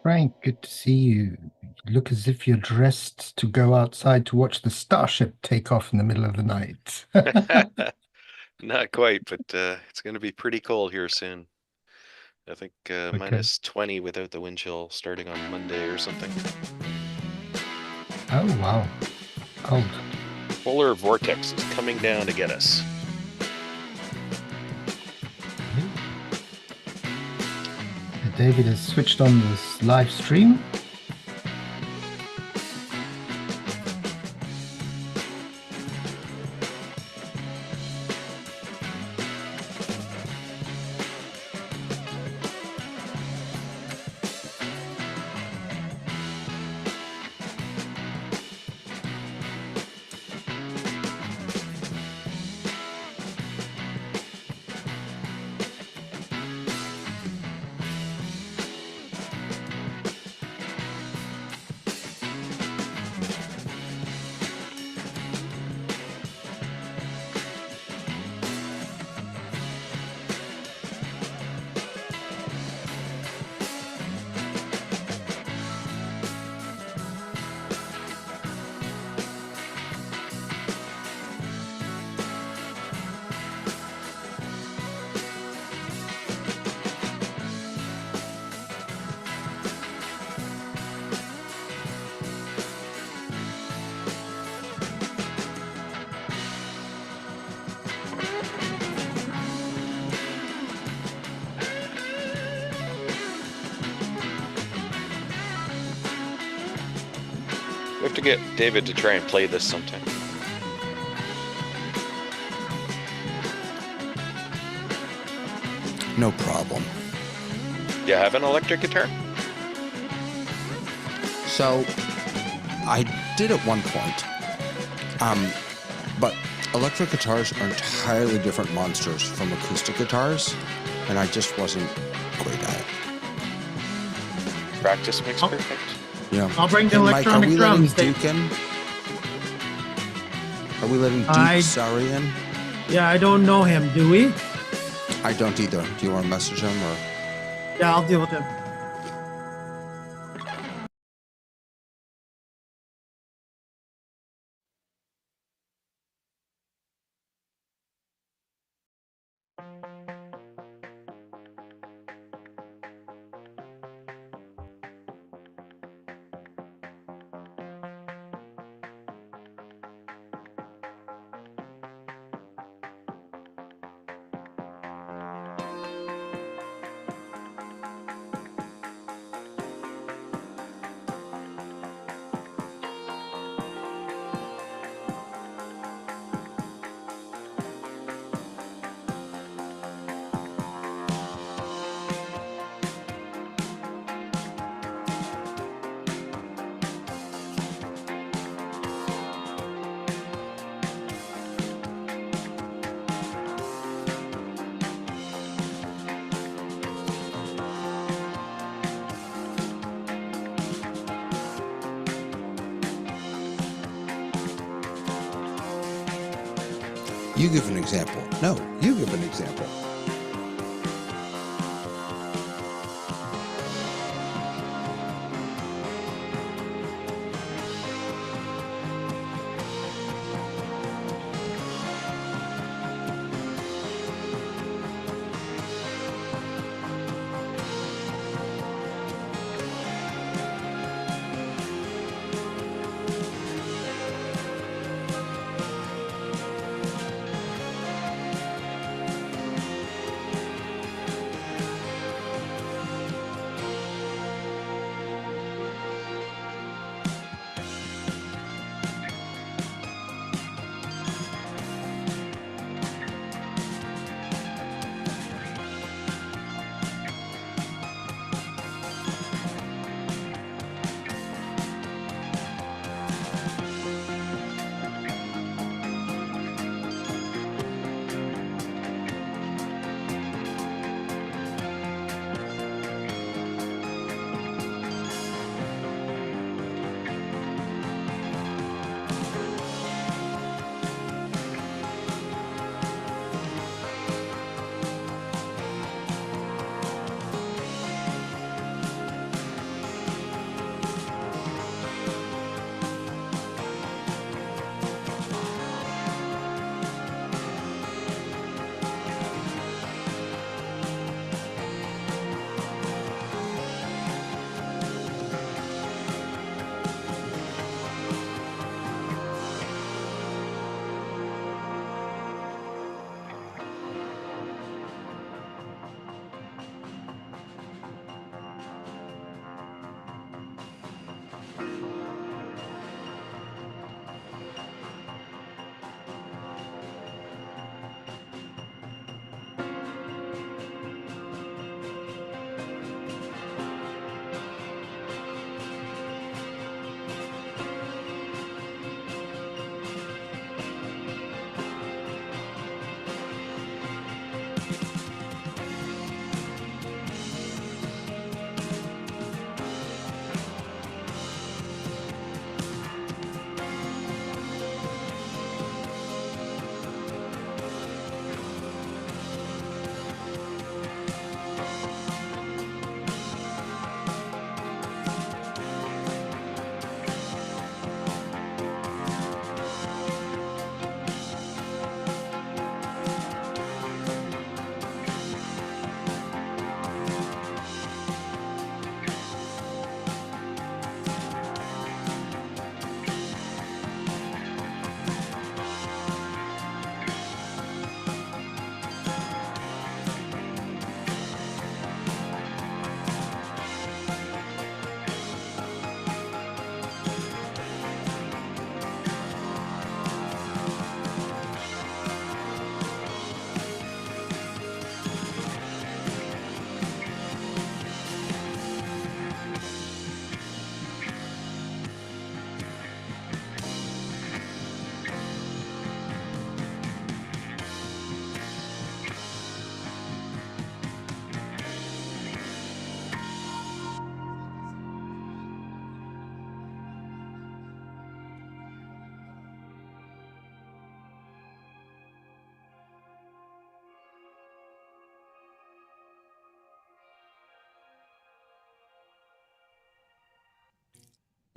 Frank, good to see you. You look as if you're dressed to go outside to watch the starship take off in the middle of the night. Not quite, but it's going to be pretty cold here soon. I think Okay. minus 20 without the wind chill starting on Monday or something. Oh, wow. Cold. Polar vortex is coming down to get us. David has switched on this live stream. We have to get David to try and play this sometime. No problem. You have an electric guitar? So, I did at one point. But electric guitars are entirely different monsters from acoustic guitars, and I just wasn't great at it. Practice makes Oh. perfect. Yeah. I'll bring the Hey, Mike, electronic drums. Duke in? Are we letting Duke I- Surrey in? Yeah, I don't know him. Do we? I don't either. Do you want to message him or? Yeah, I'll deal with him. You give an example. No, you give an example.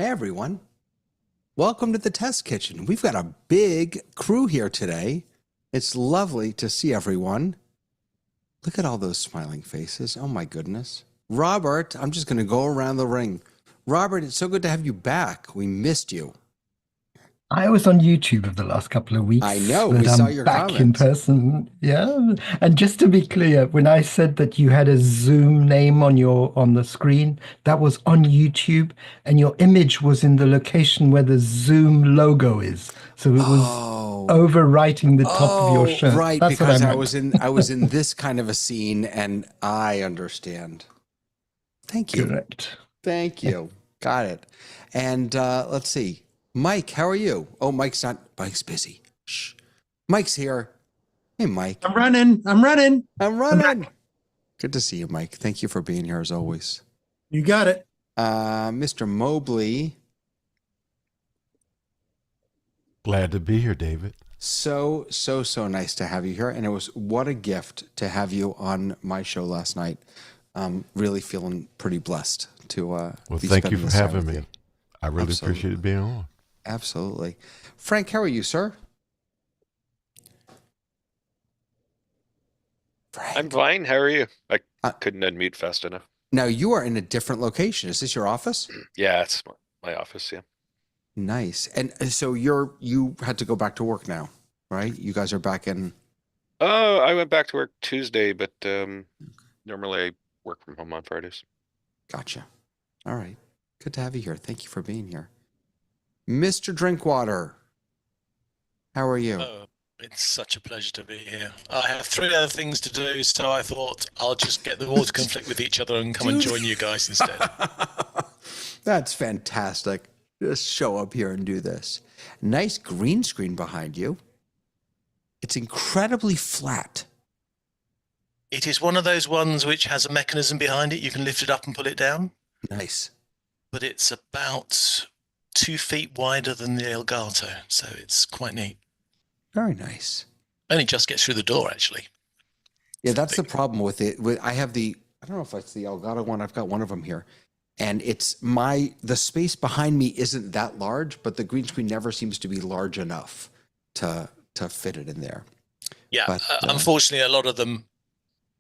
Hey, everyone. Welcome to the test kitchen. We've got a big crew here today. It's lovely to see everyone. Look at all those smiling faces. Oh, my goodness. Robert, I'm just going to go around the ring. Robert, it's so good to have you back. We missed you. I was on YouTube of the last couple of weeks. I know, but we I'm saw your back in comments. person. Yeah. And just to be clear, when I said that you had a Zoom name on the screen, that was on YouTube, and your image was in the location where the Zoom logo is. So it was overwriting the top of your shirt. Right, That's what because I I meant. was in this kind of a scene, and I understand. Thank you. Correct. Thank you. Got it. And let's see. Mike, how are you? Oh, Mike's busy. Shh. Mike's here. Hey, Mike. I'm running. Good to see you, Mike. Thank you for being here as always. You got it. Mr. Mobley. Glad to be here, David. So nice to have you here. And what a gift to have you on my show last night. Really feeling pretty blessed to Well, be thank you spending for this time having with me. you. I really Absolutely. appreciated being on. Absolutely. Frank, how are you, sir? Frank. I'm fine. How are you? I Uh, couldn't unmute fast enough. Now you are in a different location. Is this your office? Yeah, it's my office. Yeah. Nice. And so you had to go back to work now, right? You guys are back in. Oh, I went back to work Tuesday, but normally I work from home on Fridays. Gotcha. All right. Good to have you here. Thank you for being here. Mr. Drinkwater, how are you? Oh, it's such a pleasure to be here. I have 3 other things to do, so I thought I'll just get them all to conflict with each other and come and join you guys instead. That's fantastic. Just show up here and do this. Nice green screen behind you. It's incredibly flat. It is one of those ones which has a mechanism behind it. You can lift it up and pull it down, Nice. but it's about 2 feet wider than the Elgato, so it's quite neat. Very nice. Only just gets through the door, actually. Yeah, that's the problem with it. I have I don't know if it's the Elgato one. I've got one of them here. And the space behind me isn't that large, but the green screen never seems to be large enough to fit it in there. Yeah, But, unfortunately, a lot of them,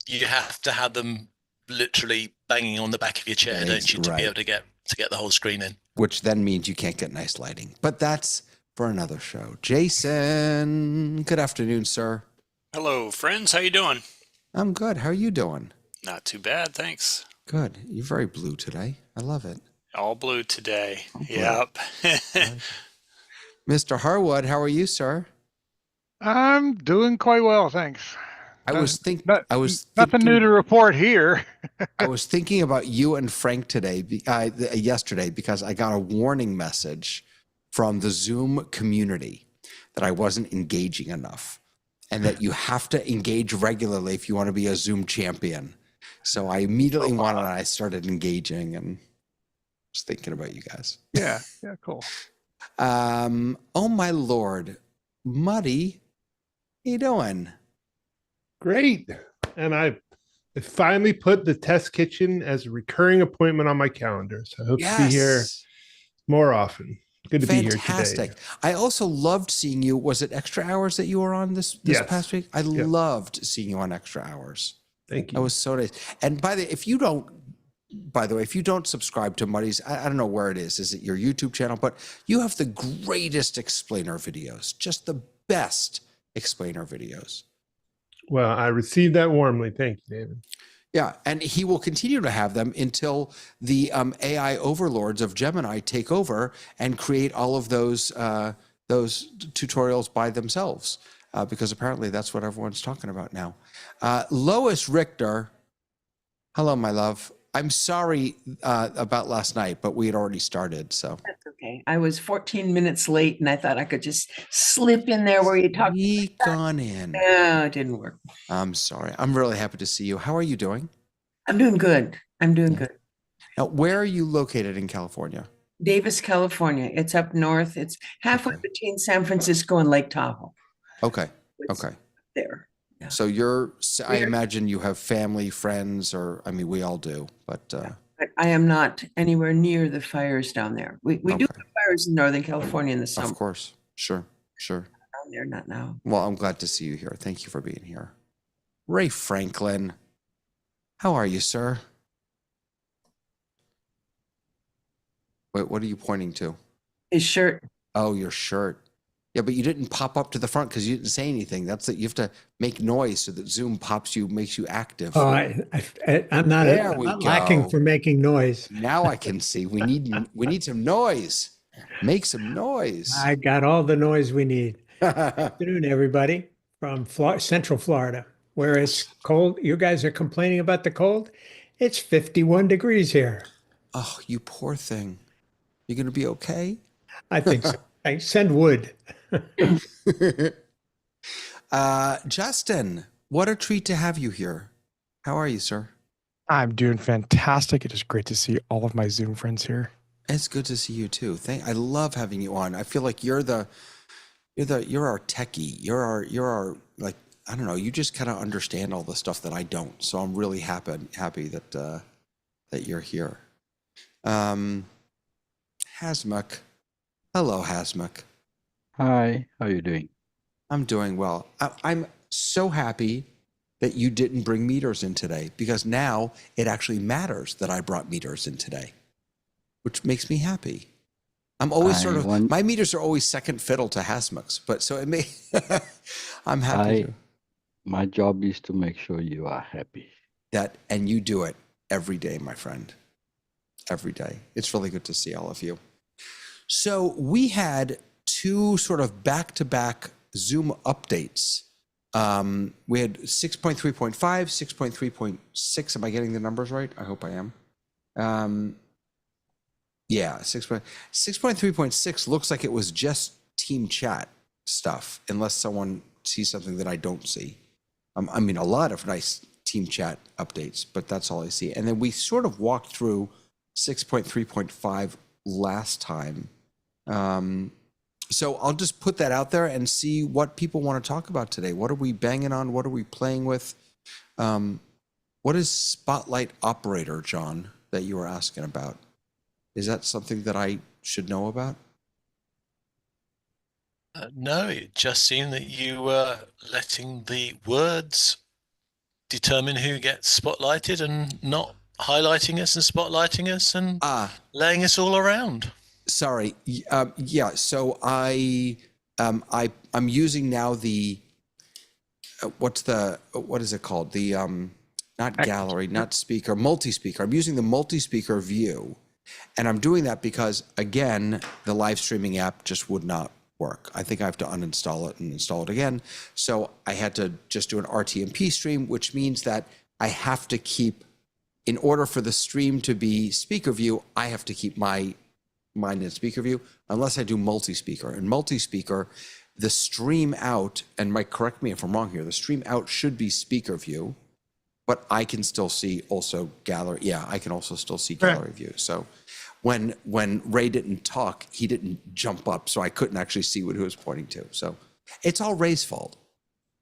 you have to have them literally banging on the back of your chair, Right, don't you, to right. be able to get the whole screen in. Which then means you can't get nice lighting. But that's for another show. Jason, good afternoon, sir. Hello, friends. How you doing? I'm good. How are you doing? Not too bad, thanks. Good. You're very blue today. I love it. All blue today. All blue. Yep. Mr. Harwood, how are you, sir? I'm doing quite well, thanks. I was thinking. Nothing new to report here. I was thinking about you and Frank today, yesterday, because I got a warning message from the Zoom community that I wasn't engaging enough, and that you have to engage regularly if you want to be a Zoom champion. So I immediately I started engaging and was thinking about you guys. Yeah, cool. Oh my Lord, Muddy, how you doing? Great. And I finally put the test kitchen as a recurring appointment on my calendar. So I hope to be here more often. Good to be here today. I also loved seeing you. Was it Extra Hours that you were on this Yes. past week? I loved seeing you on Extra Hours. Thank you. That was so nice. And by the way, if you don't subscribe to Muddy's, I don't know where it is. Is it your YouTube channel? But you have the greatest explainer videos, just the best explainer videos. Well, I received that warmly. Thank you, David. Yeah, and he will continue to have them until the AI overlords of Gemini take over and create all of those tutorials by themselves, because apparently that's what everyone's talking about now. Lois Richter, hello, my love. I'm sorry about last night, but we had already started, so. That's okay. I was 14 minutes late, and I thought I could just slip in there where you talk. Sneak on in. No, it didn't work. I'm sorry. I'm really happy to see you. How are you doing? I'm doing good. Now, where are you located in California? Davis, California. It's up north. It's halfway between San Francisco and Lake Tahoe. Okay. It's Okay. there. So I imagine you have family, friends, or, I mean, we all do, but. But I am not anywhere near the fires down there. We do Okay. have fires in Northern California in the summer. Of course. Sure. Sure. Down there, not now. Well, I'm glad to see you here. Thank you for being here. Ray Franklin, how are you, sir? Wait, what are you pointing to? His shirt. Oh, your shirt. Yeah, but you didn't pop up to the front because you didn't say anything. That's that you have to make noise so that Zoom makes you active. Oh, I'm not, There I'm we not lacking go. for making noise. Now I can see. We need some noise. Make some noise. I got all the noise we need. Afternoon, everybody from Central Florida, where it's cold. You guys are complaining about the cold. It's 51 degrees here. Oh, you poor thing. You gonna be okay? I think so. I send wood. Justin, what a treat to have you here. How are you, sir? I'm doing fantastic. It is great to see all of my Zoom friends here. It's good to see you too. I love having you on. I feel like you're our techie. You're our like, I don't know, you just kind of understand all the stuff that I don't. So I'm really happy that you're here. Hasmuk. Hello, Hasmuk. Hi, how are you doing? I'm doing well. I'm so happy that you didn't bring meters in today, because now it actually matters that I brought meters in today, which makes me happy. I'm always my meters are always second fiddle to Hasmuk's, but so it may, I'm happy. My job is to make sure you are happy. And you do it every day, my friend. Every day. It's really good to see all of you. So we had two sort of back-to-back Zoom updates. We had 6.3.5, 6.3.6. Am I getting the numbers right? I hope I am. Yeah, 6.3.6 looks like it was just team chat stuff, unless someone sees something that I don't see. I mean, a lot of nice team chat updates, but that's all I see. And then we sort of walked through 6.3.5 last time. So I'll just put that out there and see what people want to talk about today. What are we banging on? What are we playing with? What is Spotlight Operator, John, that you were asking about? Is that something that I should know about? No, it just seemed that you were letting the words determine who gets spotlighted and not highlighting us and spotlighting us and laying us all around. Sorry. Yeah. So I'm using now the what is it called? The not gallery, not speaker, multi-speaker. I'm using the multi-speaker view, and I'm doing that because again, the live streaming app just would not work. I think I have to uninstall it and install it again. So I had to just do an RTMP stream, which means that I have to keep, in order for the stream to be speaker view, I have to keep mine in speaker view, unless I do multi-speaker. In multi-speaker, the stream out, and Mike, correct me if I'm wrong here, the stream out should be speaker view, but I can still see also gallery. Yeah, I can also still see gallery view. So when Ray didn't talk, he didn't jump up, so I couldn't actually see what he was pointing to. So it's all Ray's fault.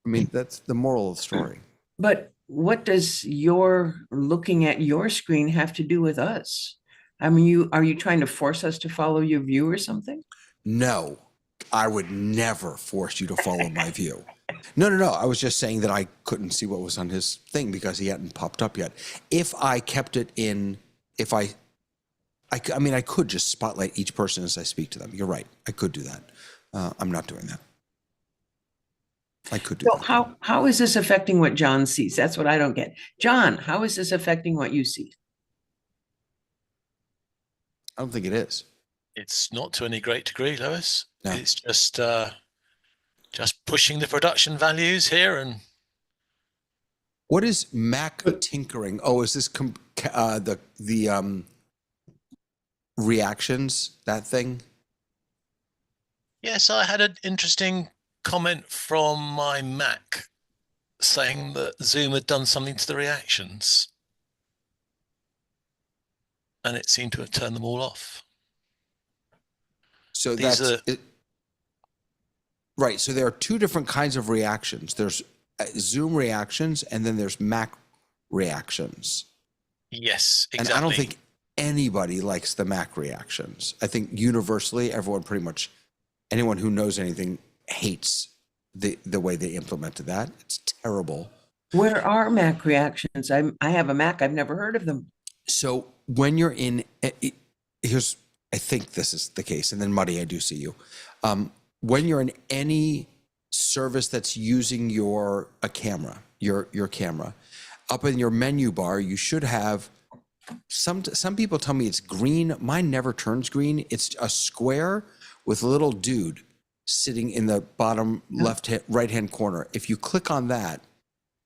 I mean, that's the moral of the story. But what does your looking at your screen have to do with us? I mean, are you trying to force us to follow your view or something? No, I would never force you to follow my view. No. I was just saying that I couldn't see what was on his thing because he hadn't popped up yet. If I kept it in, I mean, I could just spotlight each person as I speak to them. You're right. I could do that. I'm not doing that. I could do that. How is this affecting what John sees? That's what I don't get. John, how is this affecting what you see? I don't think it is. It's not to any great degree, Lewis. No. It's just pushing the production values here. And what is Mac tinkering? Oh, is this the reactions, that thing? yes, I had an interesting comment from my Mac saying that Zoom had done something to the reactions, and it seemed to have turned them all off. So that's it. Right. So there are two different kinds of reactions. There's Zoom reactions, and then there's Mac reactions. Yes, exactly. And I don't think anybody likes the Mac reactions. I think universally, everyone pretty much, anyone who knows anything hates the way they implemented that. It's terrible. What are Mac reactions? I have a Mac. I've never heard of them. So when you're in, here's, I think this is the case, and then Muddy, I do see you. When you're in any service that's using your camera, your camera, up in your menu bar, you should have, some people tell me it's green. Mine never turns green. It's a square with a little dude sitting in the bottom right hand corner. If you click on that,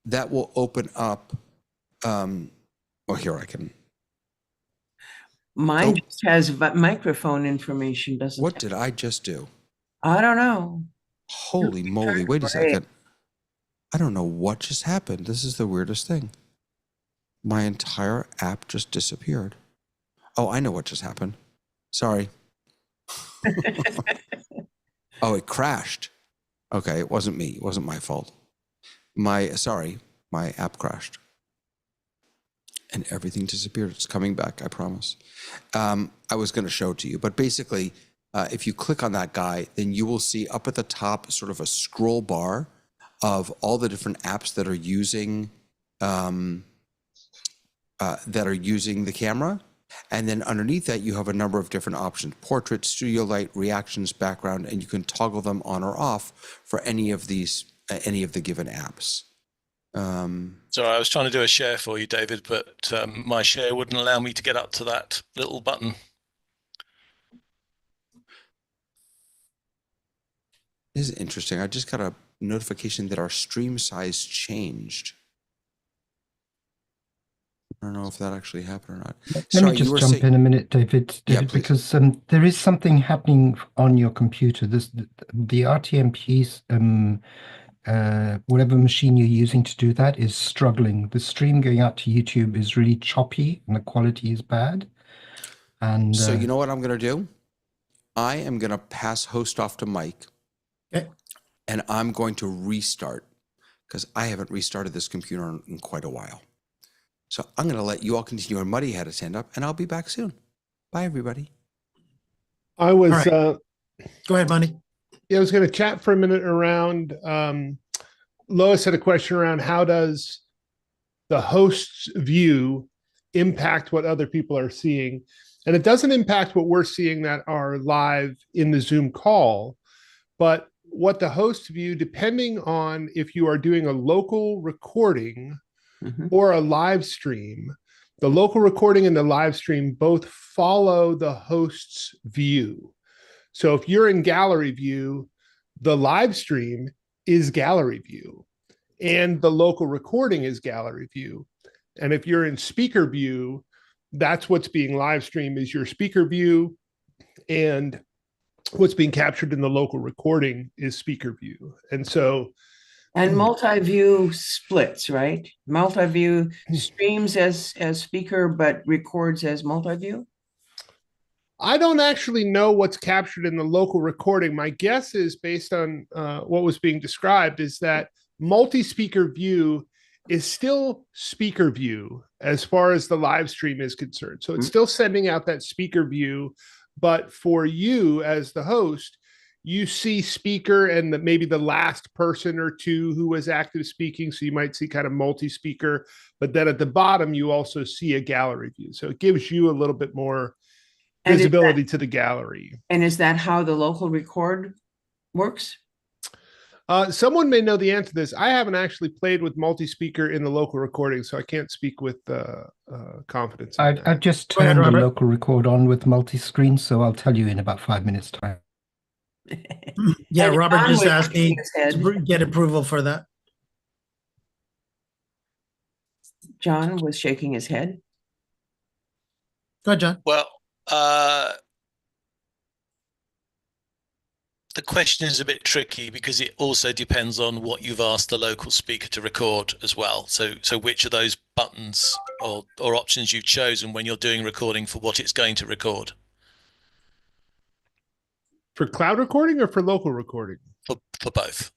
that will open up. Oh, here I can. Mine just has microphone information, doesn't it? What did I just do? I don't know. Holy moly, wait a second. I don't know what just happened. This is the weirdest thing. My entire app just disappeared. Oh, I know what just happened. Sorry. Oh, it crashed. Okay, it wasn't me. It wasn't my fault. Sorry, my app crashed. And everything disappeared. It's coming back, I promise. I was going to show it to you, but basically, if you click on that guy, then you will see up at the top sort of a scroll bar of all the different apps that are using the camera. And then underneath that, you have a number of different options: portrait, studio light, reactions, background, and you can toggle them on or off for any of these, any of the given apps. Sorry, I was trying to do a share for you, David, but my share wouldn't allow me to get up to that little button. This is interesting. I just got a notification that our stream size changed. I don't know if that actually happened or not. Let me just jump in a minute, David, because there is something happening on your computer. The RTMP, whatever machine you're using to do that is struggling. The stream going out to YouTube is really choppy and the quality is bad. And so you know what I'm going to do? I am going to pass host off to Mike. Okay. And I'm going to restart because I haven't restarted this computer in quite a while. So I'm going to let you all continue. And Muddy had his hand up, and I'll be back soon. Bye, everybody. I was. Go ahead, Muddy. Yeah, I was going to chat for a minute around. Lois had a question around how does the host's view impact what other people are seeing? And it doesn't impact what we're seeing that are live in the Zoom call, but what the host view, depending on if you are doing a local recording or a live stream, the local recording and the live stream both follow the host's view. So if you're in gallery view, the live stream is gallery view and the local recording is gallery view. And if you're in speaker view, that's what's being live streamed is your speaker view, and what's being captured in the local recording is speaker view. And so and multi-view splits, right? Multi-view streams as speaker, but records as multi-view? I don't actually know what's captured in the local recording. My guess is, based on what was being described, is that multi-speaker view is still speaker view as far as the live stream is concerned. So it's still sending out that speaker view, but for you as the host, you see speaker and maybe the last person or two who was active speaking. So you might see kind of multi-speaker, but then at the bottom, you also see a gallery view. So it gives you a little bit more visibility to the gallery. And is that how the local record works? Someone may know the answer to this. I haven't actually played with multi-speaker in the local recording, so I can't speak with confidence. I've just turned the local record on with multi-screen, so I'll tell you in about 5 minutes' time. Yeah, And Robert John just was asked me shaking his to get approval for that. John was shaking his head. Go ahead, John. Well, the question is a bit tricky because it also depends on what you've asked the local speaker to record as well. So which of those buttons or options you've chosen when you're doing recording for what it's going to record? For cloud recording or for local recording? For both.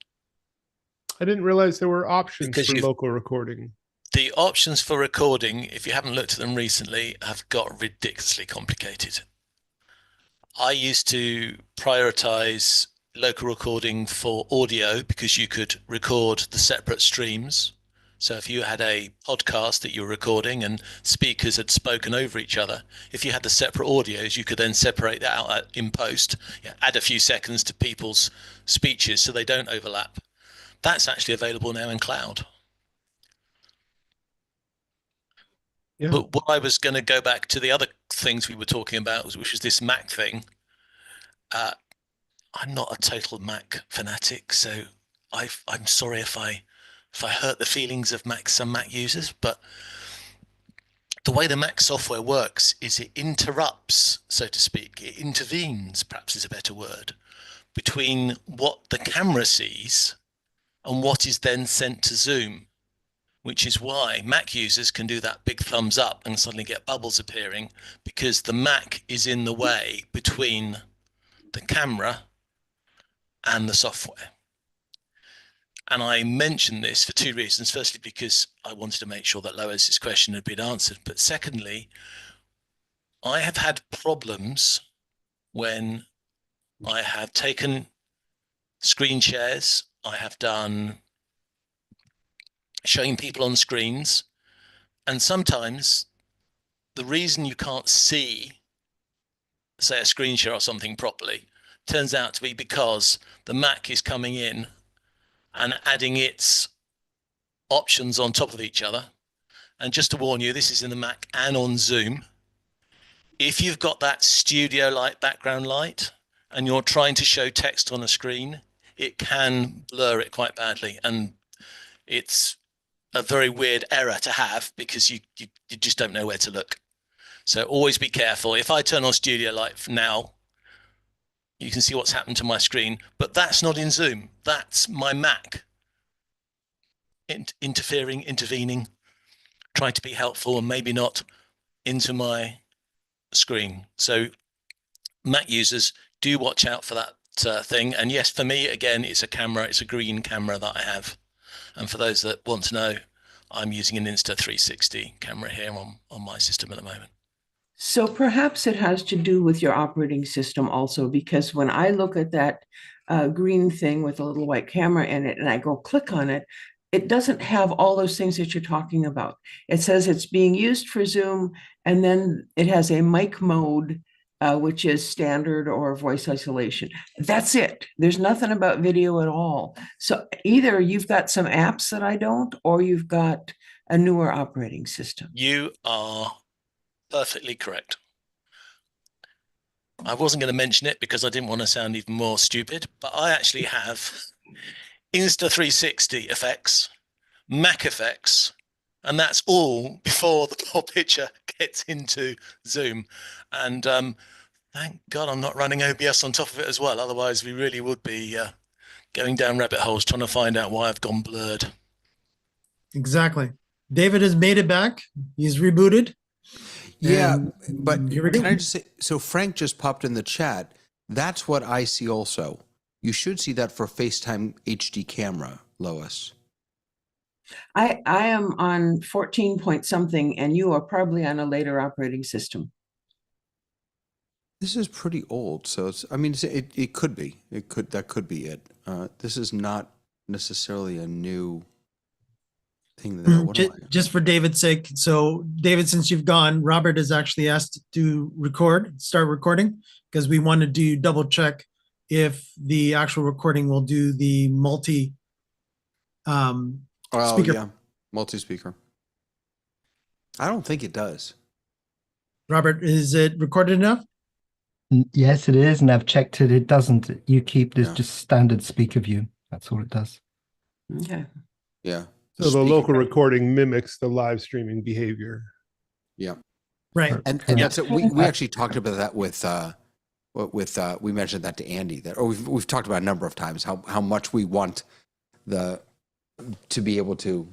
I didn't realize there were options for local recording. The options for recording, if you haven't looked at them recently, have got ridiculously complicated. I used to prioritize local recording for audio because you could record the separate streams. So if you had a podcast that you were recording and speakers had spoken over each other, if you had the separate audios, you could then separate that out in post, add a few seconds to people's speeches so they don't overlap. That's actually available now in cloud. Yeah. But what I was going to go back to the other things we were talking about, which was this Mac thing. I'm not a total Mac fanatic, so I'm sorry if I hurt the feelings of some Mac users, but the way the Mac software works is it interrupts, so to speak, it intervenes, perhaps is a better word, between what the camera sees and what is then sent to Zoom, which is why Mac users can do that big thumbs up and suddenly get bubbles appearing, because the Mac is in the way between the camera and the software. And I mentioned this for two reasons. Firstly, because I wanted to make sure that Lois's question had been answered. But secondly, I have had problems when I have taken screen shares, I have done showing people on screens, and sometimes the reason you can't see, say, a screen share or something properly turns out to be because the Mac is coming in and adding its options on top of each other. And just to warn you, this is in the Mac and on Zoom. If you've got that studio light, background light, and you're trying to show text on a screen, it can blur it quite badly. And it's a very weird error to have because you just don't know where to look. So always be careful. If I turn on studio light now, you can see what's happened to my screen, but that's not in Zoom. That's my Mac intervening, trying to be helpful and maybe not into my screen. So Mac users, do watch out for that thing. And yes, for me, again, it's a camera. It's a green camera that I have. And for those that want to know, I'm using an Insta360 camera here on my system at the moment. So perhaps it has to do with your operating system also, because when I look at that green thing with a little white camera in it and I go click on it, it doesn't have all those things that you're talking about. It says it's being used for Zoom, and then it has a mic mode, which is standard or voice isolation. That's it. There's nothing about video at all. So either you've got some apps that I don't, or you've got a newer operating system. You are perfectly correct. I wasn't going to mention it because I didn't want to sound even more stupid, but I actually have Insta360 effects, Mac effects, and that's all before the whole picture gets into Zoom. And thank God I'm not running OBS on top of it as well. Otherwise, we really would be going down rabbit holes trying to find out why I've gone blurred. Exactly. David has made it back. He's rebooted. Yeah, but can I just say, so Frank just popped in the chat. That's what I see also. You should see that for FaceTime HD camera, Lois. I am on 14 point something, and you are probably on a later operating system. This is pretty old, so it's, I mean, it could be. That could be it. This is not necessarily a new thing. Just for David's sake. So David, since you've gone, Robert has actually asked to start recording, because we want to do double check if the actual recording will do the multi speaker. Yeah, multi-speaker. I don't think it does. Robert, is it recorded enough? Yes, it is, and I've checked it. It doesn't. You keep this just standard speaker view. That's all it does. Okay. Yeah. So the local recording mimics the live streaming behavior. Yeah. Right. And that's it. We actually talked about that with we mentioned that to Andy, that, or we've talked about a number of times how much we want to be able to,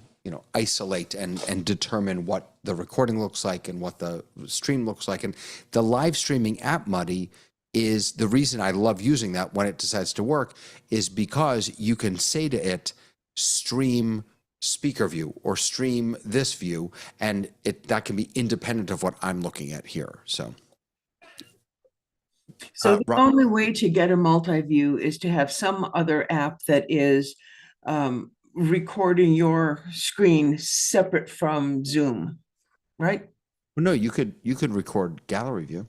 isolate and determine what the recording looks like and what the stream looks like. And the live streaming app, Muddy, is the reason I love using that when it decides to work, is because you can say to it, stream speaker view or stream this view, and that can be independent of what I'm looking at here. So the only way to get a multi-view is to have some other app that is recording your screen separate from Zoom, right? no, you could record gallery view.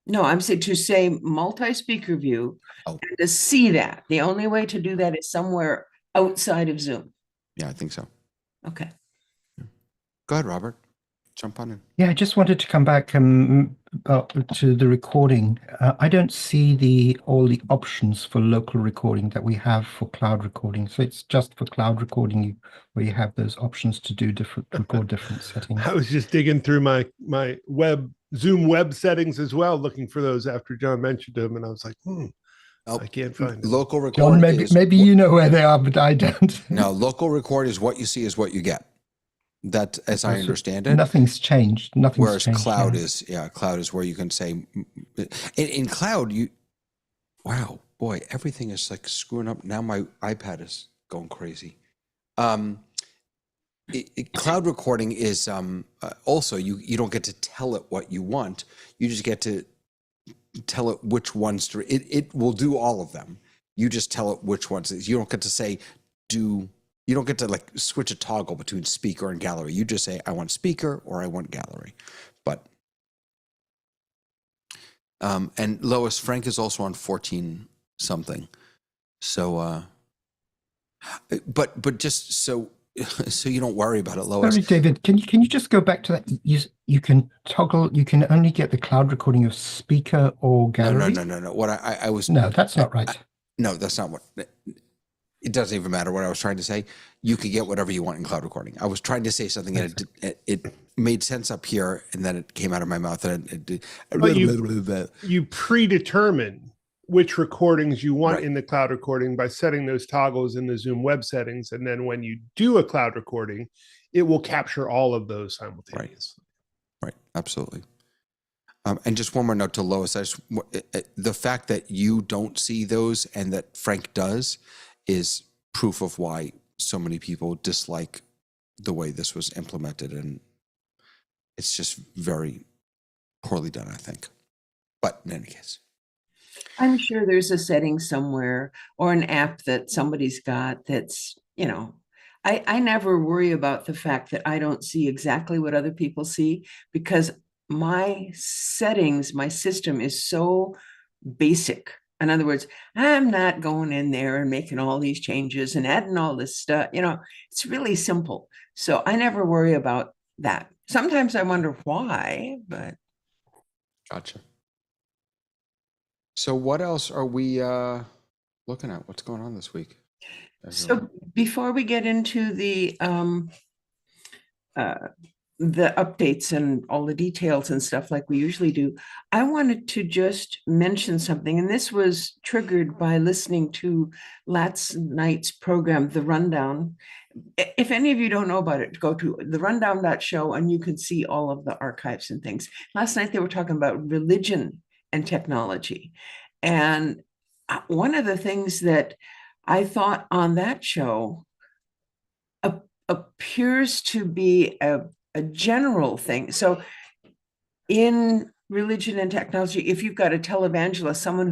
No, I'm saying to say multi-speaker view, and to see that. The only way to do that is somewhere outside of Zoom. Yeah, I think so. Okay. Go ahead, Robert. Jump on in. Yeah, I just wanted to come back to the recording. I don't see all the options for local recording that we have for cloud recording. So it's just for cloud recording where you have those options to do record different settings. I was just digging through my Zoom web settings as well, looking for those after John mentioned them, and I was like, I can't find them. Local record. John, maybe you know where they are, but I don't. No, local record is what you see is what you get. That, as I understand it, nothing's changed. Whereas cloud is, cloud is where you can say, in cloud, wow, boy, everything is like screwing up. Now my iPad is going crazy. Cloud recording is also, you don't get to tell it what you want. You just get to tell it which ones to, it will do all of them. You just tell it which ones. You don't get to say, you don't get to like switch a toggle between speaker and gallery. You just say, I want speaker or I want gallery. But, and Lois, Frank is also on 14 something. So, but just so you don't worry about it, Lois. Sorry, David, can you just go back to that? You can toggle, you can only get the cloud recording of speaker or gallery? No. What I was... No, that's not right. No, that's not what... It doesn't even matter what I was trying to say. You can get whatever you want in cloud recording. I was trying to say something and it made sense up here, and then it came out of my mouth. And you predetermine which recordings you want in the cloud recording by setting those toggles in the Zoom web settings. And then when you do a cloud recording, it will capture all of those simultaneously. Right. Absolutely. And just one more note to Lois. The fact that you don't see those and that Frank does is proof of why so many people dislike the way this was implemented. And it's just very poorly done, I think. But in any case. I'm sure there's a setting somewhere or an app that somebody's got that's, I never worry about the fact that I don't see exactly what other people see, because my settings, my system is so basic. In other words, I'm not going in there and making all these changes and adding all this stuff. It's really simple. So I never worry about that. Sometimes I wonder why, but. Gotcha. So what else are we looking at? What's going on this week? So before we get into the updates and all the details and stuff like we usually do, I wanted to just mention something, and this was triggered by listening to last night's program, The Rundown. If any of you don't know about it, go to therundown.show and you can see all of the archives and things. Last night they were talking about religion and technology. And one of the things that I thought on that show appears to be a general thing. So in religion and technology, if you've got a televangelist, someone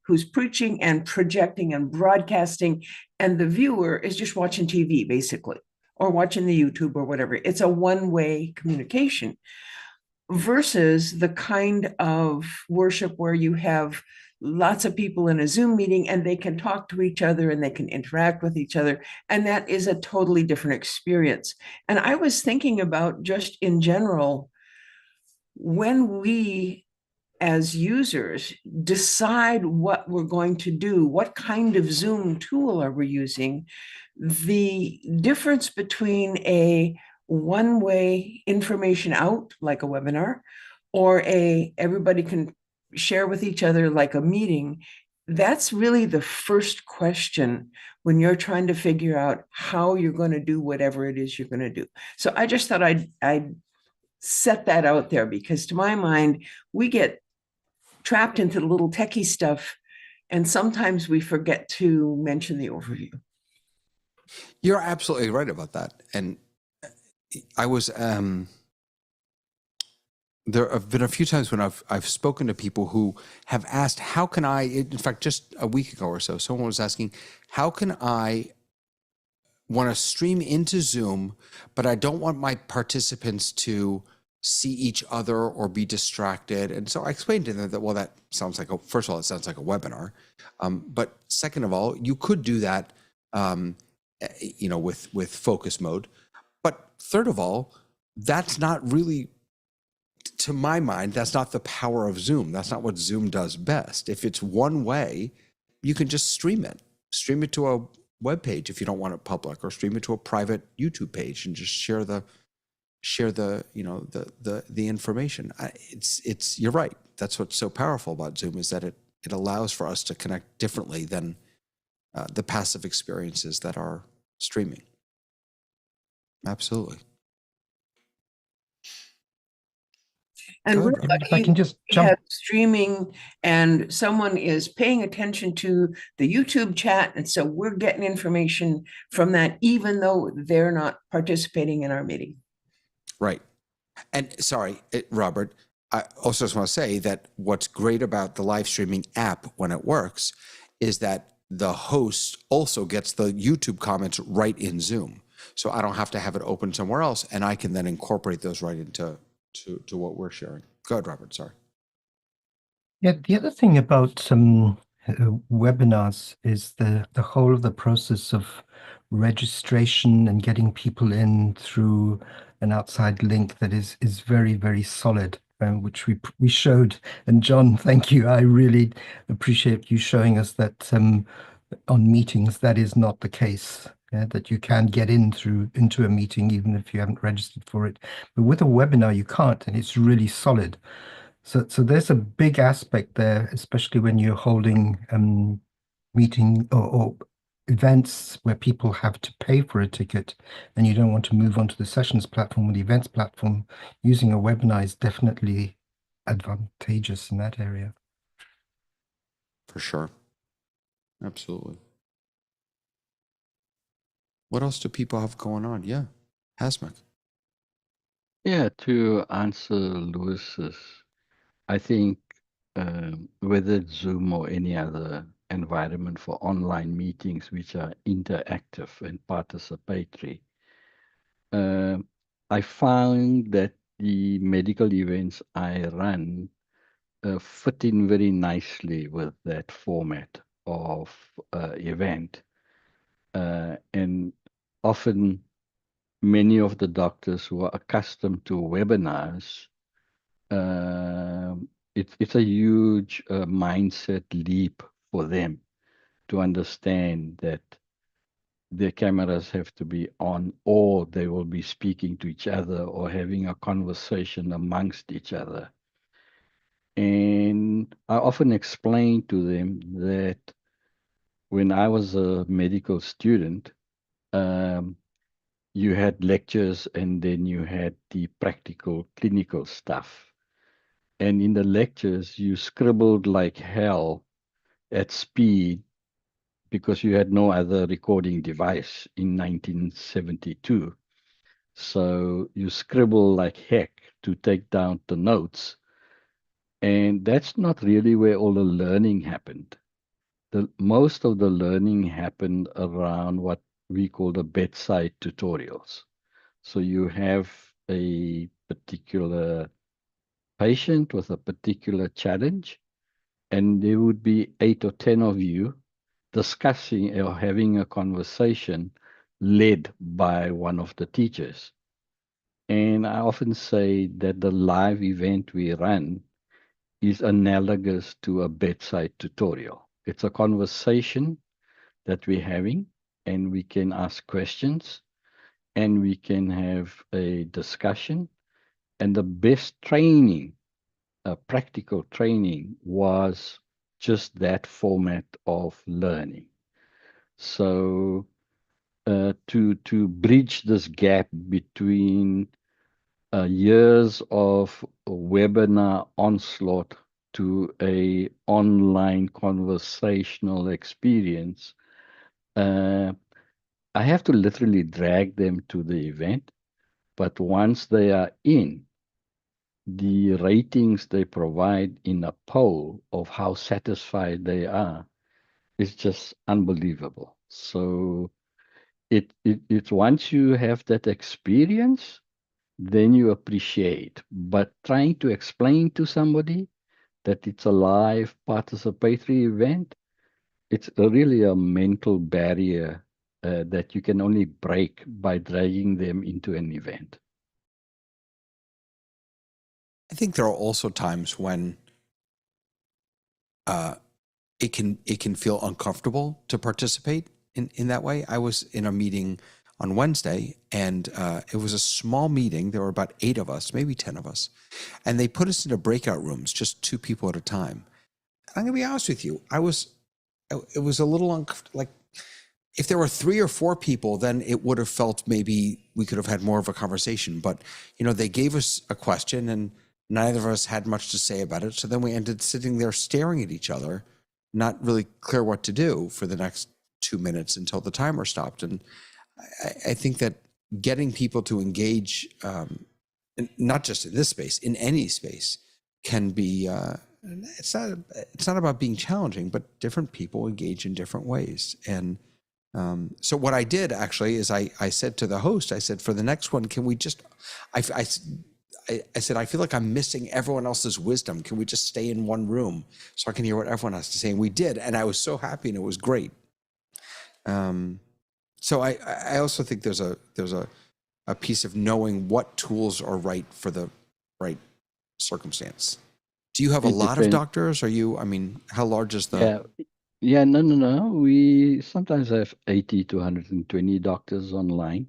who's preaching and projecting and broadcasting, and the viewer is just watching TV basically, or watching the YouTube or whatever, it's a one-way communication versus the kind of worship where you have lots of people in a Zoom meeting and they can talk to each other and they can interact with each other. And that is a totally different experience. And I was thinking about just in general, when we as users decide what we're going to do, what kind of Zoom tool are we using, the difference between a one-way information out, like a webinar, or everybody can share with each other like a meeting, that's really the first question when you're trying to figure out how you're going to do whatever it is you're going to do. So I just thought I'd set that out there, because to my mind, we get trapped into the little techie stuff, and sometimes we forget to mention the overview. You're absolutely right about that. And I was there have been a few times when I've spoken to people who have asked, how can I, in fact, just a week ago or so, someone was asking, how can I want to stream into Zoom, but I don't want my participants to see each other or be distracted. And so I explained to them that, well, that sounds like, first of all, it sounds like a webinar. But second of all, you could do that, with focus mode. But third of all, that's not really, to my mind, that's not the power of Zoom. That's not what Zoom does best. If it's one way, you can just stream it to a web page if you don't want it public, or stream it to a private YouTube page and just share the information. You're right. That's what's so powerful about Zoom, is that it allows for us to connect differently than the passive experiences that are streaming. Absolutely. And we're If I can just jump. have streaming, and someone is paying attention to the YouTube chat, and so we're getting information from that, even though they're not participating in our meeting. Right. And sorry, Robert, I also just want to say that what's great about the live streaming app when it works is that the host also gets the YouTube comments right in Zoom. So I don't have to have it open somewhere else, and I can then incorporate those right into what we're sharing. Go ahead, Robert, sorry. Yeah, the other thing about webinars is the whole of the process of registration and getting people in through an outside link that is very, very solid, which we showed. And John, thank you. I really appreciate you showing us that on meetings that is not the case. That you can get into a meeting even if you haven't registered for it. But with a webinar, you can't, and it's really solid. So there's a big aspect there, especially when you're holding meeting or events where people have to pay for a ticket, and you don't want to move onto the sessions platform or the events platform. Using a webinar is definitely advantageous in that area. For sure. Absolutely. What else do people have going on? Yeah, Hasmukh. Yeah, to answer Lewis's, I think whether it's Zoom or any other environment for online meetings which are interactive and participatory, I found that the medical events I run fit in very nicely with that format of event. And often many of the doctors who are accustomed to webinars, it's a huge mindset leap for them to understand that their cameras have to be on, or they will be speaking to each other or having a conversation amongst each other. And I often explain to them that when I was a medical student, you had lectures and then you had the practical clinical stuff. And in the lectures, you scribbled like hell at speed because you had no other recording device in 1972. So you scribble like heck to take down the notes. And that's not really where all the learning happened. Most of the learning happened around what we call the bedside tutorials. So you have a particular patient with a particular challenge, and there would be 8 or 10 of you discussing or having a conversation led by one of the teachers. And I often say that the live event we run is analogous to a bedside tutorial. It's a conversation that we're having, and we can ask questions, and we can have a discussion. And the best training, practical training, was just that format of learning. So to bridge this gap between years of webinar onslaught to a online conversational experience, I have to literally drag them to the event, but once they are in, the ratings they provide in a poll of how satisfied they are is just unbelievable. So it's once you have that experience, then you appreciate. But trying to explain to somebody that it's a live participatory event, it's really a mental barrier that you can only break by dragging them into an event. I think there are also times when it can feel uncomfortable to participate in that way. I was in a meeting on Wednesday, and it was a small meeting. There were about 8 of us, maybe 10 of us, and they put us into breakout rooms, just 2 people at a time. I'm gonna be honest with you, it was a little uncomfortable. Like, if there were 3 or 4 people, then it would have felt maybe we could have had more of a conversation. But, you know, they gave us a question and neither of us had much to say about it. So then we ended sitting there staring at each other, not really clear what to do for the next 2 minutes until the timer stopped. And I think that getting people to engage, not just in this space, in any space, can be, it's not about being challenging, but different people engage in different ways. And so what I did actually is I said to the host, I said, for the next one, can we just, I said, I feel like I'm missing everyone else's wisdom. Can we just stay in one room so I can hear what everyone has to say? And we did. And I was so happy, and it was great. So I also think there's a piece of knowing what tools are right for the right circumstance. Do you have a lot of doctors? Are you, I mean, how large is the? Yeah, no. We sometimes have 80 to 120 doctors online.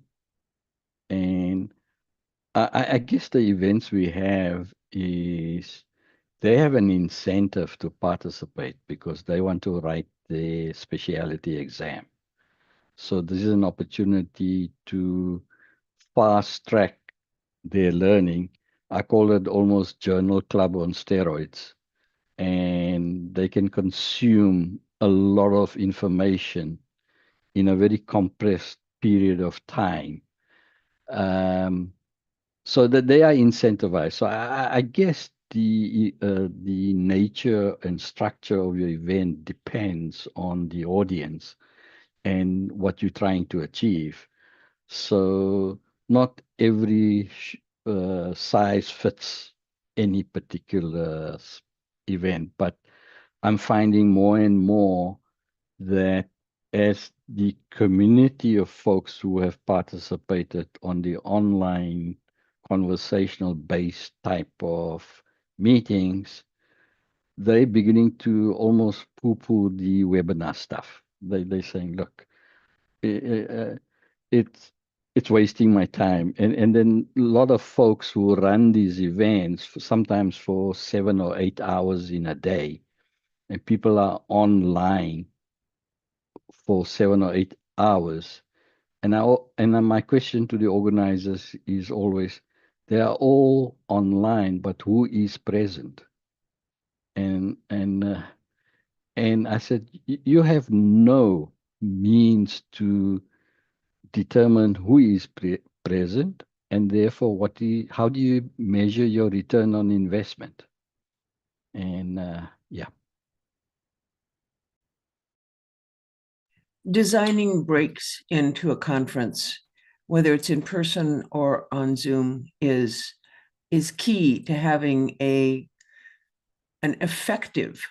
And I guess the events we have is they have an incentive to participate because they want to write the specialty exam. So this is an opportunity to fast track their learning. I call it almost journal club on steroids. And they can consume a lot of information in a very compressed period of time. So that they are incentivized. So I guess the nature and structure of your event depends on the audience and what you're trying to achieve. So not every size fits any particular event, but I'm finding more and more that as the community of folks who have participated on the online conversational based type of meetings, they're beginning to almost poo-poo the webinar stuff. They're saying, look, it's wasting my time. And then a lot of folks who run these events, sometimes for 7 or 8 hours in a day, and people are online for 7 or 8 hours. And my question to the organizers is always, they are all online, but who is present? And I said, you have no means to determine who is present, and therefore how do you measure your return on investment? And yeah. Designing breaks into a conference, whether it's in person or on Zoom, is key to having an effective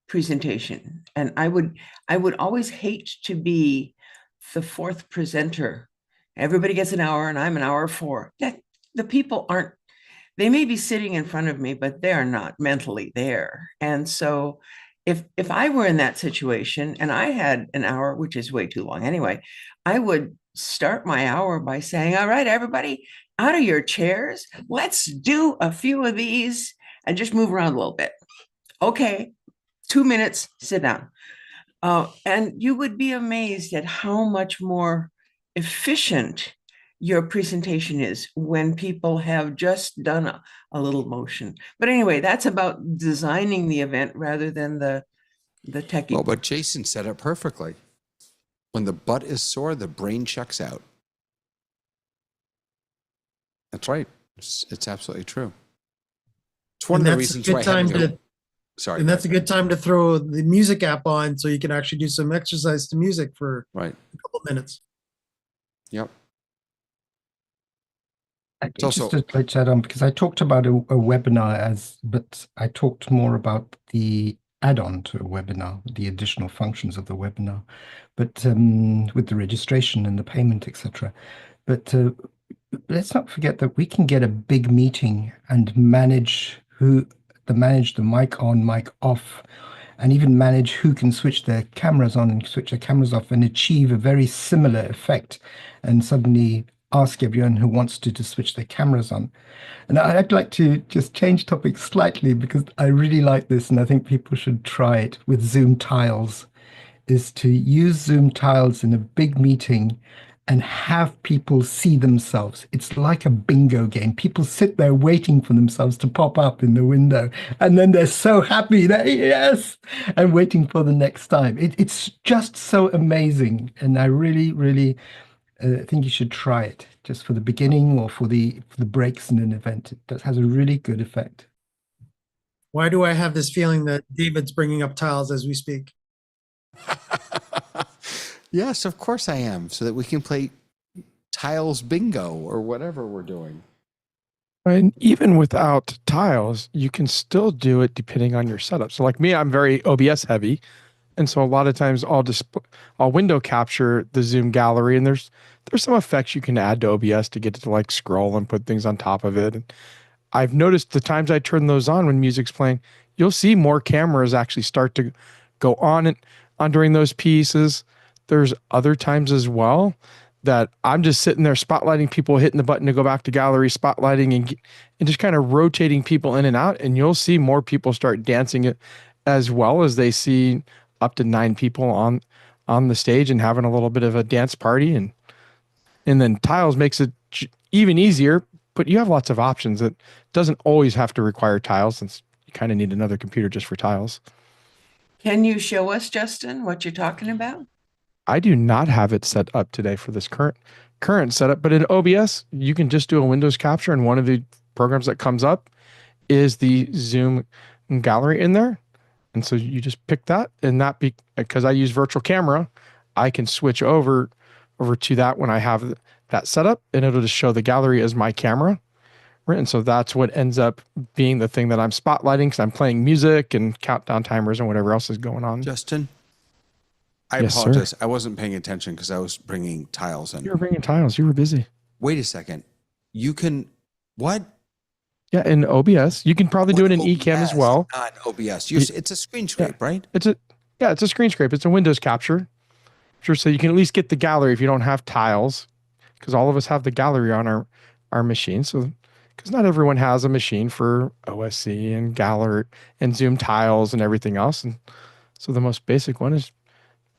presentation. And I would always hate to be the 4th presenter. Everybody gets an hour and I'm an hour 4. The people aren't, they may be sitting in front of me, but they're not mentally there. And so if I were in that situation and I had an hour, which is way too long anyway, I would start my hour by saying, all right, everybody, out of your chairs, let's do a few of these and just move around a little bit. Okay, 2 minutes, sit down. And you would be amazed at how much more efficient your presentation is when people have just done a little motion. But anyway, that's about designing the event rather than the techie. Well, but Jason said it perfectly. When the butt is sore, the brain checks out. That's right. It's absolutely true. It's one And of the that's a reasons good why I had time to go. to- Sorry. And that's a go good time to throw the music app on so you can actually do some exercise to music for Right. a couple minutes. Yep. Just also- to touch that on, because I talked about a webinar but I talked more about the add-on to a webinar, the additional functions of the webinar, but with the registration and the payment, etc. But let's not forget that we can get a big meeting and manage the mic on, mic off, and even manage who can switch their cameras on and switch their cameras off and achieve a very similar effect, and suddenly ask everyone who wants to switch their cameras on. And I'd like to just change topics slightly because I really like this and I think people should try it with Zoom Tiles, is to use Zoom Tiles in a big meeting and have people see themselves. It's like a bingo game. People sit there waiting for themselves to pop up in the window, and then they're so happy that yes, and waiting for the next time. It's just so amazing, and I really, really think you should try it just for the beginning or for the breaks in an event. It has a really good effect. Why do I have this feeling that David's bringing up tiles as we speak? Yes, of course I am, so that we can play tiles bingo or whatever we're doing. And even without tiles, you can still do it depending on your setup. So like me, I'm very OBS heavy. And so a lot of times I'll window capture the Zoom gallery, and there's some effects you can add to OBS to get it to like scroll and put things on top of it. And I've noticed the times I turn those on when music's playing, you'll see more cameras actually start to go on during those pieces. There's other times as well that I'm just sitting there spotlighting people, hitting the button to go back to gallery, spotlighting and just kind of rotating people in and out. And you'll see more people start dancing it as well as they see up to 9 people on the stage and having a little bit of a dance party. And then tiles makes it even easier, but you have lots of options. It doesn't always have to require tiles, since you kind of need another computer just for tiles. Can you show us, Justin, what you're talking about? I do not have it set up today for this current setup, but in OBS, you can just do a Windows capture, and one of the programs that comes up is the Zoom gallery in there. And so you just pick that, and because I use virtual camera, I can switch over to that when I have that set up, and it'll just show the gallery as my camera. Right. And so that's what ends up being the thing that I'm spotlighting, because I'm playing music and countdown timers and whatever else is going on. Justin, I Yes, apologize. sir. I wasn't paying attention because I was bringing tiles in. You were bringing tiles. You were busy. Wait a second. You can, what? Yeah, in OBS. You can probably do it in Ecamm as well. Not OBS. It's a screen scrape, right? It's a screen scrape. It's a Windows capture. Sure. So you can at least get the gallery if you don't have tiles, because all of us have the gallery on our machine. So, because not everyone has a machine for OSC and gallery and Zoom tiles and everything else. And so the most basic one is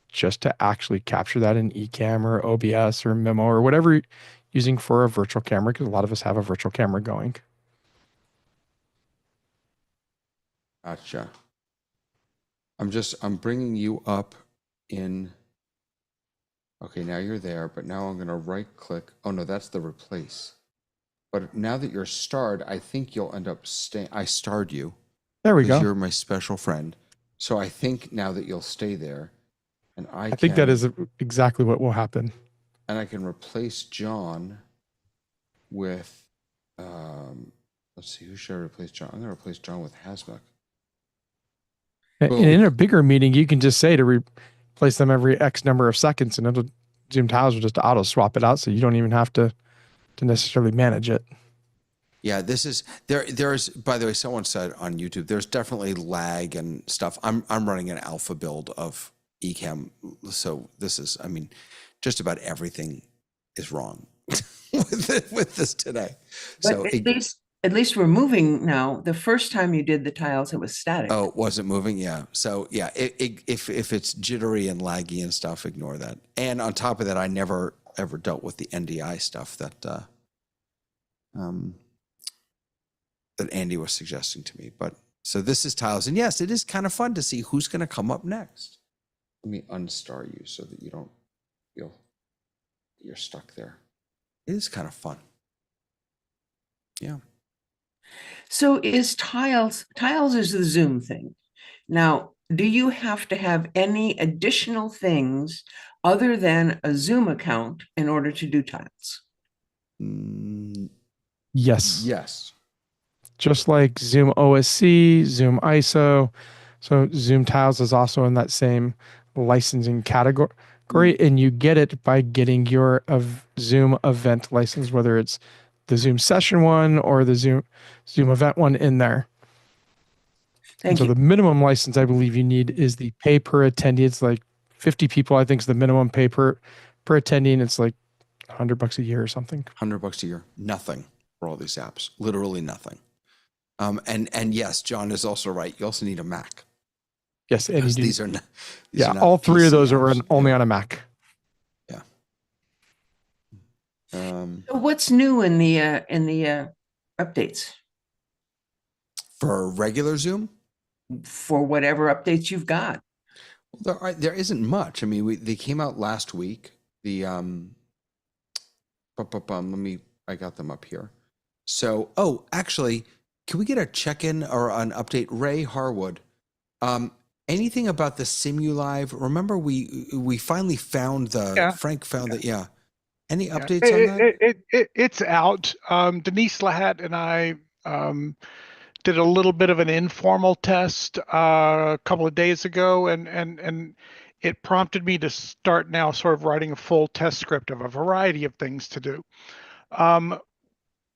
just to actually capture that in Ecamm or OBS or Memo or whatever you're using for a virtual camera, because a lot of us have a virtual camera going. Gotcha. I'm bringing you up in, okay, now you're there, but now I'm going to right click. Oh no, that's the replace. But now that you're starred, I think you'll end up staying. I starred you. There we go. You're my special friend. So I think now that you'll stay there, and I think that is exactly what will happen. And I can replace John with, let's see, who should I replace John? I'm going to replace John with Hasmuck. And in a bigger meeting, you can just say to replace them every X number of seconds, and Zoom Tiles will just auto swap it out, so you don't even have to necessarily manage it. Yeah, this is there's, by the way, someone said on YouTube, there's definitely lag and stuff. I'm running an alpha build of Ecamm, so this is, I mean, just about everything is wrong with this today. But So at least we're moving now. The first time you did the tiles, it was static. oh, it wasn't moving. Yeah. So yeah, if it's jittery and laggy and stuff, ignore that. And on top of that, I never ever dealt with the NDI stuff that Andy was suggesting to me. But so this is tiles, and yes, it is kind of fun to see who's going to come up next. Let me unstar you so that you don't you're stuck there. It is kind of fun. Yeah. So is Tiles is the Zoom thing. Now, do you have to have any additional things other than a Zoom account in order to do Tiles? Yes. Yes. Just like Zoom OSC, Zoom ISO. So Zoom Tiles is also in that same licensing category, and you get it by getting your Zoom event license, whether it's the Zoom session one or the Zoom event one in there. Thank so you. the minimum license I believe you need is the pay per attendee. It's like 50 people, I think, is the minimum pay per attendee. And it's like $100 a year or something. $100 a year. Nothing for all these apps. Literally nothing. And yes, John is also right. You also need a Mac. Yes, and you do. These are not all three PC of those are apps. only on a Mac. Yeah. So what's new in the updates For regular Zoom? for whatever updates you've got? Well, there isn't much. I mean, they came out last week. The I got them up here. So, actually, can we get a check-in or an update? Ray Harwood, anything about the Simulive? Remember, we finally found Frank found that. Yeah. Any updates on that? It's out. Denise Lahat and I did a little bit of an informal test a couple of days ago, and it prompted me to start now sort of writing a full test script of a variety of things to do.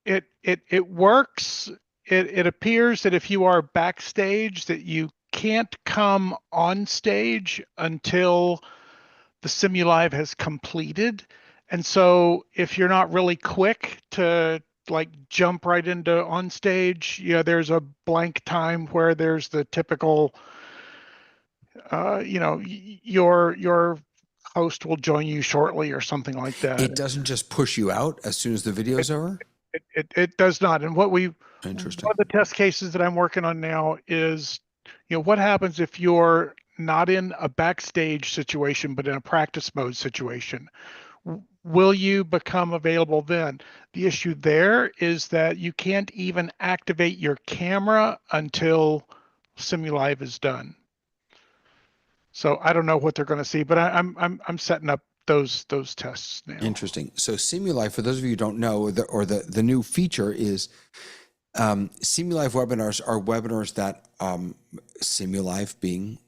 It works. It appears that if you are backstage, that you can't come on stage until the Simulive has completed. And so if you're not really quick to like jump right into on stage, there's a blank time where there's the typical, your host will join you shortly or something like that. It doesn't just push you out as soon as the video's over? It does not. And Interesting. one of the test cases that I'm working on now is, what happens if you're not in a backstage situation, but in a practice mode situation? Will you become available then? The issue there is that you can't even activate your camera until Simulive is done. So I don't know what they're going to see, but I'm setting up those tests now. Interesting. So Simulive, for those of you who don't know, the new feature is Simulive webinars are webinars that Simulive being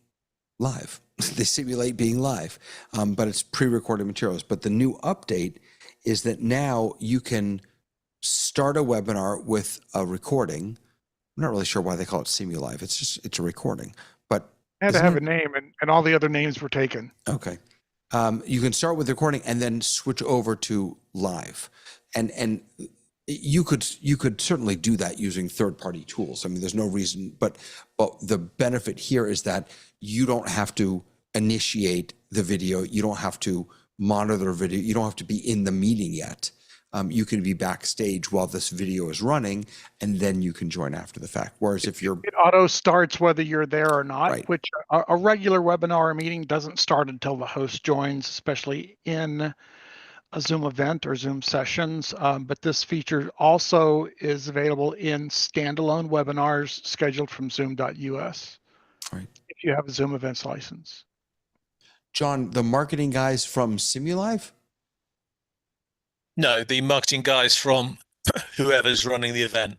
live. They simulate being live, but it's pre-recorded materials. But the new update is that now you can start a webinar with a recording. I'm not really sure why they call it Simulive. It's a recording, but I had to have a name, and all the other names were taken. Okay. You can start with the recording and then switch over to live, and you could certainly do that using third-party tools. I mean, there's no reason, but the benefit here is that you don't have to initiate the video. You don't have to monitor the video. You don't have to be in the meeting yet. You can be backstage while this video is running, and then you can join after the fact. Whereas if you're... It auto starts whether you're there or not, Right. which a regular webinar or meeting doesn't start until the host joins, especially in a Zoom event or Zoom sessions. But this feature also is available in standalone webinars scheduled from zoom.us. Right. If you have a Zoom events license. John, the marketing guys from Simulive? No, the marketing guys from whoever's running the event.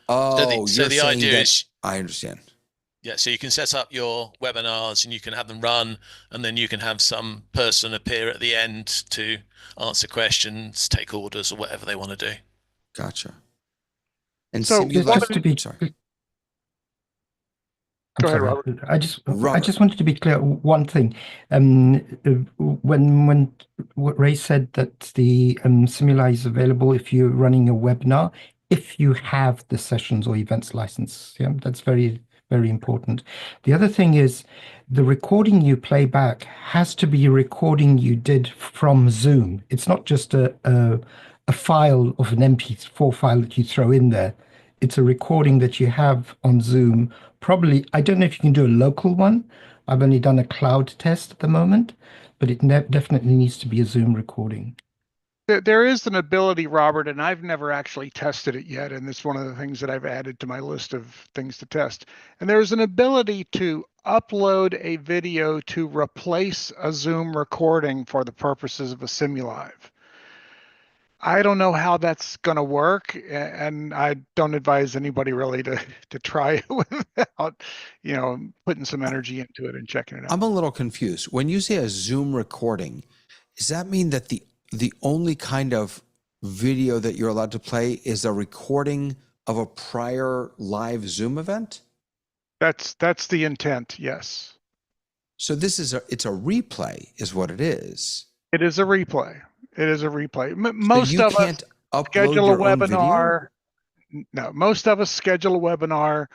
Oh, so the idea is, I understand. yeah, so you can set up your webinars and you can have them run, and then you can have some person appear at the end to answer questions, take orders, or whatever they want to do. Gotcha. And So Simulive, to be sorry. I'm Go ahead, sorry. Robert. I just wanted to be clear one thing. When Ray said that the Simulive is available if you're running a webinar, if you have the sessions or events license, yeah, that's very, very important. The other thing is the recording you play back has to be a recording you did from Zoom. It's not just a file of an MP4 file that you throw in there. It's a recording that you have on Zoom. Probably, I don't know if you can do a local one. I've only done a cloud test at the moment, but it definitely needs to be a Zoom recording. There is an ability, Robert, and I've never actually tested it yet. And it's one of the things that I've added to my list of things to test. And there's an ability to upload a video to replace a Zoom recording for the purposes of a Simulive. I don't know how that's going to work, and I don't advise anybody really to try it without, putting some energy into it and checking it out. I'm a little confused. When you say a Zoom recording, does that mean that the only kind of video that you're allowed to play is a recording of a prior live Zoom event? That's the intent, yes. So it's a replay is what it is. It is a replay. It is a replay. Most so of us schedule a webinar. No, most of us schedule a webinar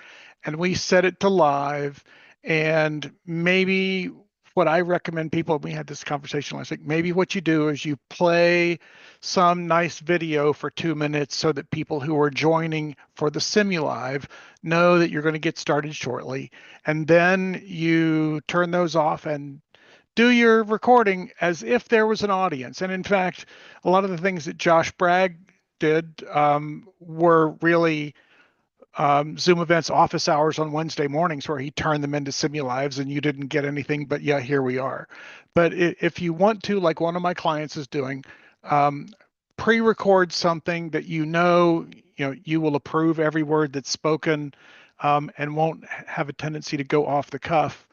and we set it to live. And maybe what I recommend people, we had this conversation last week, maybe what you do is you play some nice video for 2 minutes so that people who are joining for the Simulive know that you're going to get started shortly. And then you turn those off and do your recording as if there was an audience. And in fact, a lot of the things that Josh Bragg did were really Zoom events, office hours on Wednesday mornings, where he turned them into Simulives and you didn't get anything, but yeah, here we are. But if you want to, like one of my clients is doing, pre-record something that you will approve every word that's spoken and won't have a tendency to go off the cuff.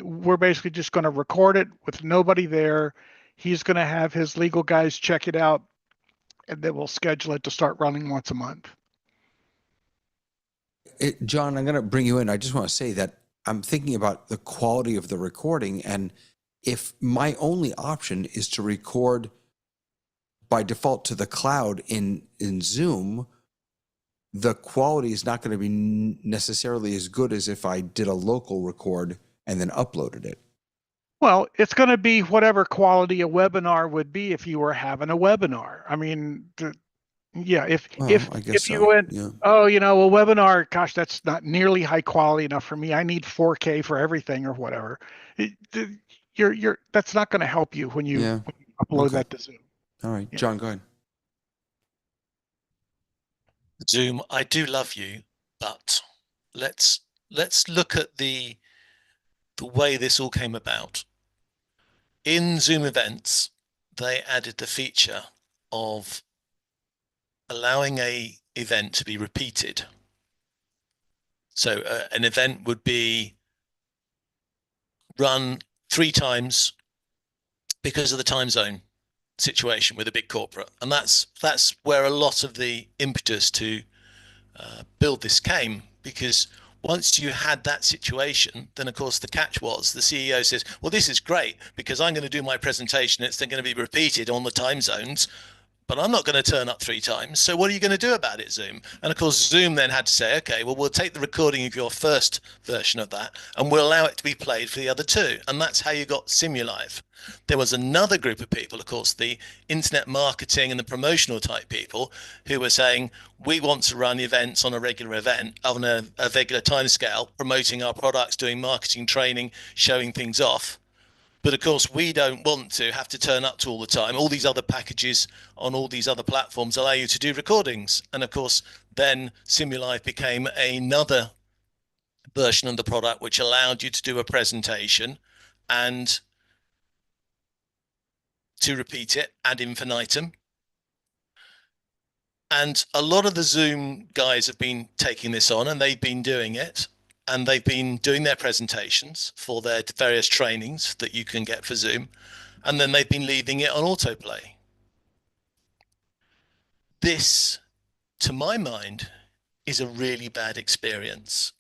We're basically just going to record it with nobody there. He's going to have his legal guys check it out, and then we'll schedule it to start running once a month. John, I'm going to bring you in. I just want to say that I'm thinking about the quality of the recording, and if my only option is to record by default to the cloud in Zoom, the quality is not going to be necessarily as good as if I did a local record and then uploaded it. Well, it's going to be whatever quality a webinar would be if you were having a webinar. I mean, if you went, a webinar, gosh, that's not nearly high quality enough for me. I need 4K for everything or whatever. That's not going to help you when you upload that to Zoom. All right, John, go ahead. Zoom, I do love you, but let's look at the way this all came about. In Zoom events, they added the feature of allowing a event to be repeated. So an event would be run 3 times because of the time zone situation with a big corporate, and that's where a lot of the impetus to build this came, because once you had that situation, then of course the catch was the CEO says, well, this is great because I'm going to do my presentation, it's then going to be repeated on the time zones, but I'm not going to turn up 3 times. So what are you going to do about it, Zoom? And of course, Zoom then had to say, okay, well, we'll take the recording of your first version of that and we'll allow it to be played for the other 2. And that's how you got Simulive. There was another group of people, of course, the internet marketing and the promotional type people, who were saying, we want to run events on a regular event, on a regular timescale, promoting our products, doing marketing training, showing things off. But of course, we don't want to have to turn up to all the time. All these other packages on all these other platforms allow you to do recordings. And of course, then Simulive became another version of the product, which allowed you to do a presentation and to repeat it ad infinitum. And a lot of the Zoom guys have been taking this on, and they've been doing it. And they've been doing their presentations for their various trainings that you can get for Zoom. And then they've been leaving it on autoplay. This, to my mind, is a really bad experience,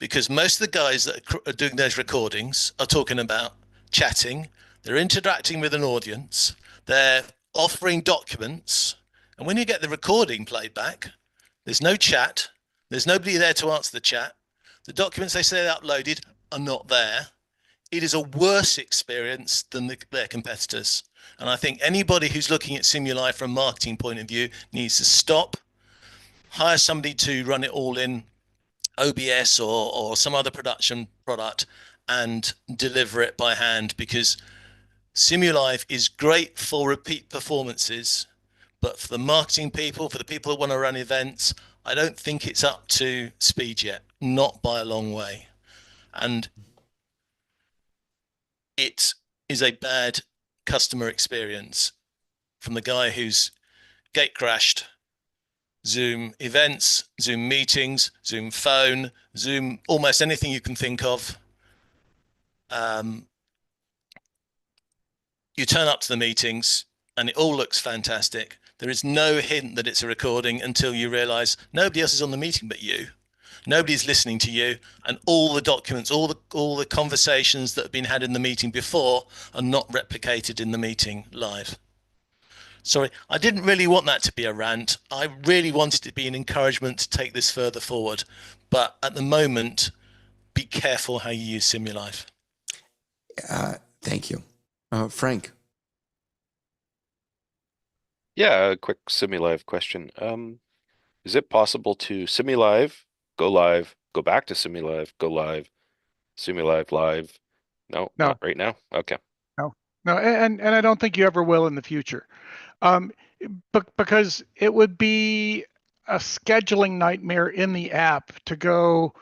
because most of the guys that are doing those recordings are talking about chatting, they're interacting with an audience, they're offering documents. And when you get the recording played back, there's no chat, there's nobody there to answer the chat. The documents they say they uploaded are not there. It is a worse experience than their competitors. And I think anybody who's looking at Simulive from a marketing point of view needs to stop, hire somebody to run it all in OBS or some other production product, and deliver it by hand, because Simulive is great for repeat performances, but for the marketing people, for the people who want to run events, I don't think it's up to speed yet, not by a long way. And it is a bad customer experience from the guy who's gate crashed Zoom events, Zoom meetings, Zoom phone, Zoom, almost anything you can think of. You turn up to the meetings and it all looks fantastic. There is no hint that it's a recording until you realize nobody else is on the meeting but you. Nobody's listening to you, and all the documents, all the conversations that have been had in the meeting before are not replicated in the meeting live. Sorry, I didn't really want that to be a rant. I really wanted it to be an encouragement to take this further forward. But at the moment, be careful how you use Simulive. Thank you. Frank. Yeah, a quick Simulive question. Is it possible to Simulive, go live, go back to Simulive, go live, Simulive live? No, No. not right now. Okay. No, and I don't think you ever will in the future. Because it would be a scheduling nightmare in the app to go,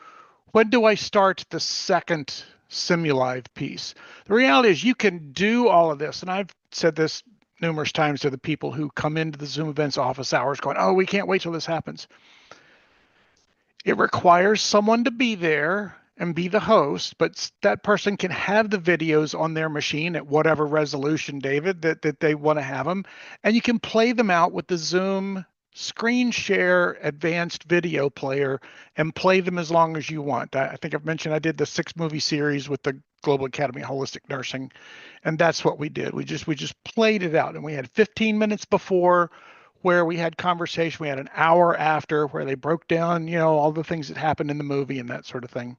when do I start the second Simulive piece? The reality is you can do all of this, and I've said this numerous times to the people who come into the Zoom events office hours going, oh, we can't wait till this happens. It requires someone to be there and be the host, but that person can have the videos on their machine at whatever resolution, David, that they want to have them. And you can play them out with the Zoom screen share advanced video player and play them as long as you want. I think I've mentioned I did the 6-movie series with the Global Academy of Holistic Nursing, and that's what we did. We just played it out, and we had 15 minutes before where we had conversation. We had an hour after where they broke down, all the things that happened in the movie and that sort of thing.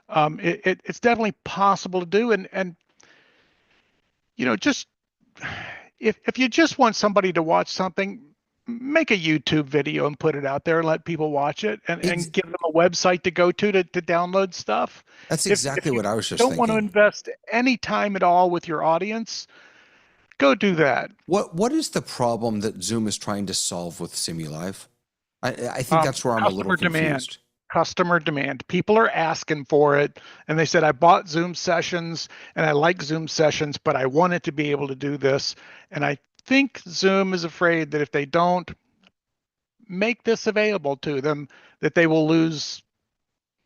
It's definitely possible to do. And just if you just want somebody to watch something, make a YouTube video and put it out there and let people watch it and give them a website to go to download stuff. That's exactly what I was just thinking. Don't want to thinking. invest any time at all with your audience, go do that. What is the problem that Zoom is trying to solve with Simulive? I think that's where I'm a little confused. Customer demand. People are asking for it, and they said, I bought Zoom sessions and I like Zoom sessions, but I wanted to be able to do this. And I think Zoom is afraid that if they don't make this available to them, that they will lose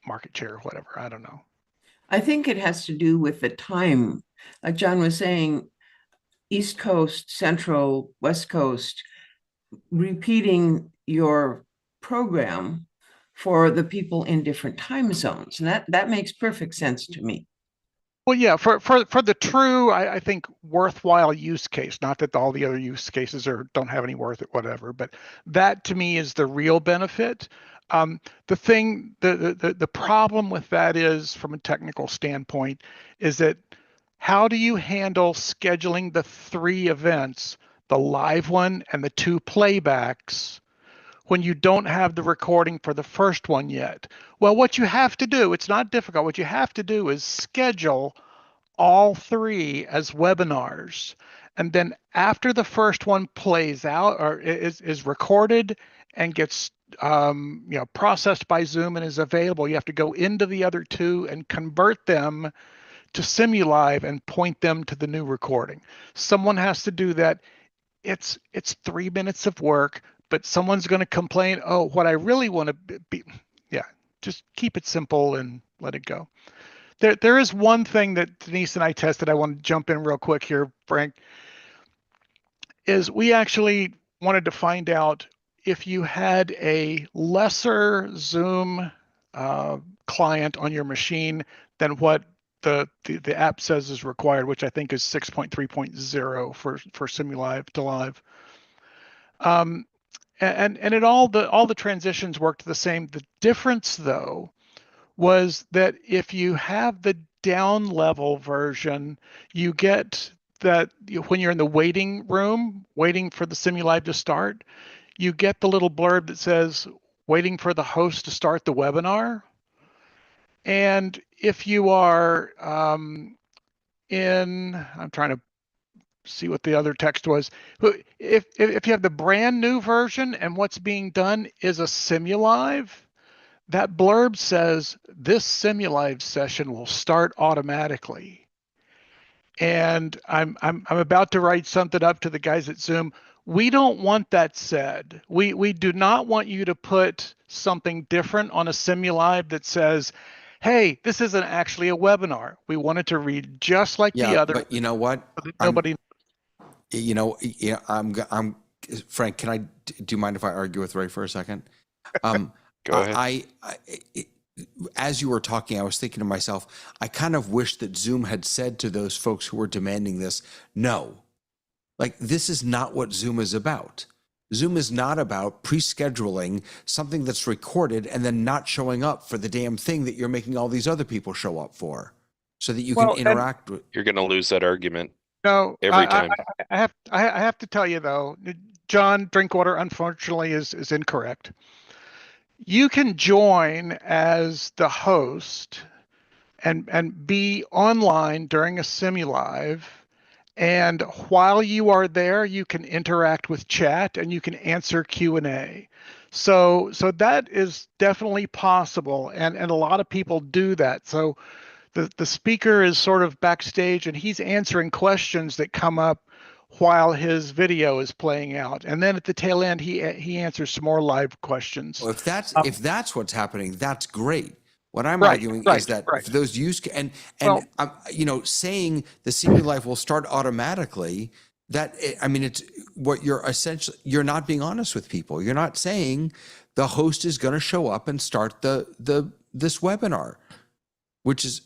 market share or whatever. I don't know. I think it has to do with the time. Like John was saying, East Coast, Central, West Coast, repeating your program for the people in different time zones. And that makes perfect sense to me. Well, yeah, for the true, I think, worthwhile use case, not that all the other use cases don't have any worth it, whatever, but that to me is the real benefit. The problem with that is, from a technical standpoint, is that how do you handle scheduling the 3 events, the live one and the 2 playbacks, when you don't have the recording for the first one yet? Well, what you have to do, it's not difficult. What you have to do is schedule all 3 as webinars. And then after the first one plays out or is recorded and gets processed by Zoom and is available, you have to go into the other 2 and convert them to Simulive and point them to the new recording. Someone has to do that. It's 3 minutes of work, but someone's going to complain, oh, what I really want to be, just keep it simple and let it go. There is one thing that Denise and I tested. I want to jump in real quick here, Frank, is we actually wanted to find out if you had a lesser Zoom client on your machine than what the app says is required, which I think is 6.3.0 for Simulive to live. And it all the transitions worked the same. The difference, though, was that if you have the down level version, you get that when you're in the waiting room, waiting for the Simulive to start, you get the little blurb that says, waiting for the host to start the webinar. And if you are I'm trying to see what the other text was. If you have the brand new version and what's being done is a Simulive, that blurb says this Simulive session will start automatically. And I'm about to write something up to the guys at Zoom. We don't want that said. We do not want you to put something different on a Simulive that says, hey, this isn't actually a webinar. We want it to read just like the other. But you know what? Nobody. I'm Frank. Do you mind if I argue with Ray for a second? Go ahead. As you were talking, I was thinking to myself, I kind of wish that Zoom had said to those folks who were demanding this, no, like this is not what Zoom is about. Zoom is not about pre-scheduling something that's recorded and then not showing up for the damn thing that you're making all these other people show up for, so that you can interact with. You're going to lose that argument. No, every time. I have to tell you though, John Drinkwater unfortunately is incorrect. You can join as the host and be online during a Simulive. And while you are there, you can interact with chat and you can answer Q&A. So that is definitely possible. And a lot of people do that. So the speaker is sort of backstage and he's answering questions that come up while his video is playing out. And then at the tail end, he answers some more live questions. Well, if that's what's happening, that's great. What I'm arguing is that for those use saying the Simulive will start automatically. It's what you're not being honest with people. You're not saying the host is going to show up and start this webinar, which is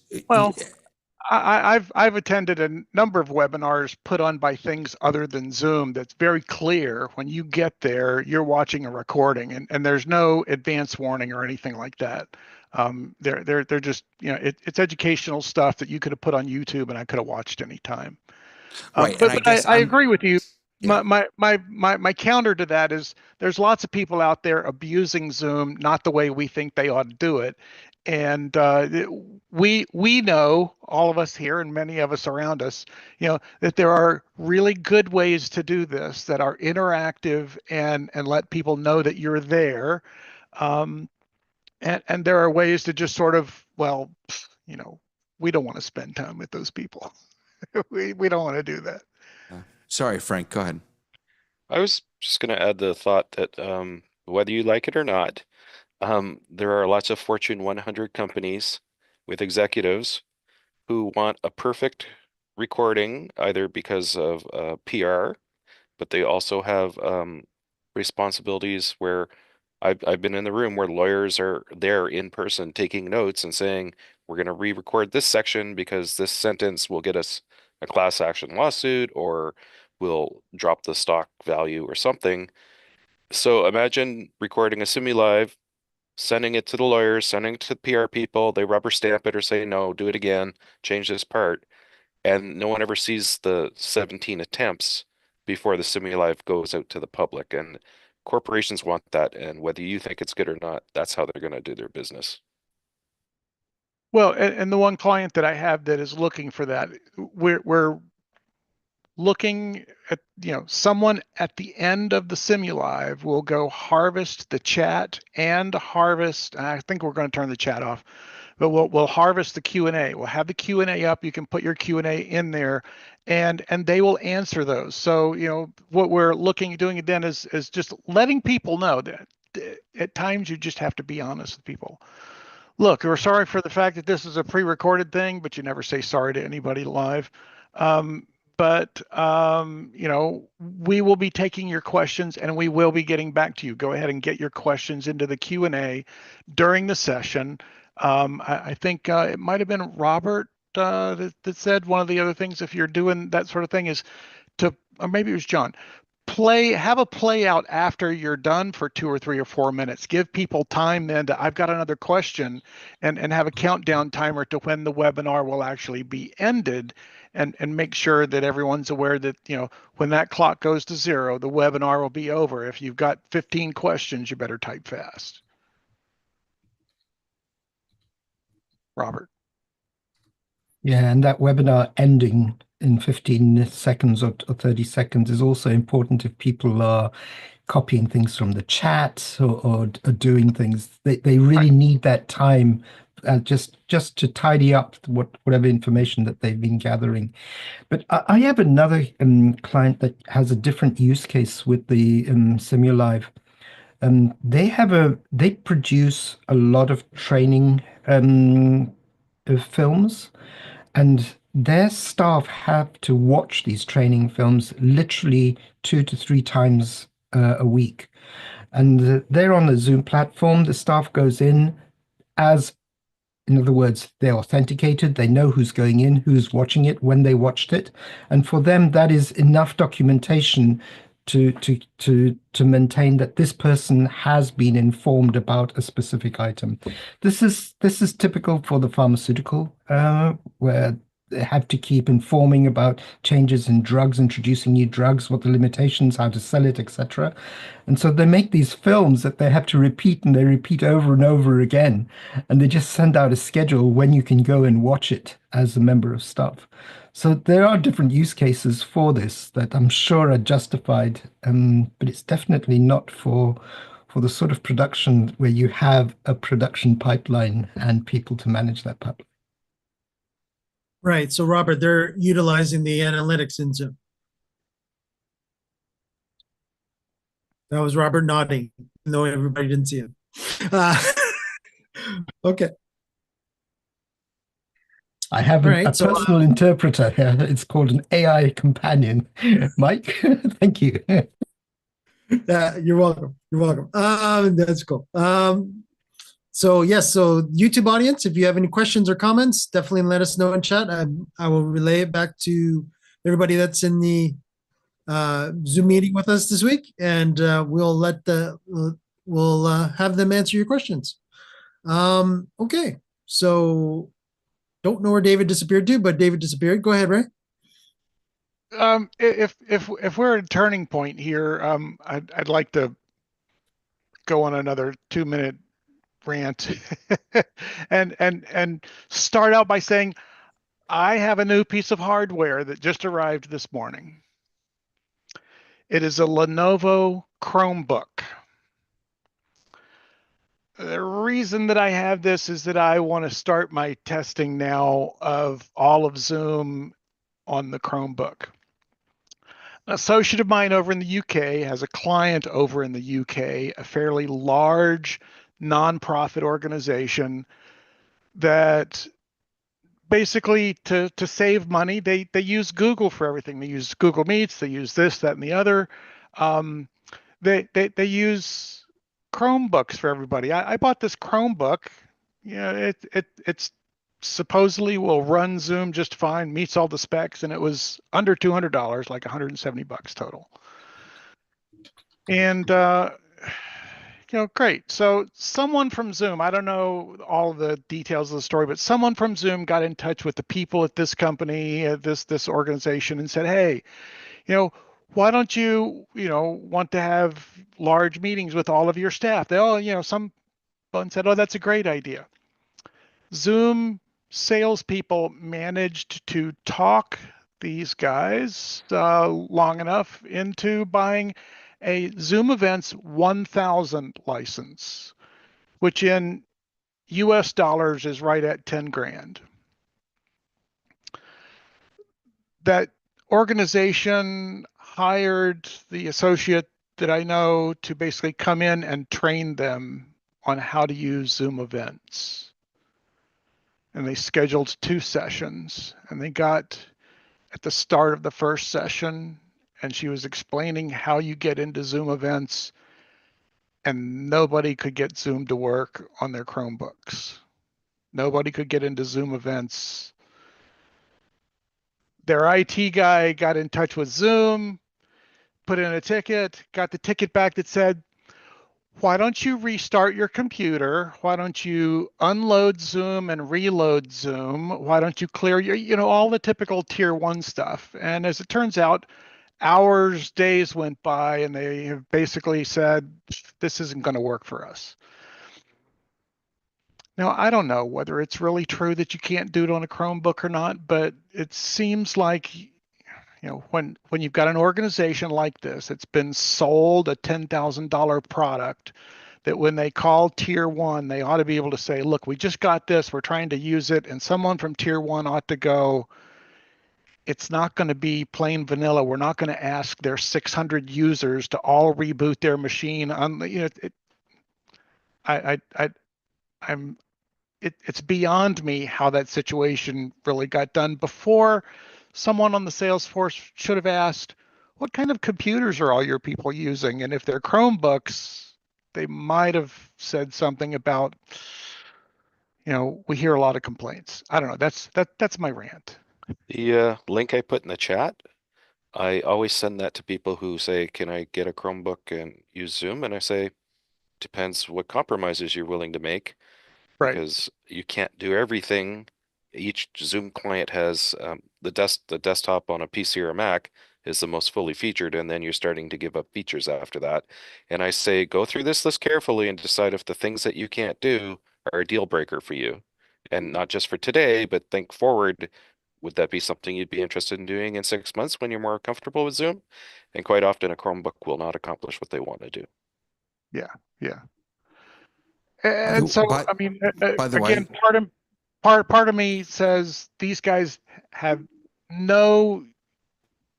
I've attended a number of webinars put on by things other than Zoom that's very clear when you get there, you're watching a recording and there's no advance warning or anything like that. They're just, it's educational stuff that you could have put on YouTube and I could have watched anytime. But I agree with you. Yeah. My counter to that is there's lots of people out there abusing Zoom, not the way we think they ought to do it. And we know, all of us here and many of us around us, that there are really good ways to do this that are interactive and let people know that you're there. And there are ways to just sort of, we don't want to spend time with those people. we don't want to do that. Sorry, Frank, go ahead. I was just going to add the thought that whether you like it or not, there are lots of Fortune 100 companies with executives who want a perfect recording, either because of PR, but they also have responsibilities where I've been in the room where lawyers are there in person taking notes and saying, we're going to re-record this section because this sentence will get us a class action lawsuit or will drop the stock value or something. So imagine recording a Simulive, sending it to the lawyers, sending it to the PR people, they rubber stamp it or say, no, do it again, change this part. And no one ever sees the 17 attempts before the Simulive goes out to the public. And corporations want that. And whether you think it's good or not, that's how they're going to do their business. Well, and the one client that I have that is looking for that, we're looking at, someone at the end of the Simulive will go harvest the chat and harvest, I think we're going to turn the chat off, but we'll harvest the Q&A. We'll have the Q&A up. You can put your Q&A in there and they will answer those. So, what we're doing then is just letting people know that at times you just have to be honest with people. Look, we're sorry for the fact that this is a pre-recorded thing, but you never say sorry to anybody live. But we will be taking your questions and we will be getting back to you. Go ahead and get your questions into the Q&A during the session. I think it might have been Robert that said one of the other things, if you're doing that sort of thing, is or maybe it was John, have a play out after you're done for 2 or 3 or 4 minutes. Give people time then to, I've got another question, and have a countdown timer to when the webinar will actually be ended, and make sure that everyone's aware that, when that clock goes to 0, the webinar will be over. If you've got 15 questions, you better type fast. Robert. Yeah, and that webinar ending in 15 seconds or 30 seconds is also important if people are copying things from the chat or doing things. They really need that time just to tidy up whatever information that they've been gathering. But I have another client that has a different use case with the Simulive. They produce a lot of training films, and their staff have to watch these training films literally 2 to 3 times a week. And they're on the Zoom platform. The staff goes in other words, they're authenticated. They know who's going in, who's watching it, when they watched it, and for them, that is enough documentation to maintain that this person has been informed about a specific item. This is typical for the pharmaceutical, where they have to keep informing about changes in drugs, introducing new drugs, what the limitations, how to sell it, etc. And so they make these films that they have to repeat, and they repeat over and over again. And they just send out a schedule when you can go and watch it as a member of staff. So there are different use cases for this that I'm sure are justified, but it's definitely not for the sort of production where you have a production pipeline and people to manage that pipeline. Right. So, Robert, they're utilizing the analytics in Zoom. That was Robert nodding, even though everybody didn't see him. Okay. I have a personal interpreter here. It's called an AI companion. Mike, thank you. You're welcome. You're welcome. That's cool. So yes, so YouTube audience, if you have any questions or comments, definitely let us know in chat. I will relay it back to everybody that's in the Zoom meeting with us this week, and we'll have them answer your questions. Okay, so don't know where David disappeared to, but David disappeared. Go ahead, Ray. If we're at a turning point here, I'd like to go on another 2-minute rant and start out by saying I have a new piece of hardware that just arrived this morning. It is a Lenovo Chromebook. The reason that I have this is that I want to start my testing now of all of Zoom on the Chromebook. An associate of mine over in the UK has a client over in the UK, a fairly large nonprofit organization that basically to save money, they use Google for everything. They use Google Meets, they use this, that, and the other. They use Chromebooks for everybody. I bought this Chromebook. You know, it's supposedly will run Zoom just fine, meets all the specs, and it was under $200, like $170 total. And great. So someone from Zoom, I don't know all the details of the story, but someone from Zoom got in touch with the people at this company, this organization, and said, hey, why don't you, want to have large meetings with all of your staff? They all, someone said, oh, that's a great idea. Zoom salespeople managed to talk these guys long enough into buying a Zoom Events 1000 license, which in US dollars is right at 10 grand. That organization hired the associate that I know to basically come in and train them on how to use Zoom Events. And they scheduled 2 sessions, and they got at the start of the first session, and she was explaining how you get into Zoom Events, and nobody could get Zoom to work on their Chromebooks. Nobody could get into Zoom Events. Their IT guy got in touch with Zoom, put in a ticket, got the ticket back that said, why don't you restart your computer? Why don't you unload Zoom and reload Zoom? Why don't you clear your, all the typical tier 1 stuff? And as it turns out, hours, days went by, and they have basically said, this isn't going to work for us. Now, I don't know whether it's really true that you can't do it on a Chromebook or not, but it seems like, you know, when you've got an organization like this, it's been sold a $10,000 product, that when they call tier one, they ought to be able to say, look, we just got this, we're trying to use it, and someone from tier one ought to go, it's not going to be plain vanilla. We're not going to ask their 600 users to all reboot their machine on, you know, it's beyond me how that situation really got done. Before, someone on the sales force should have asked, what kind of computers are all your people using? And if they're Chromebooks, they might have said something about, you know, we hear a lot of complaints. I don't know. That's my rant. The link I put in the chat, I always send that to people who say, can I get a Chromebook and use Zoom? And I say, depends what compromises you're willing to make. Right. Because you can't do everything. Each Zoom client has the desktop on a PC or a Mac is the most fully featured, and then you're starting to give up features after that. And I say, go through this list carefully and decide if the things that you can't do are a deal breaker for you. And not just for today, but think forward. Would that be something you'd be interested in doing in 6 months when you're more comfortable with Zoom? And quite often a Chromebook will not accomplish what they want to do. Yeah, yeah. And so, I mean, by the again, way, part of me says these guys have no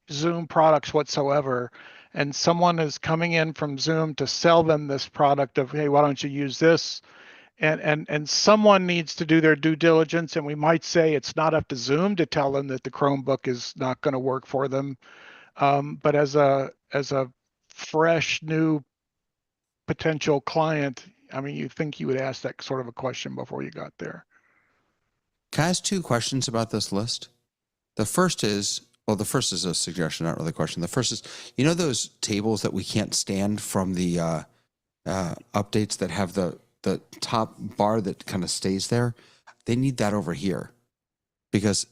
Zoom products whatsoever, and someone is coming in from Zoom to sell them this product of, hey, why don't you use this? And someone needs to do their due diligence, and we might say it's not up to Zoom to tell them that the Chromebook is not going to work for them. But as a fresh new potential client, I mean, you think you would ask that sort of a question before you got there. Can I ask 2 questions about this list? The first is, well, the first is a suggestion, not really a question. The first is, you know those tables that we can't stand from the updates that have the top bar that kind of stays there? They need that over here. Because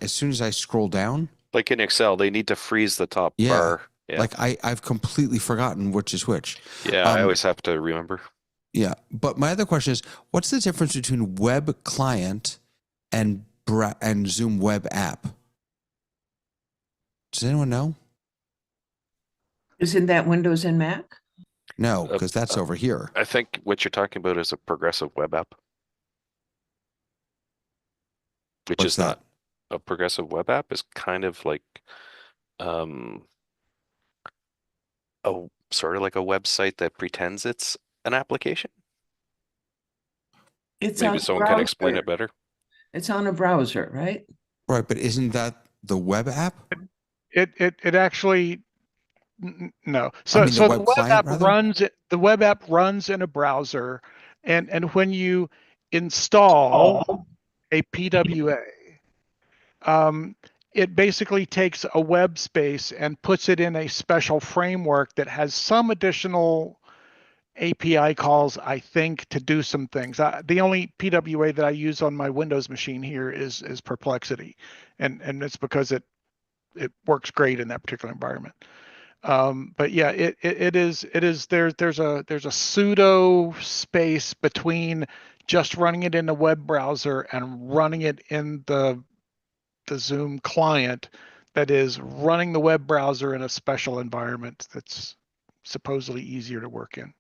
as soon as I scroll down. Like in Excel, they need to freeze the top bar. Yeah. Like I've completely forgotten which is which. Yeah, I always have to remember. Yeah, but my other question is, what's the difference between web client and Zoom web app? Does anyone know? Isn't that Windows and Mac? No, because that's over here. I think what you're talking about is a progressive web app. Which What's is not a progressive web app, is kind of like a sort of like a website that pretends it's an application. It's Maybe someone can explain it better. It's on a browser, right? Right, but isn't that the web app? It actually no. So I mean, so the web app runs in a browser, and when you install a PWA, it basically takes a web space and puts it in a special framework that has some additional API calls, I think, to do some things. The only PWA that I use on my Windows machine here is Perplexity, and it's because it works great in that particular environment. But yeah, it is there's a pseudo space between just running it in the web browser and running it in the Zoom client that is running the web browser in a special environment that's supposedly easier to work in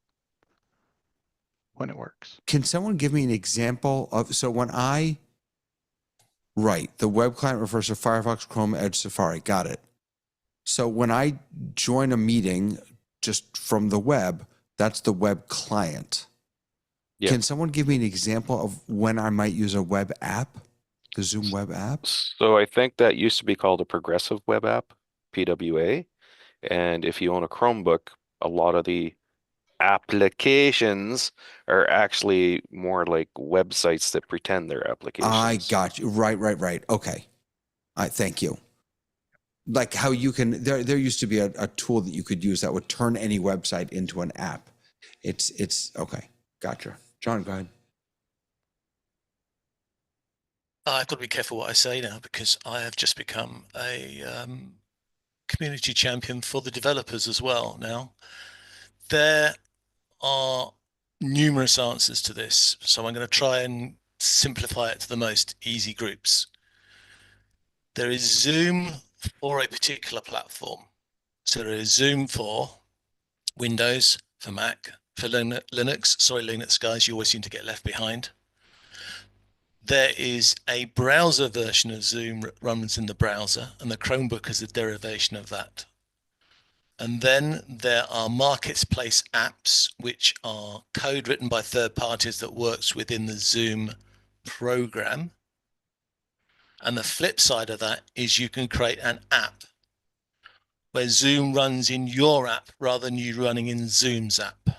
when it works. Can someone give me an example of, so when the web client refers to Firefox, Chrome, Edge, Safari, got it. So when I join a meeting just from the web, that's the web client. Yeah. Can someone give me an example of when I might use a web app, the Zoom web app? So I think that used to be called a progressive web app, PWA. And if you own a Chromebook, a lot of the applications are actually more like websites that pretend they're applications. I got you. Right. Okay. Thank you. Like how you can, there used to be a tool that you could use that would turn any website into an app. It's okay. Gotcha. John, go ahead. I've got to be careful what I say now because I have just become a community champion for the developers as well now. There are numerous answers to this, so I'm going to try and simplify it to the most easy groups. There is Zoom for a particular platform. So there is Zoom for Windows, for Mac, for Linux. Sorry, Linux guys, you always seem to get left behind. There is a browser version of Zoom that runs in the browser, and the Chromebook is a derivation of that. And then there are marketplace apps, which are code written by third parties that works within the Zoom program. And the flip side of that is you can create an app where Zoom runs in your app rather than you running in Zoom's app.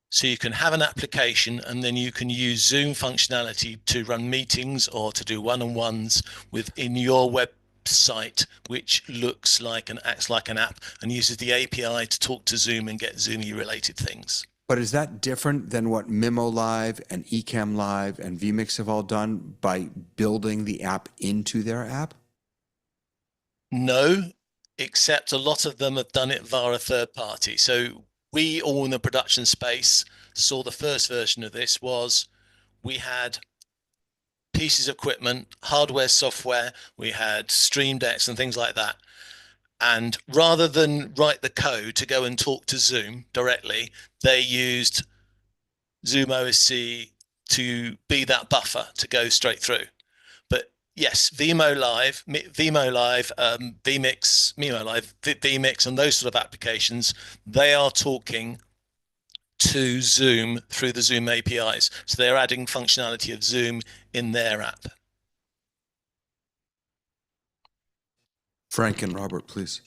So you can have an application and then you can use Zoom functionality to run meetings or to do one-on-ones within your website, which looks like and acts like an app and uses the API to talk to Zoom and get Zoomy related things. But is that different than what Mimo Live and Ecamm Live and vMix have all done by building the app into their app? No, except a lot of them have done it via a third party. So we all in the production space saw the first version of this was we had pieces of equipment, hardware, software, we had Stream Decks and things like that. And rather than write the code to go and talk to Zoom directly, they used Zoom OSC to be that buffer to go straight through. But yes, Vimeo Live, vMix, Mimo Live, vMix, and those sort of applications, they are talking to Zoom through the Zoom APIs. So they're adding functionality of Zoom in their app. Frank and Robert, please.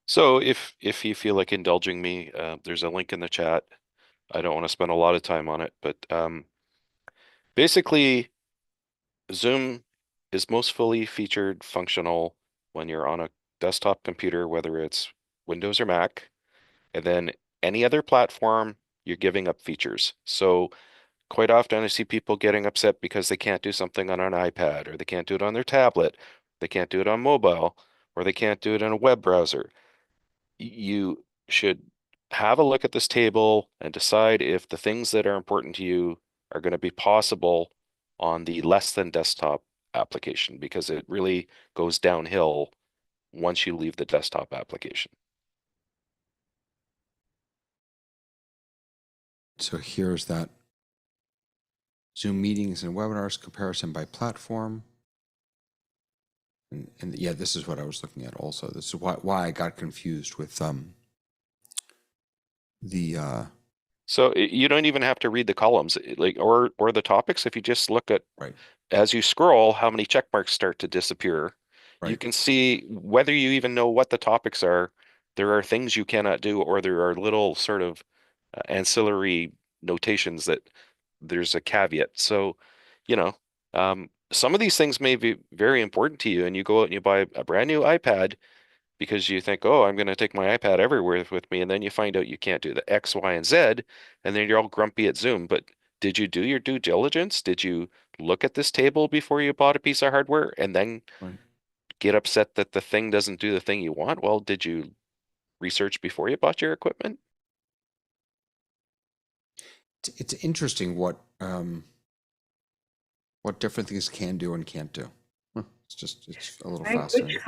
So if you feel like indulging me, there's a link in the chat. I don't want to spend a lot of time on it, but basically, Zoom is most fully featured functional when you're on a desktop computer, whether it's Windows or Mac, and then any other platform, you're giving up features. So quite often I see people getting upset because they can't do something on an iPad, or they can't do it on their tablet, they can't do it on mobile, or they can't do it in a web browser. You should have a look at this table and decide if the things that are important to you are going to be possible on the less than desktop application, because it really goes downhill once you leave the desktop application. So here's that Zoom meetings and webinars comparison by platform. And yeah, this is what I was looking at also. This is why I got confused with So you don't even have to read the columns, like or the topics. If you just look at as you scroll, how many check marks start to disappear. You can see whether you even know what the topics are. There are things you cannot do, or there are little sort of ancillary notations that there's a caveat. So, you know, some of these things may be very important to you, and you go out and you buy a brand new iPad because you think, oh, I'm going to take my iPad everywhere with me. And then you find out you can't do the X, Y, and Z. And then you're all grumpy at Zoom. But did you do your due diligence? Did you look at this table before you bought a piece of hardware and then get upset that the thing doesn't do the thing you want? Well, did you research before you bought your equipment? it's interesting what different things can do and can't do. It's a little fascinating.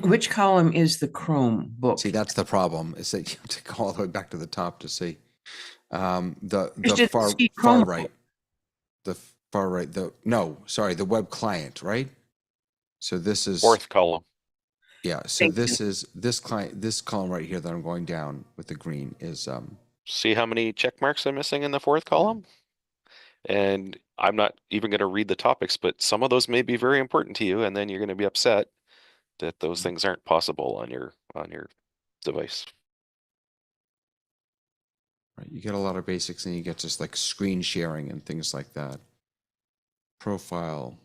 Which column is the Chromebook? See, that's the problem, is that you have to go all the way back to the top to see the far right. The far right, the web client, right? So this is fourth column. Yeah, so this column right here that I'm going down with the green is see how many check marks are missing in the fourth column? And I'm not even going to read the topics, but some of those may be very important to you, and then you're going to be upset that those things aren't possible on your device. Right, you get a lot of basics, and you get just like screen sharing and things like that. Profile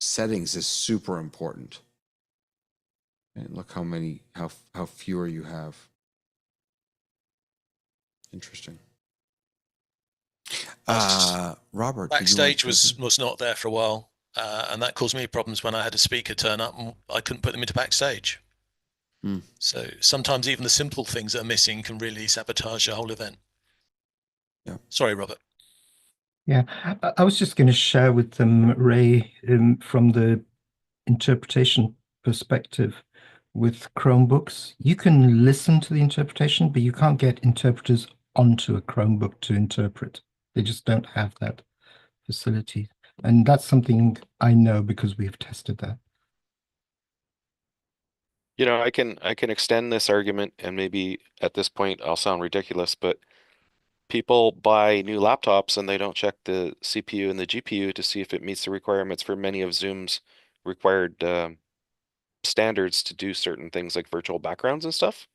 settings is super important, and look how fewer you have. Interesting. Robert, Backstage was not there for a while, and that caused me problems when I had a speaker turn up and I couldn't put them into Backstage. So sometimes even the simple things that are missing can really sabotage the whole event. Yeah. Sorry, Robert. Yeah, I was just going to share with them, Ray, from the interpretation perspective with Chromebooks. You can listen to the interpretation, but you can't get interpreters onto a Chromebook to interpret. They just don't have that facility. And that's something I know because we've tested that. You know, I can extend this argument, and maybe at this point I'll sound ridiculous, but people buy new laptops and they don't check the CPU and the GPU to see if it meets the requirements for many of Zoom's required standards to do certain things like virtual backgrounds and stuff.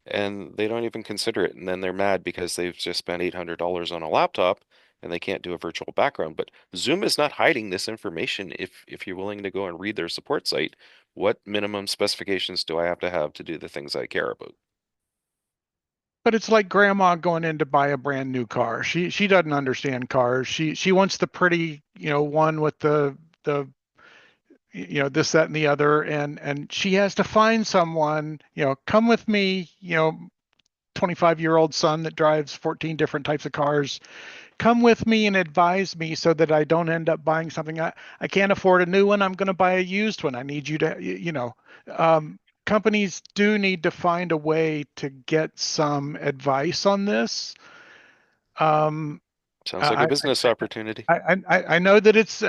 And they don't even consider it. And then they're mad because they've just spent $800 on a laptop and they can't do a virtual background. But Zoom is not hiding this information. If you're willing to go and read their support site, what minimum specifications do I have to do the things I care about? But it's like grandma going in to buy a brand new car. She doesn't understand cars. She wants the pretty, one with the this, that, and the other, and she has to find someone, come with me, 25-year-old son that drives 14 different types of cars. Come with me and advise me so that I don't end up buying something. I can't afford a new one. I'm going to buy a used one. I need you to, companies do need to find a way to get some advice on this. Sounds like a business opportunity. I know that it's,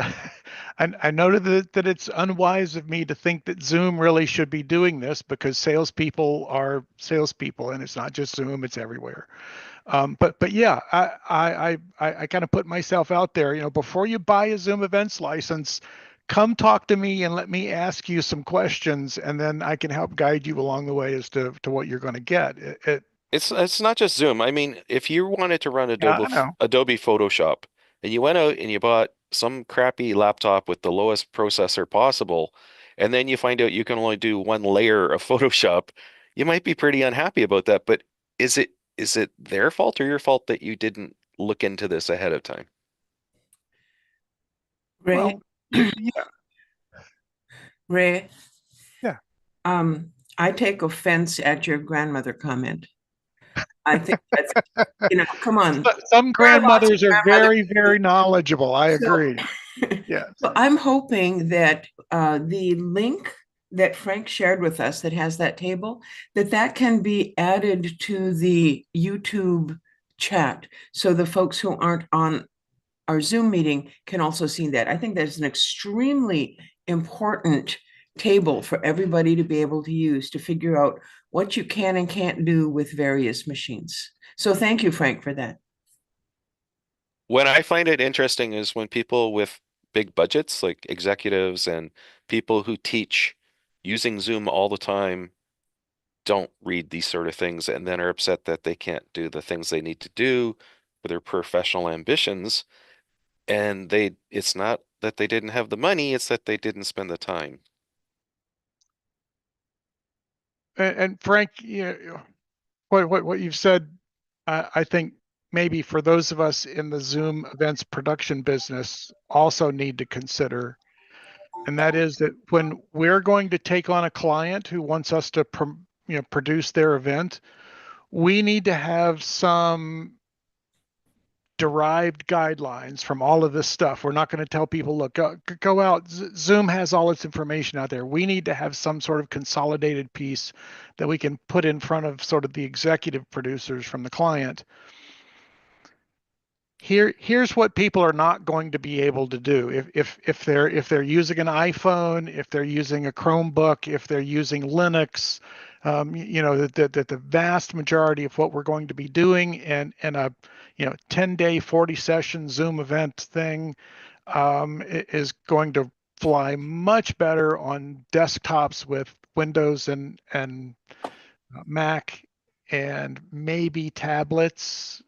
I know that it's unwise of me to think that Zoom really should be doing this, because salespeople are salespeople, and it's not just Zoom; it's everywhere. But yeah, I kind of put myself out there. Before you buy a Zoom Events license, come talk to me and let me ask you some questions, and then I can help guide you along the way as to what you're going to get. It's not just Zoom. I mean, if you wanted to run Adobe Photoshop and you went out and you bought some crappy laptop with the lowest processor possible, and then you find out you can only do one layer of Photoshop, you might be pretty unhappy about that. But is it their fault or your fault that you didn't look into this ahead of time? Ray? Well, yeah. Ray? Yeah. I take offense at your grandmother comment. I think that's, come on. Some grandmothers are very, very knowledgeable. I agree. Yeah. So I'm hoping that the link that Frank shared with us that has that table, that can be added to the YouTube chat, so the folks who aren't on our Zoom meeting can also see that. I think that's an extremely important table for everybody to be able to use to figure out what you can and can't do with various machines. So thank you, Frank, for that. What I find it interesting is when people with big budgets, like executives and people who teach using Zoom all the time, don't read these sort of things and then are upset that they can't do the things they need to do for their professional ambitions. And it's not that they didn't have the money, it's that they didn't spend the time. And Frank, what you've said, I think maybe for those of us in the Zoom events production business also need to consider, and that is that when we're going to take on a client who wants us to produce their event, we need to have some derived guidelines from all of this stuff. We're not going to tell people, look, go out. Zoom has all its information out there. We need to have some sort of consolidated piece that we can put in front of sort of the executive producers from the client. Here's what people are not going to be able to do if they're using an iPhone, if they're using a Chromebook, if they're using Linux. That the vast majority of what we're going to be doing in a 10-day 40-session Zoom event thing is going to fly much better on desktops with Windows and Mac and maybe tablets.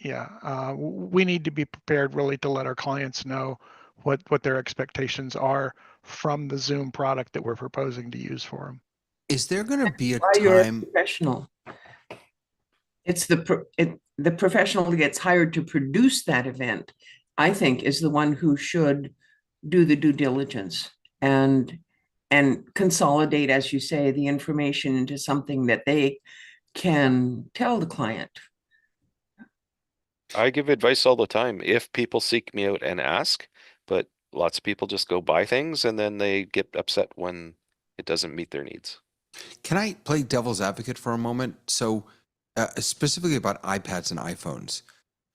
We need to be prepared really to let our clients know what their expectations are from the Zoom product that we're proposing to use for them. Is there going to be a You're a time? professional. It's the professional who gets hired to produce that event, I think, is the one who should do the due diligence. And and consolidate, as you say, the information into something that they can tell the client. I give advice all the time if people seek me out and ask, but lots of people just go buy things and then they get upset when it doesn't meet their needs. Can I play devil's advocate for a moment? So, specifically about iPads and iPhones.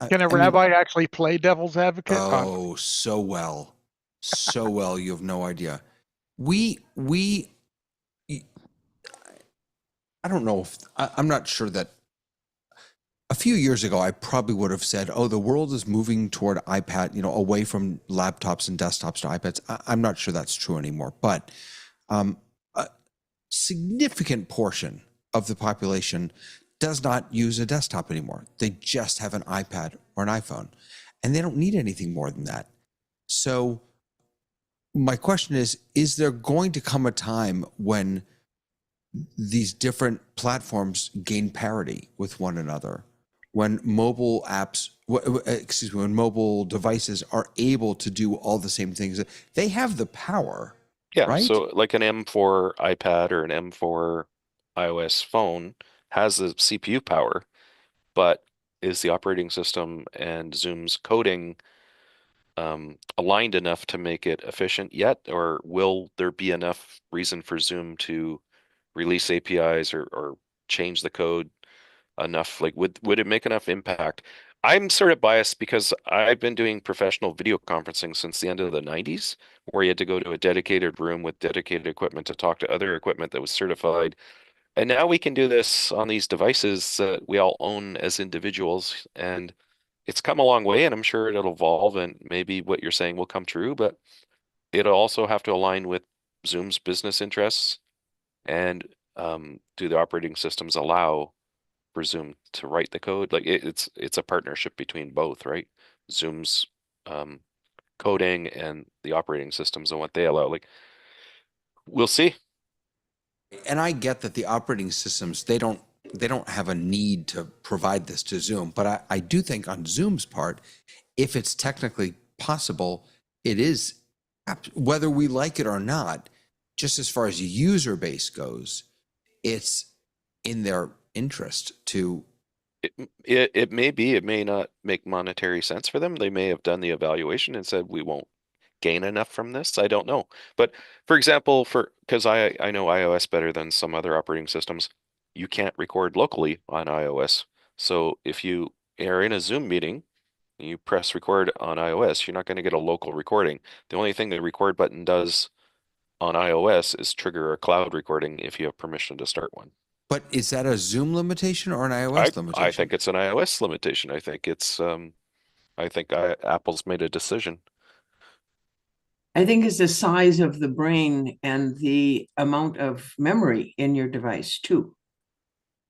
Can a rabbi actually play devil's advocate? Oh, so well. So well, you have no idea. I don't know if, I'm not sure that a few years ago, I probably would have said, oh, the world is moving toward iPad, away from laptops and desktops to iPads. I'm not sure that's true anymore, but a significant portion of the population does not use a desktop anymore. They just have an iPad or an iPhone, and they don't need anything more than that. So my question is there going to come a time when these different platforms gain parity with one another? When mobile apps, when mobile devices are able to do all the same things, they have the power. Yeah, right? so like an M4 iPad or an M4 iOS phone has the CPU power, but is the operating system and Zoom's coding aligned enough to make it efficient yet? Or will there be enough reason for Zoom to release APIs or change the code enough? Like, would it make enough impact? I'm sort of biased because I've been doing professional video conferencing since the end of the 90s, where you had to go to a dedicated room with dedicated equipment to talk to other equipment that was certified. And now we can do this on these devices that we all own as individuals. And it's come a long way, and I'm sure it'll evolve, and maybe what you're saying will come true, but it'll also have to align with Zoom's business interests. And do the operating systems allow for Zoom to write the code? Like it's a partnership between both, right? Zoom's coding and the operating systems and what they allow. Like, we'll see. And I get that the operating systems, they don't have a need to provide this to Zoom, but I do think on Zoom's part, if it's technically possible, it is, whether we like it or not, just as far as user base goes, it's in their interest to. It may be, it may not make monetary sense for them. They may have done the evaluation and said we won't gain enough from this. I don't know. But for example, because I know iOS better than some other operating systems, you can't record locally on iOS. So if you are in a Zoom meeting, you press record on iOS, you're not going to get a local recording. The only thing the record button does on iOS is trigger a cloud recording if you have permission to start one. But is that a Zoom limitation or an iOS limitation? I think it's an iOS limitation. I think it's Apple's made a decision. I think it's the size of the brain and the amount of memory in your device too.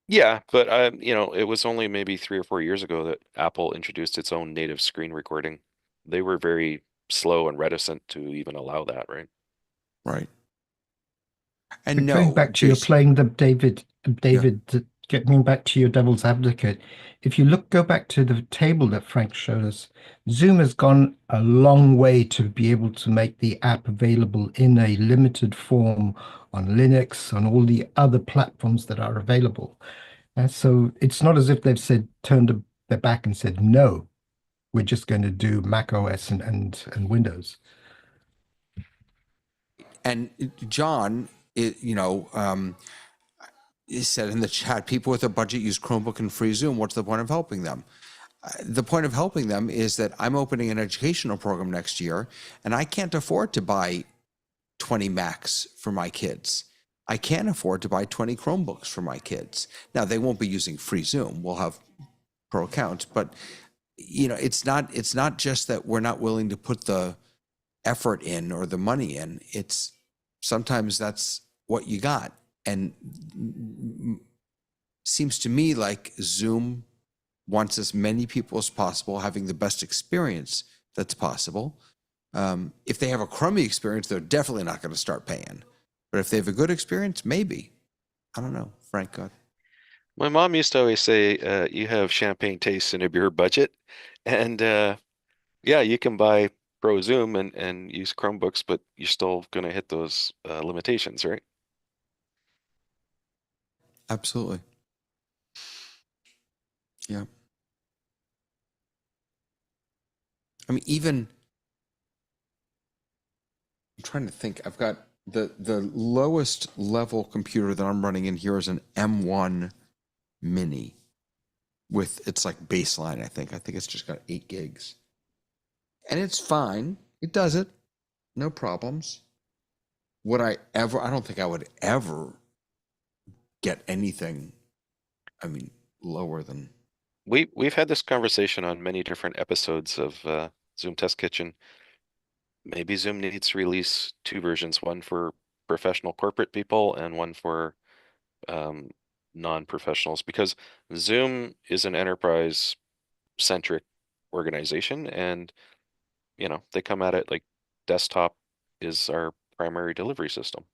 Yeah, but it was only maybe 3 or 4 years ago that Apple introduced its own native screen recording. They were very slow and reticent to even allow that, right? Right. But And going no, back to your Jason, playing the getting back to your devil's advocate, if you go back to the table that Frank showed us, Zoom has gone a long way to be able to make the app available in a limited form on Linux, on all the other platforms that are available. And so it's not as if they've turned their back and said, no, we're just going to do Mac OS and Windows. and John, he said in the chat, people with a budget use Chromebook and free Zoom. What's the point of helping them? The point of helping them is that I'm opening an educational program next year, and I can't afford to buy 20 Macs for my kids. I can't afford to buy 20 Chromebooks for my kids. Now, they won't be using free Zoom. We'll have pro accounts, but it's not just that we're not willing to put the effort in or the money in. It's sometimes that's what you got. And seems to me like Zoom wants as many people as possible having the best experience that's possible. If they have a crummy experience, they're definitely not going to start paying. But if they have a good experience, maybe. I don't know. Frank, go ahead. My mom used to always say, you have champagne tastes in a beer budget. And yeah, you can buy pro Zoom and use Chromebooks, but you're still going to hit those limitations, right? Absolutely. Yeah. I mean, even I'm trying to think. I've got the lowest level computer that I'm running in here is an M1 Mini with it's like baseline. I think it's just got 8 gigs, and it's fine. It does it, no problems. I don't think I would ever get anything. I mean, lower than. We've had this conversation on many different episodes of Zoom Test Kitchen. Maybe Zoom needs to release 2 versions, one for professional corporate people and one for non-professionals, because Zoom is an enterprise centric organization, and they come at it like desktop is our primary delivery system.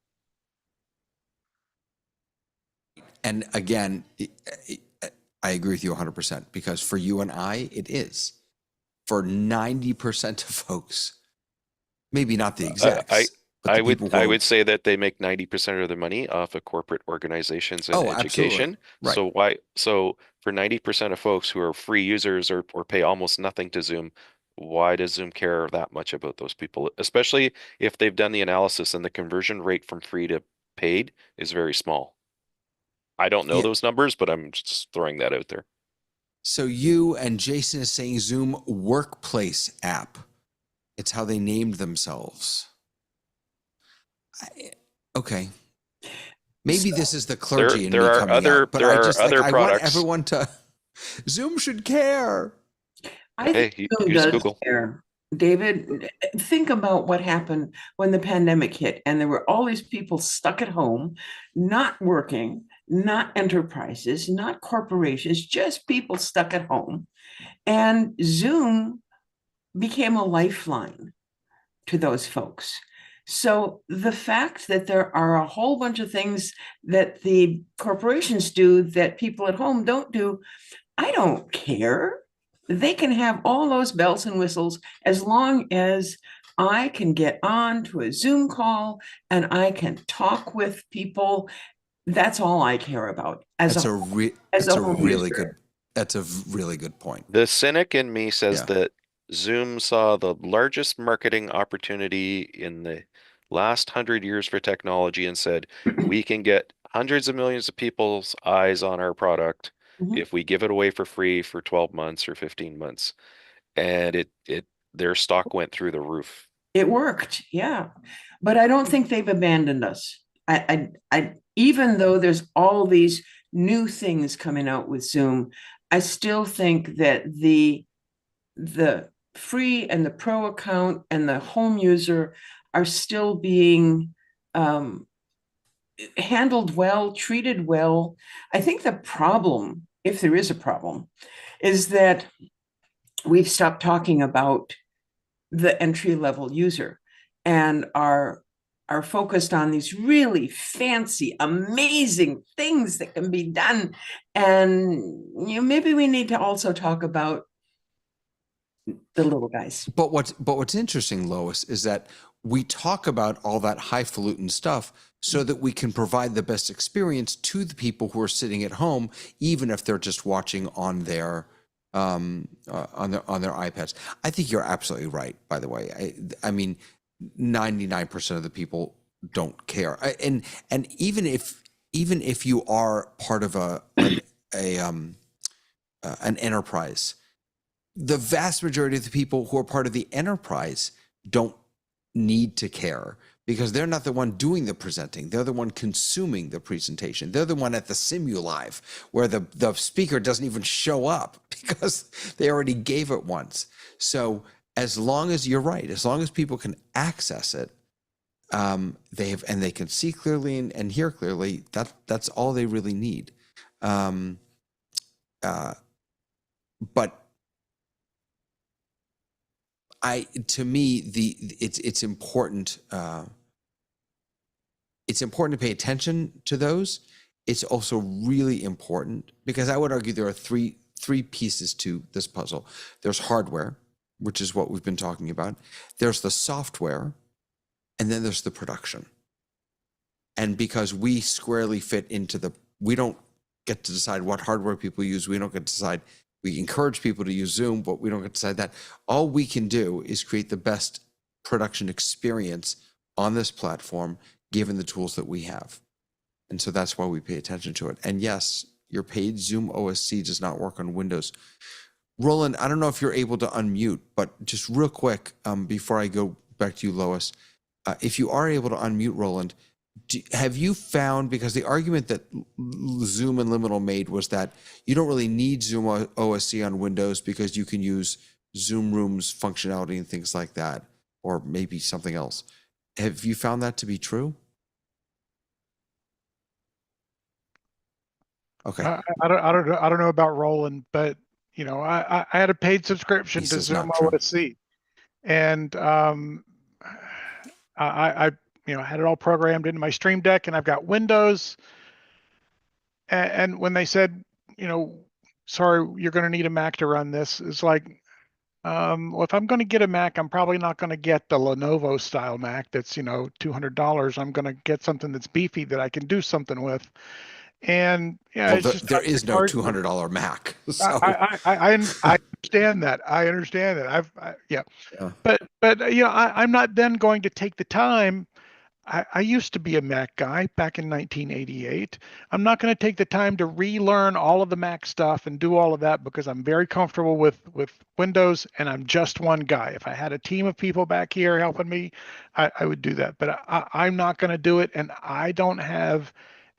And again, I agree with you 100%, because for you and I, it is. For 90% of folks, maybe not the execs. I would say that they make 90% of their money off of corporate organizations and education. Absolutely. Right. So for 90% of folks who are free users or pay almost nothing to Zoom, why does Zoom care that much about those people? Especially if they've done the analysis and the conversion rate from free to paid is very small. I don't know those numbers, but I'm just throwing that out there. So you and Jason is saying Zoom Workplace app. It's how they named themselves. Okay. Maybe this is the clergy in me coming out, but I want everyone to. Zoom should care. I think Zoom does Google. Care. David, think about what happened when the pandemic hit and there were all these people stuck at home, not working, not enterprises, not corporations, just people stuck at home. And Zoom became a lifeline to those folks. So the fact that there are a whole bunch of things that the corporations do that people at home don't do, I don't care. They can have all those bells and whistles as long as I can get on to a Zoom call and I can talk with people. That's all I care about. That's a really good point. The cynic in me says that Zoom saw the largest marketing opportunity in the last 100 years for technology and said, we can get hundreds of millions of people's eyes on our product if we give it away for free for 12 months or 15 months. And their stock went through the roof. It worked, yeah. But I don't think they've abandoned us. I even though there's all these new things coming out with Zoom, I still think that the free and the pro account and the home user are still being handled well, treated well. I think the problem, if there is a problem, is that we've stopped talking about the entry-level user and are focused on these really fancy, amazing things that can be done. And maybe we need to also talk about the little guys. But what's interesting, Lois, is that we talk about all that highfalutin stuff so that we can provide the best experience to the people who are sitting at home, even if they're just watching on their iPads. I think you're absolutely right, by the way. I mean, 99% of the people don't care. And even if you are part of an enterprise, the vast majority of the people who are part of the enterprise don't need to care, because they're not the one doing the presenting. They're the one consuming the presentation. They're the one at the Simulive where the speaker doesn't even show up because they already gave it once. So as long as you're right, as long as people can access it, they can see clearly and hear clearly, that's all they really need. But to me, it's important. It's important to pay attention to those. It's also really important because I would argue there are three pieces to this puzzle. There's hardware, which is what we've been talking about. There's the software, and then there's the production. And because we squarely fit into we don't get to decide what hardware people use. We don't get to decide. We encourage people to use Zoom, but we don't get to decide that. All we can do is create the best production experience on this platform, given the tools that we have. And so that's why we pay attention to it. And yes, your paid Zoom OSC does not work on Windows. Roland, I don't know if you're able to unmute, but just real quick, before I go back to you, Lois, if you are able to unmute Roland, have you found, because the argument that Zoom and Liminal made was that you don't really need Zoom OSC on Windows because you can use Zoom Rooms functionality and things like that, or maybe something else. Have you found that to be true? Okay. I don't know about Roland, but you know, I had a paid subscription to Zoom OSC, and I you know, had it all programmed into my Stream Deck, and I've got Windows. And when they said, you know, sorry, you're going to need a Mac to run this, it's like, well, if I'm going to get a Mac, I'm probably not going to get the Lenovo style Mac that's, you know, $200. I'm going to get something that's beefy that I can do something with. And yeah, well, there is no $200 Mac. So. I understand that. I understand that. Yeah. But you know, I'm not then going to take the time. I used to be a Mac guy back in 1988. I'm not going to take the time to relearn all of the Mac stuff and do all of that because I'm very comfortable with Windows, and I'm just one guy. If I had a team of people back here helping me, I would do that. But I'm not going to do it, and I don't have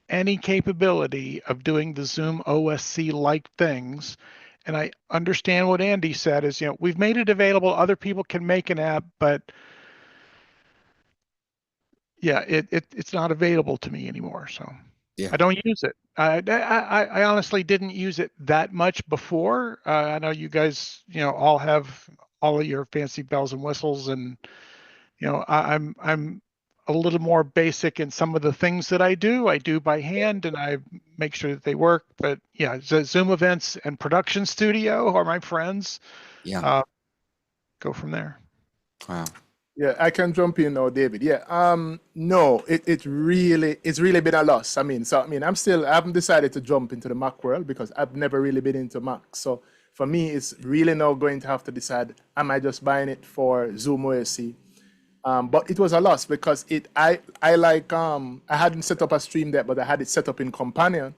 any capability of doing the Zoom OSC-like things. And I understand what Andy said is, you know, we've made it available. Other people can make an app, but yeah, it's not available to me anymore. So yeah. I don't use it. I honestly didn't use it that much before. I know you guys, you know, all have all of your fancy bells and whistles, and you know, I'm a little more basic in some of the things that I do by hand, and I make sure that they work. But yeah, Zoom Events and Production Studio are my friends. Yeah. Go from there. Wow. Yeah, I can jump in now, David. Yeah, no, it's really been a loss. I mean, I haven't decided to jump into the Mac world because I've never really been into Mac. So for me, it's really now going to have to decide, am I just buying it for Zoom OSC? But it was a loss because I hadn't set up a Stream Deck, but I had it set up in Companion,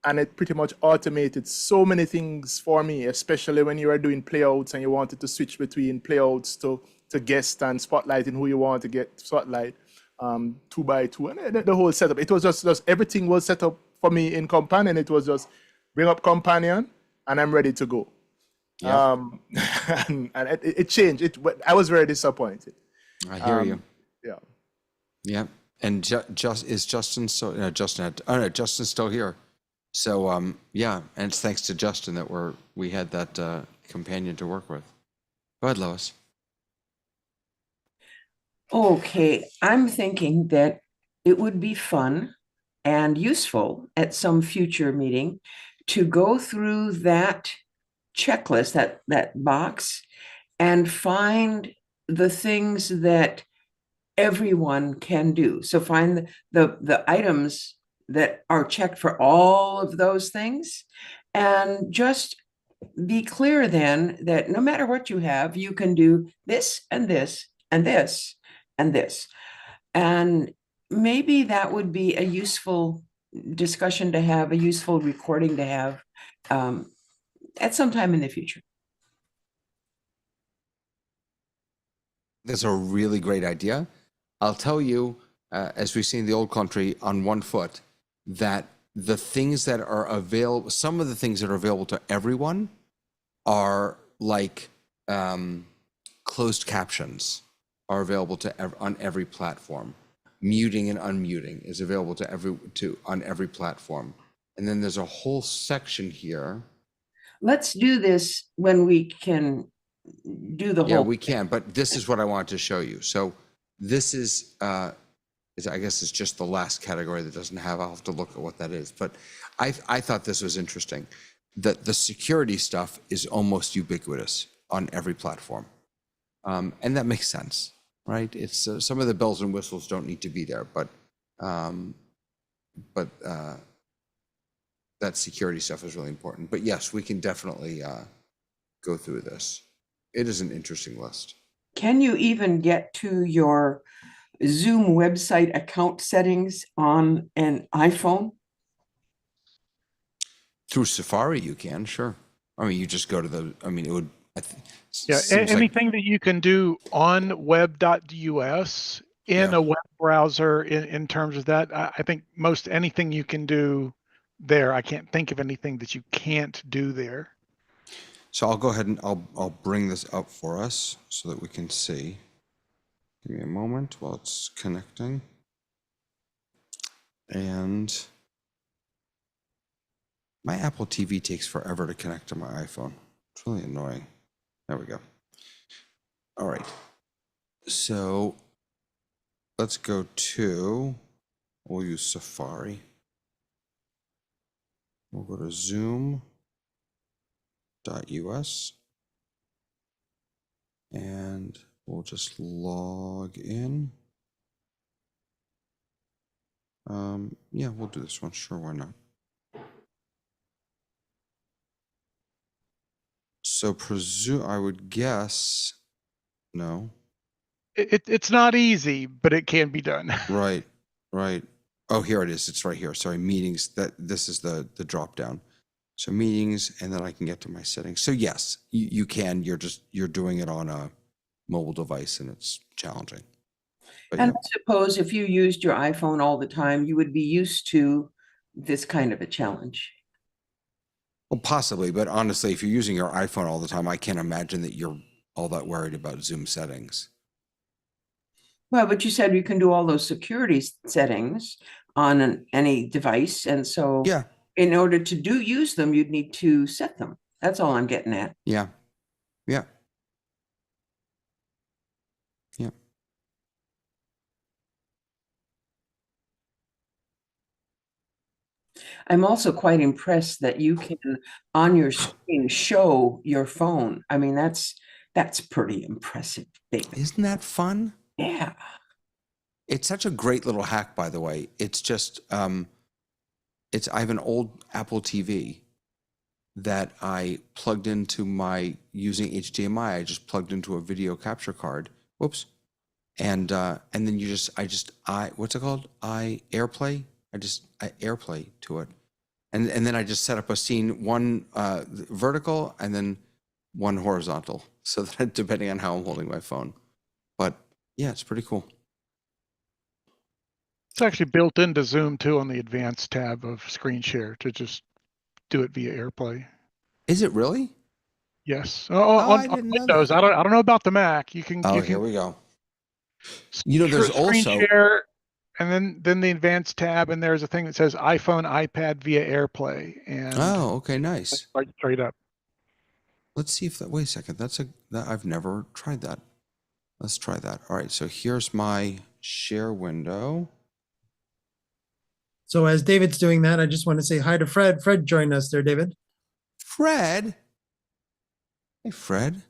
and it pretty much automated so many things for me, especially when you are doing playouts and you wanted to switch between playouts to guest and spotlighting who you want to get spotlight, 2x2, and the whole setup. It was just everything was set up for me in Companion. It was just bring up Companion and I'm ready to go. Yeah. And it changed. I was very disappointed. I hear you. Yeah. Yeah. And is Justin still? Justin's still here. So yeah, and it's thanks to Justin that we had that companion to work with. Go ahead, Lois. Okay, I'm thinking that it would be fun and useful at some future meeting to go through that checklist, that box, and find the things that everyone can do. So find the items that are checked for all of those things, and just be clear then that no matter what you have, you can do this and this and this and this. And maybe that would be a useful discussion to have, a useful recording to have at some time in the future. That's a really great idea. I'll tell you, as we see in the old country, on one foot, that the things that are available, some of the things that are available to everyone are like closed captions are available on every platform. Muting and unmuting is available on every platform. And then there's a whole section here. Let's do this when we can do the whole. Yeah, we can, but this is what I wanted to show you. So this is I guess it's just the last category that doesn't have, I'll have to look at what that is. But I thought this was interesting, that the security stuff is almost ubiquitous on every platform. And that makes sense, right? It's some of the bells and whistles don't need to be there, but that security stuff is really important. But yes, we can definitely go through this. It is an interesting list. Can you even get to your Zoom website account settings on an iPhone? Through Safari, you can, sure. I mean, you just go to the, I mean, it would, Yeah, anything that you can do on web.us in a web browser in terms of that, I think most anything you can do there. I can't think of anything that you can't do there. So I'll go ahead and I'll bring this up for us so that we can see. Give me a moment while it's connecting. And my Apple TV takes forever to connect to my iPhone. It's really annoying. There we go. All right. So let's go to, we'll use Safari. We'll go to zoom.us and we'll just log in. Yeah, we'll do this one. Sure, why not? So I would guess, no. It's not easy, but it can be done. Right. Oh, here it is. It's right here. Sorry, meetings. This is the drop down. So meetings, and then I can get to my settings. So yes, you can. You're doing it on a mobile device, and it's challenging. But and I suppose if you used your iPhone all the time, you would be used to this kind of a challenge. Well, possibly, but honestly, if you're using your iPhone all the time, I can't imagine that you're all that worried about Zoom settings. Well, but you said you can do all those security settings on any device. And so in order to use them, you'd need to set them. That's all I'm getting at. Yeah. I'm also quite impressed that you can, on your screen, show your phone. I mean, that's pretty impressive. Isn't that fun? Yeah. It's such a great little hack, by the way. It's just, I have an old Apple TV that I plugged into using HDMI. I just plugged into a video capture card. Whoops. And then what's it called? AirPlay. I AirPlay to it. And then I just set up a scene, one vertical and then one horizontal. So that depending on how I'm holding my phone. But yeah, it's pretty cool. It's actually built into Zoom too on the advanced tab of screen share to just do it via AirPlay. Is it really? Yes. On Windows. I don't know about the Mac. You can. Here we go. There's screen also share, and then the advanced tab, and there's a thing that says iPhone, iPad via AirPlay. And okay, nice. Right straight up. Let's see if that. Wait a second. I've never tried that. Let's try that. All right. So here's my share window. So as David's doing that, I just want to say hi to Fred. Fred joined us there, David. Fred. Hey, Fred.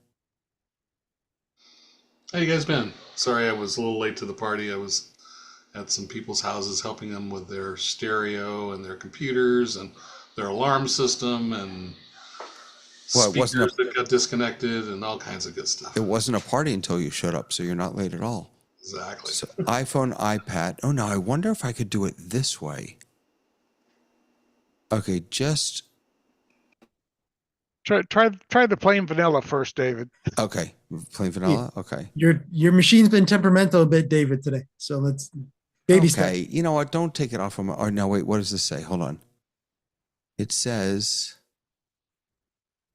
How you guys been? Sorry I was a little late to the party. I was at some people's houses helping them with their stereo and their computers and their alarm system and speakers that got disconnected and all kinds of good stuff. It wasn't a party until you showed up, so you're not late at all. Exactly. So iPhone, iPad. Oh, now I wonder if I could do it this way. Okay, just try the plain vanilla first, David. Okay, plain vanilla. Okay. Your machine's been temperamental a bit, David, today. So let's baby steps. Okay, you know what? Don't take it off from. Oh no, wait. What does this say? Hold on. It says,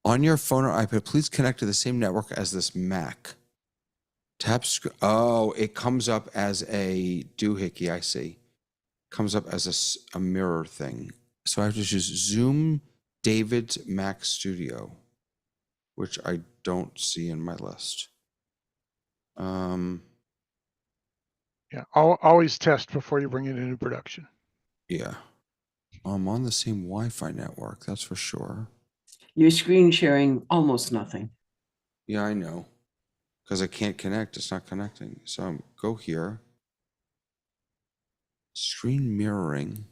on your phone or iPad, please connect to the same network as this Mac. Tap. Oh, it comes up as a doohickey. I see. Comes up as a mirror thing. So I have to choose Zoom David's Mac Studio, which I don't see in my list. Yeah, always test before you bring it into production. Yeah. I'm on the same Wi-Fi network, that's for sure. You're screen sharing almost nothing. Yeah, I know. because I can't connect. It's not connecting. So go here. Screen mirroring.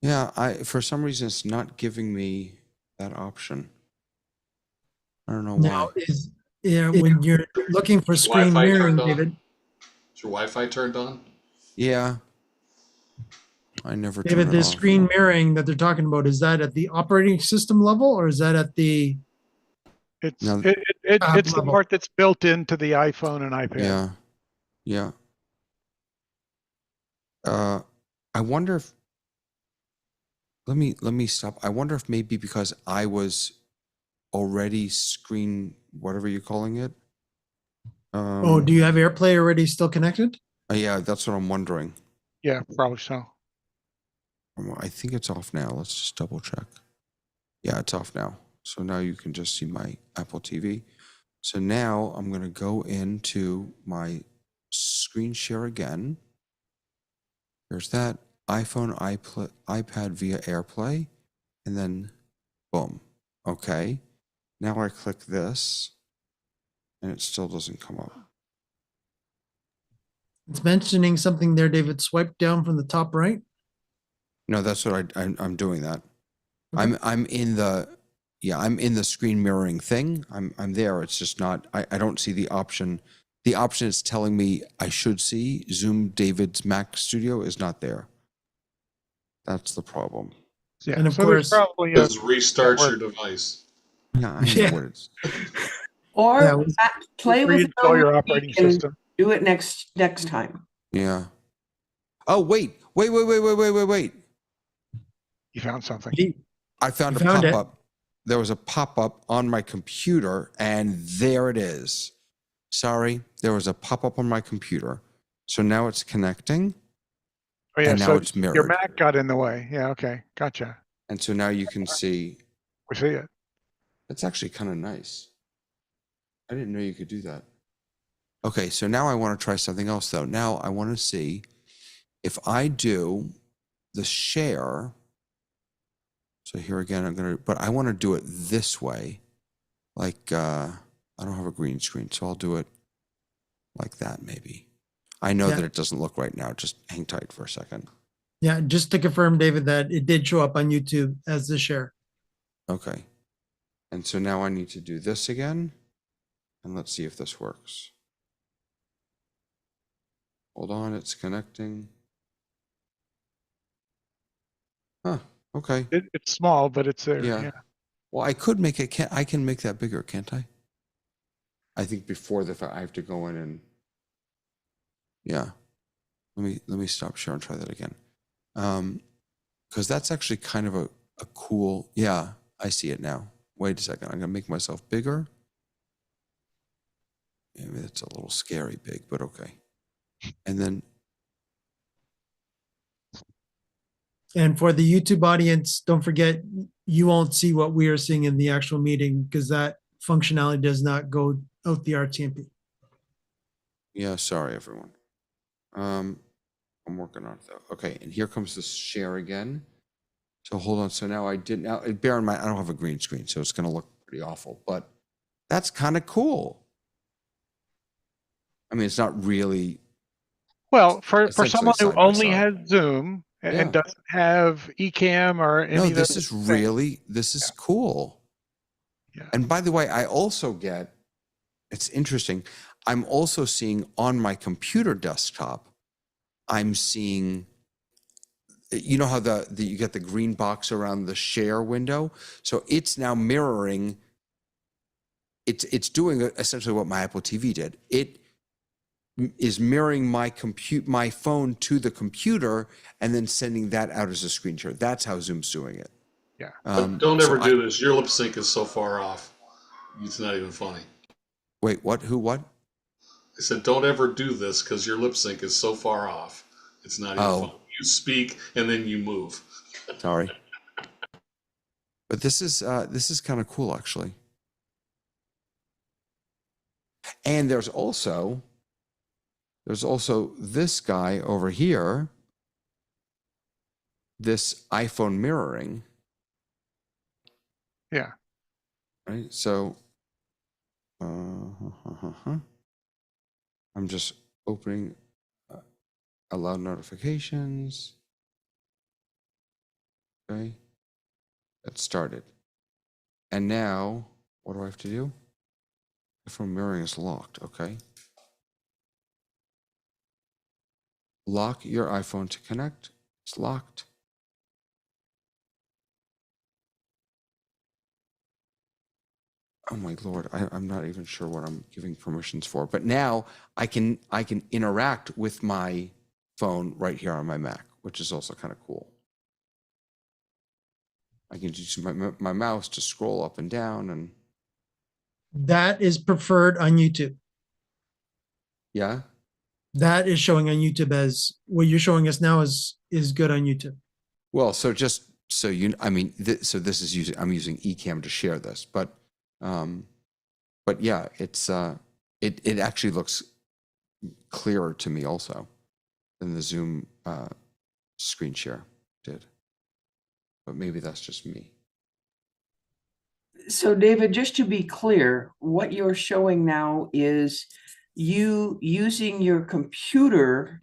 Yeah, for some reason it's not giving me that option. I don't know Now why. when you're looking for Is your screen Wi-Fi mirroring, turned on? David. Is your Wi-Fi turned on? Yeah. I never turn David, it the off. screen mirroring that they're talking about, is that at the operating system level or is that at the It's No. it's the level? part that's built into the iPhone and iPad. Yeah. Yeah. I wonder if let me stop. I wonder if maybe because I was already screen whatever you're calling it. Oh, do you have AirPlay already still connected? Yeah, that's what I'm wondering. Yeah, probably so. I think it's off now. Let's just double check. Yeah, it's off now. So now you can just see my Apple TV. So now I'm going to go into my screen share again. There's that iPhone, iPad via AirPlay, and then boom. Okay. Now I click this and it still doesn't come up. It's mentioning something there, David. Swipe down from the top right. No, that's what I'm doing that. Okay. I'm in the screen mirroring thing. I'm there. It's just not. I don't see the option. The option is telling me I should see Zoom David's Mac Studio is not there. That's the problem. Yeah, And of so there's course- probably Just restart your network. device. Yeah, I know Yeah. what it's. Or Yeah, we- play with it Reinstall over your the operating weekend, system. do it next time. Yeah. Oh wait. You found something. I found You a found it. pop-up. There was a pop-up on my computer, and there it is. Sorry, there was a pop-up on my computer. So now it's connecting, Oh yeah, and now so it's mirrored. your Mac got in the way. Yeah, okay, gotcha. And so now you can see. We see it. That's actually kind of nice. I didn't know you could do that. Okay, so now I want to try something else, though. Now I want to see if I do the share. So here again, but I want to do it this way. Like, I don't have a green screen, so I'll do it like that, maybe. I know Yeah. that it doesn't look right now. Just hang tight for a second. Yeah, just to confirm, David, that it did show up on YouTube as the share. Okay. And so now I need to do this again. And let's see if this works. Hold on, it's connecting. Huh, okay. It's small, but it's there. Yeah. Yeah. Well, I could make it, I can make that bigger, can't I? I think before I have to go in and, yeah. Let me stop share and try that again. Because that's actually kind of a cool, yeah, I see it now. Wait a second, I'm gonna make myself bigger. Maybe that's a little scary big, but okay. And then, And for the YouTube audience, don't forget, you won't see what we are seeing in the actual meeting because that functionality does not go out the RTMP. yeah, sorry everyone. I'm working on it though. Okay, and here comes the share again. So hold on, so now bear in mind, I don't have a green screen, so it's gonna look pretty awful, but that's kind of cool. I mean, it's not really. Well, for Essentially someone who side by only side. has Zoom and Yeah. doesn't have Ecamm or any No, of this those is things, really, this is cool. Yeah. And by the way, I also get, it's interesting, I'm also seeing on my computer desktop, I'm seeing, you know how you get the green box around the share window? So it's now mirroring, it's doing essentially what my Apple TV did. It is mirroring my phone to the computer and then sending that out as a screen share. That's how Zoom's doing it. Yeah. But don't ever do this. Your lip sync is so far off. It's not even funny. Wait, what? Who, what? I said, don't ever do this because your lip sync is so far off. It's not even funny. You speak and then you move. Sorry. But this is kind of cool, actually. And there's also this guy over here, this iPhone mirroring. Yeah. Right. So I'm just opening allow notifications. Okay. That started. And now, what do I have to do? iPhone mirroring is locked. Okay. Lock your iPhone to connect. It's locked. Oh my Lord, I'm not even sure what I'm giving permissions for. But now I can interact with my phone right here on my Mac, which is also kind of cool. I can use my mouse to scroll up and down and That is preferred on YouTube. yeah. That is showing on YouTube as what you're showing us now is good on YouTube. Well, so just so you, I mean, so this is using, I'm using Ecamm to share this, but yeah, it's it actually looks clearer to me also than the Zoom screen share did. But maybe that's just me. So David, just to be clear, what you're showing now is you using your computer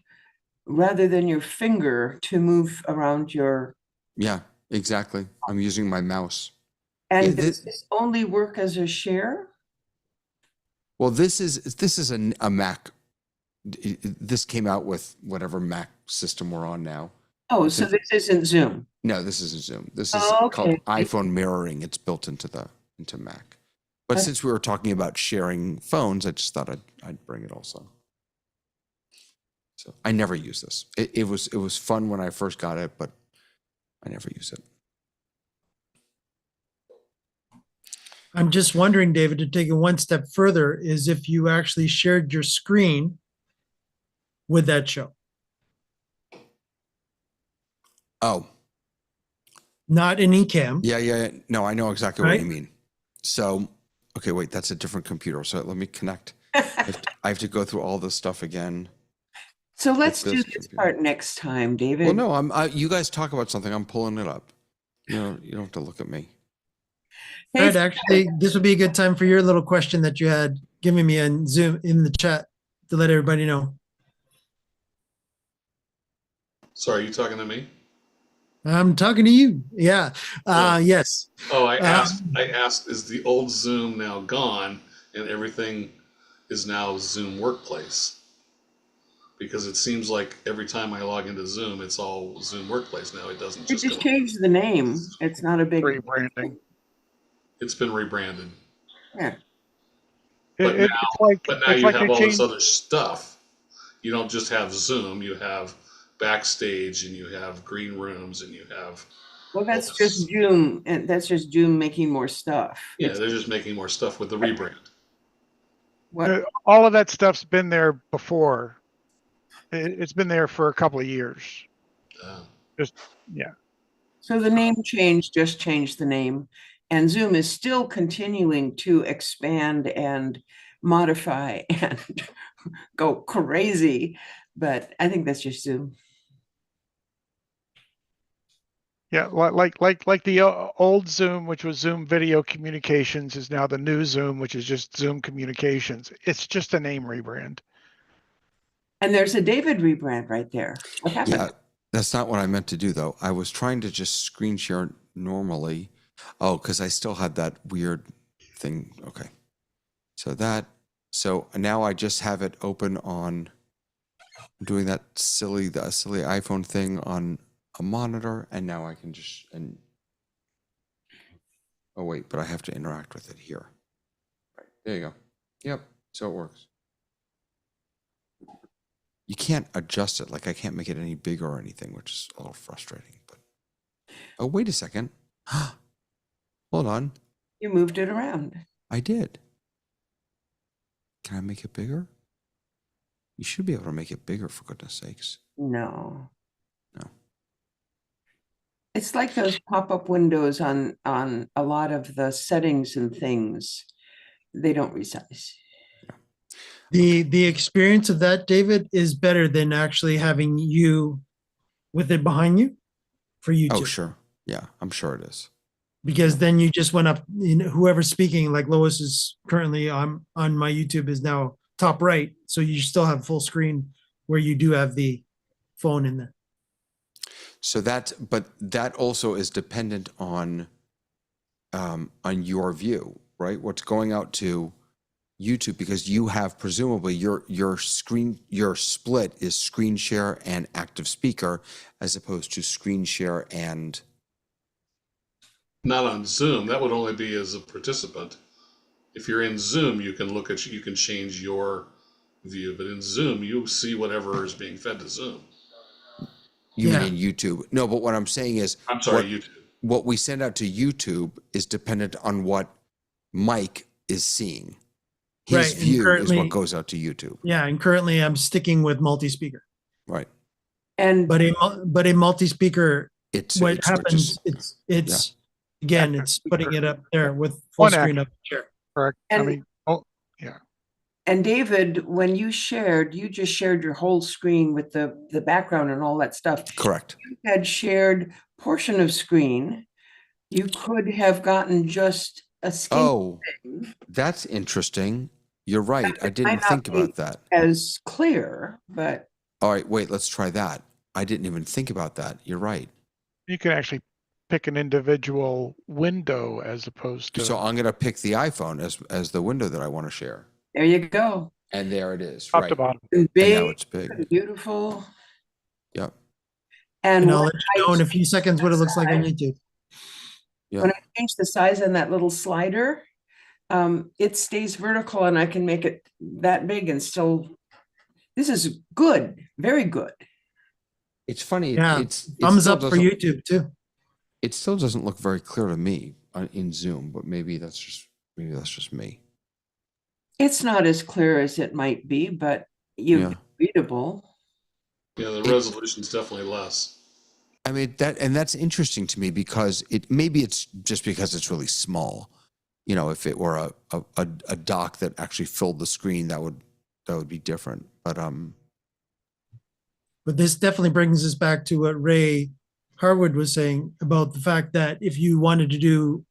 rather than your finger to move around your. Yeah, exactly. I'm using my mouse. And Yeah, does this only work as a share? Well, this is a Mac. This came out with whatever Mac system we're on now. Oh, so this isn't Zoom. No, this isn't Zoom. This is Oh, called okay. iPhone mirroring. It's built into Mac. But since we were talking about sharing phones, I just thought I'd bring it also. So I never use this. It was fun when I first got it, but I never use it. I'm just wondering, David, to take it one step further, is if you actually shared your screen, would that show? Oh. Not in Ecamm. Yeah. No, I know exactly what Right? you mean. So, okay, wait, that's a different computer. So let me connect. I have to go through all this stuff again. So let's With do this this computer. part next time, David. Well, no, you guys talk about something. I'm pulling it up. You don't have to look at me. Right, actually, this would be a good time for your little question that you had given me on Zoom in the chat to let everybody know. Sorry, are you talking to me? I'm talking to you. Yeah. Yes. Oh, I asked, is the old Zoom now gone and everything is now Zoom Workplace? Because it seems like every time I log into Zoom, it's all Zoom Workplace now. It doesn't You just just go. changed the name. It's not a big rebranding. It's been rebranded. Yeah. But It's now it's you like have they all this changed. other stuff. You don't just have Zoom, you have Backstage and you have Green Rooms and you have. Well, that's just Zoom, and that's just Zoom making more stuff. Yeah, they're just making more stuff with the rebrand. All of that stuff's been there before. It's been there for a couple of years. Just yeah. So the name change just changed the name, and Zoom is still continuing to expand and modify and go crazy, but I think that's just Zoom. Yeah, like the old Zoom, which was Zoom Video Communications, is now the new Zoom, which is just Zoom Communications. It's just a name rebrand. And there's a David rebrand right there. What happened? Yeah, that's not what I meant to do though. I was trying to just screen share normally. Oh, because I still had that weird thing. Okay. So now I just have it open on, I'm doing that silly iPhone thing on a monitor, and now I can just, oh wait, but I have to interact with it here. Right, there you go. Yep, so it works. You can't adjust it, like I can't make it any bigger or anything, which is a little frustrating, but. Oh, wait a second. Hold on. You moved it around. I did. Can I make it bigger? You should be able to make it bigger, for goodness sakes. No. No. It's like those pop-up windows on a lot of the settings and things. They don't resize. The experience of that, David, is better than actually having you with it behind you for YouTube. Oh, sure. Yeah, I'm sure it is. because then you just went up, whoever's speaking, like Lois is currently on my YouTube is now top right. So you still have full screen where you do have the phone in there. So but that also is dependent on your view, right? What's going out to YouTube, because you have presumably your split is screen share and active speaker, as opposed to screen share and. Not on Zoom. That would only be as a participant. If you're in Zoom, you can change your view, but in Zoom, you see whatever is being fed to Zoom. You mean in YouTube? No, but what I'm saying is, I'm sorry, YouTube. What we send out to YouTube is dependent on what Mike is seeing. His view is what goes out to YouTube. Yeah, and currently I'm sticking with multi-speaker. Right. But a multi-speaker, what happens? It's again, it's putting it up there with full screen up there. Correct. And, yeah. And David, when you just shared your whole screen with the background and all that stuff. Correct. If you had shared portion of screen, you could have gotten just a skin thing. That's interesting. You're right. I didn't think about that. As clear, but. All right, wait, let's try that. I didn't even think about that. You're right. You can actually pick an individual window as opposed to. So I'm going to pick the iPhone as the window that I want to share. There you go. And there it is. Top right. to bottom. And big, and now it's big. Beautiful. Yep. And I'll let you know in a few seconds what it looks like on YouTube. Yep. When I change the size on that little slider, it stays vertical and I can make it that big and still. This is good. Very good. It's funny. Yeah. It's thumbs up for YouTube too. It still doesn't look very clear to me in Zoom, but maybe that's just me. It's not as clear as it might be, but readable. Yeah, the resolution's definitely less. I mean that's interesting to me because maybe it's just because it's really small. If it were a dock that actually filled the screen, that would be different. But this definitely brings us back to what Ray Harwood was saying about the fact that if you wanted to do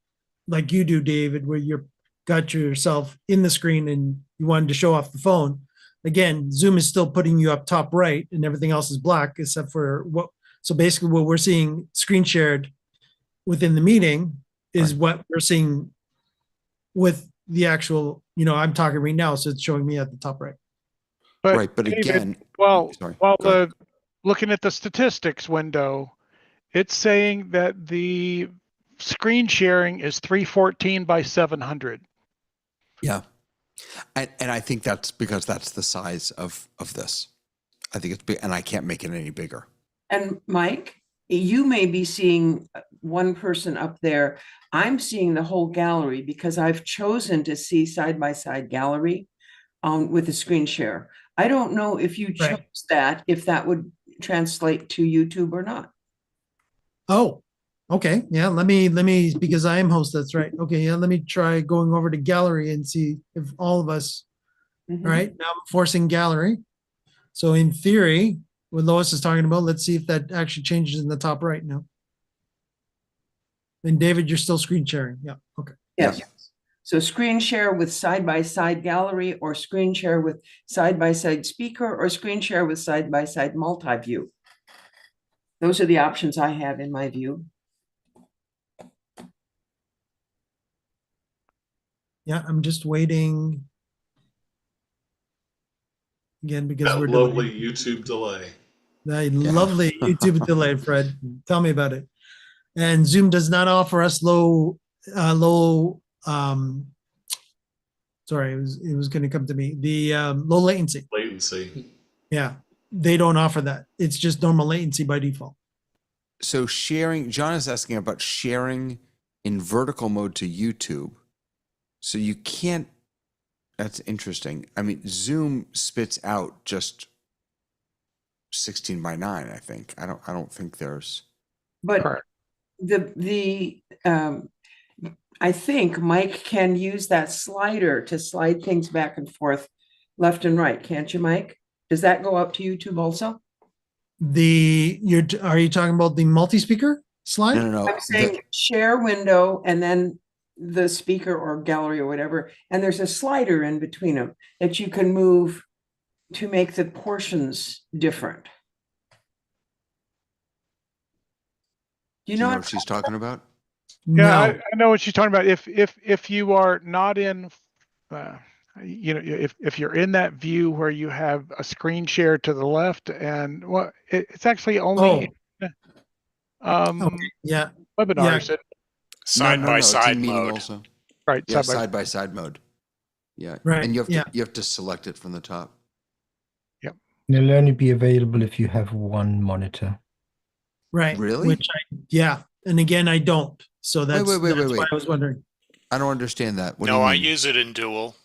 like you do, David, where you're got yourself in the screen and you wanted to show off the phone, again, Zoom is still putting you up top right and everything else is black except for so basically what we're seeing screen shared within the meeting is what we're seeing with the actual, I'm talking right now, so it's showing me at the top right. But David, again, looking at the statistics window, it's saying that the screen sharing is 314 by 700. Yeah. And I think that's because that's the size of this. I think it's big, and I can't make it any bigger. And Mike, you may be seeing one person up there. I'm seeing the whole gallery because I've chosen to see side-by-side gallery with the screen share. I don't know if you chose that, if that would translate to YouTube or not. Oh, okay. Yeah, let me because I am host, that's right. Okay, yeah, let me try going over to gallery and see if all of us, all right, now I'm forcing gallery. So in theory, what Lois is talking about, let's see if that actually changes in the top right now. And David, you're still screen sharing. Yeah, okay. Yes. So screen share with side-by-side gallery, or screen share with side-by-side speaker, or screen share with side-by-side multi-view. Those are the options I have in my view. Yeah, I'm just waiting. Again, because That we're lovely YouTube delay. That lovely YouTube delay, Fred. Tell me about it. And Zoom does not offer us sorry, it was going to come to me. The low latency. Latency. Yeah, they don't offer that. It's just normal latency by default. So sharing, John is asking about sharing in vertical mode to YouTube. So you can't, that's interesting. I mean, Zoom spits out just 16 by 9, I think. I don't think there's. But I think Mike can use that slider to slide things back and forth, left and right. Can't you, Mike? Does that go up to YouTube also? Are you talking about the multi-speaker? slide? No. I'm saying share window and then the speaker or gallery or whatever, and there's a slider in between them that you can move to make the portions different. Do you Do know you know what what she's talking about? Yeah, I know what she's talking about. If you are not in, if you're in that view where you have a screen share to the left, and well, it's actually only yeah, webinars. yeah. Side No, by it's in side meeting mode. also. Right, Yeah, side by side by side mode. Yeah. Right, And you have yeah. to you have to select it from the top. Yep. It'll only be available if you have one monitor. Right. Really? Which yeah. And again, I don't. So that's, wait, that's why wait. I was wondering. I don't understand that. What do No, you I mean? use it in dual.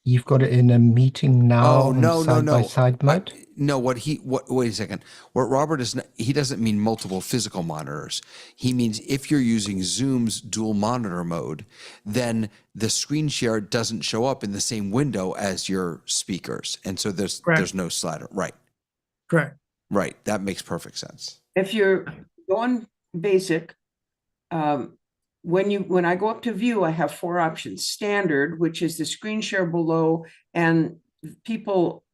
You've got it in a meeting now Oh, no, on side by side mode. No, wait a second. What Robert is, he doesn't mean multiple physical monitors. He means if you're using Zoom's dual monitor mode, then the screen share doesn't show up in the same window as your speakers. And so there's no slider. Right. Correct. Right. That makes perfect sense. If you're going basic, when I go up to view, I have 4 options. Standard, which is the screen share below and people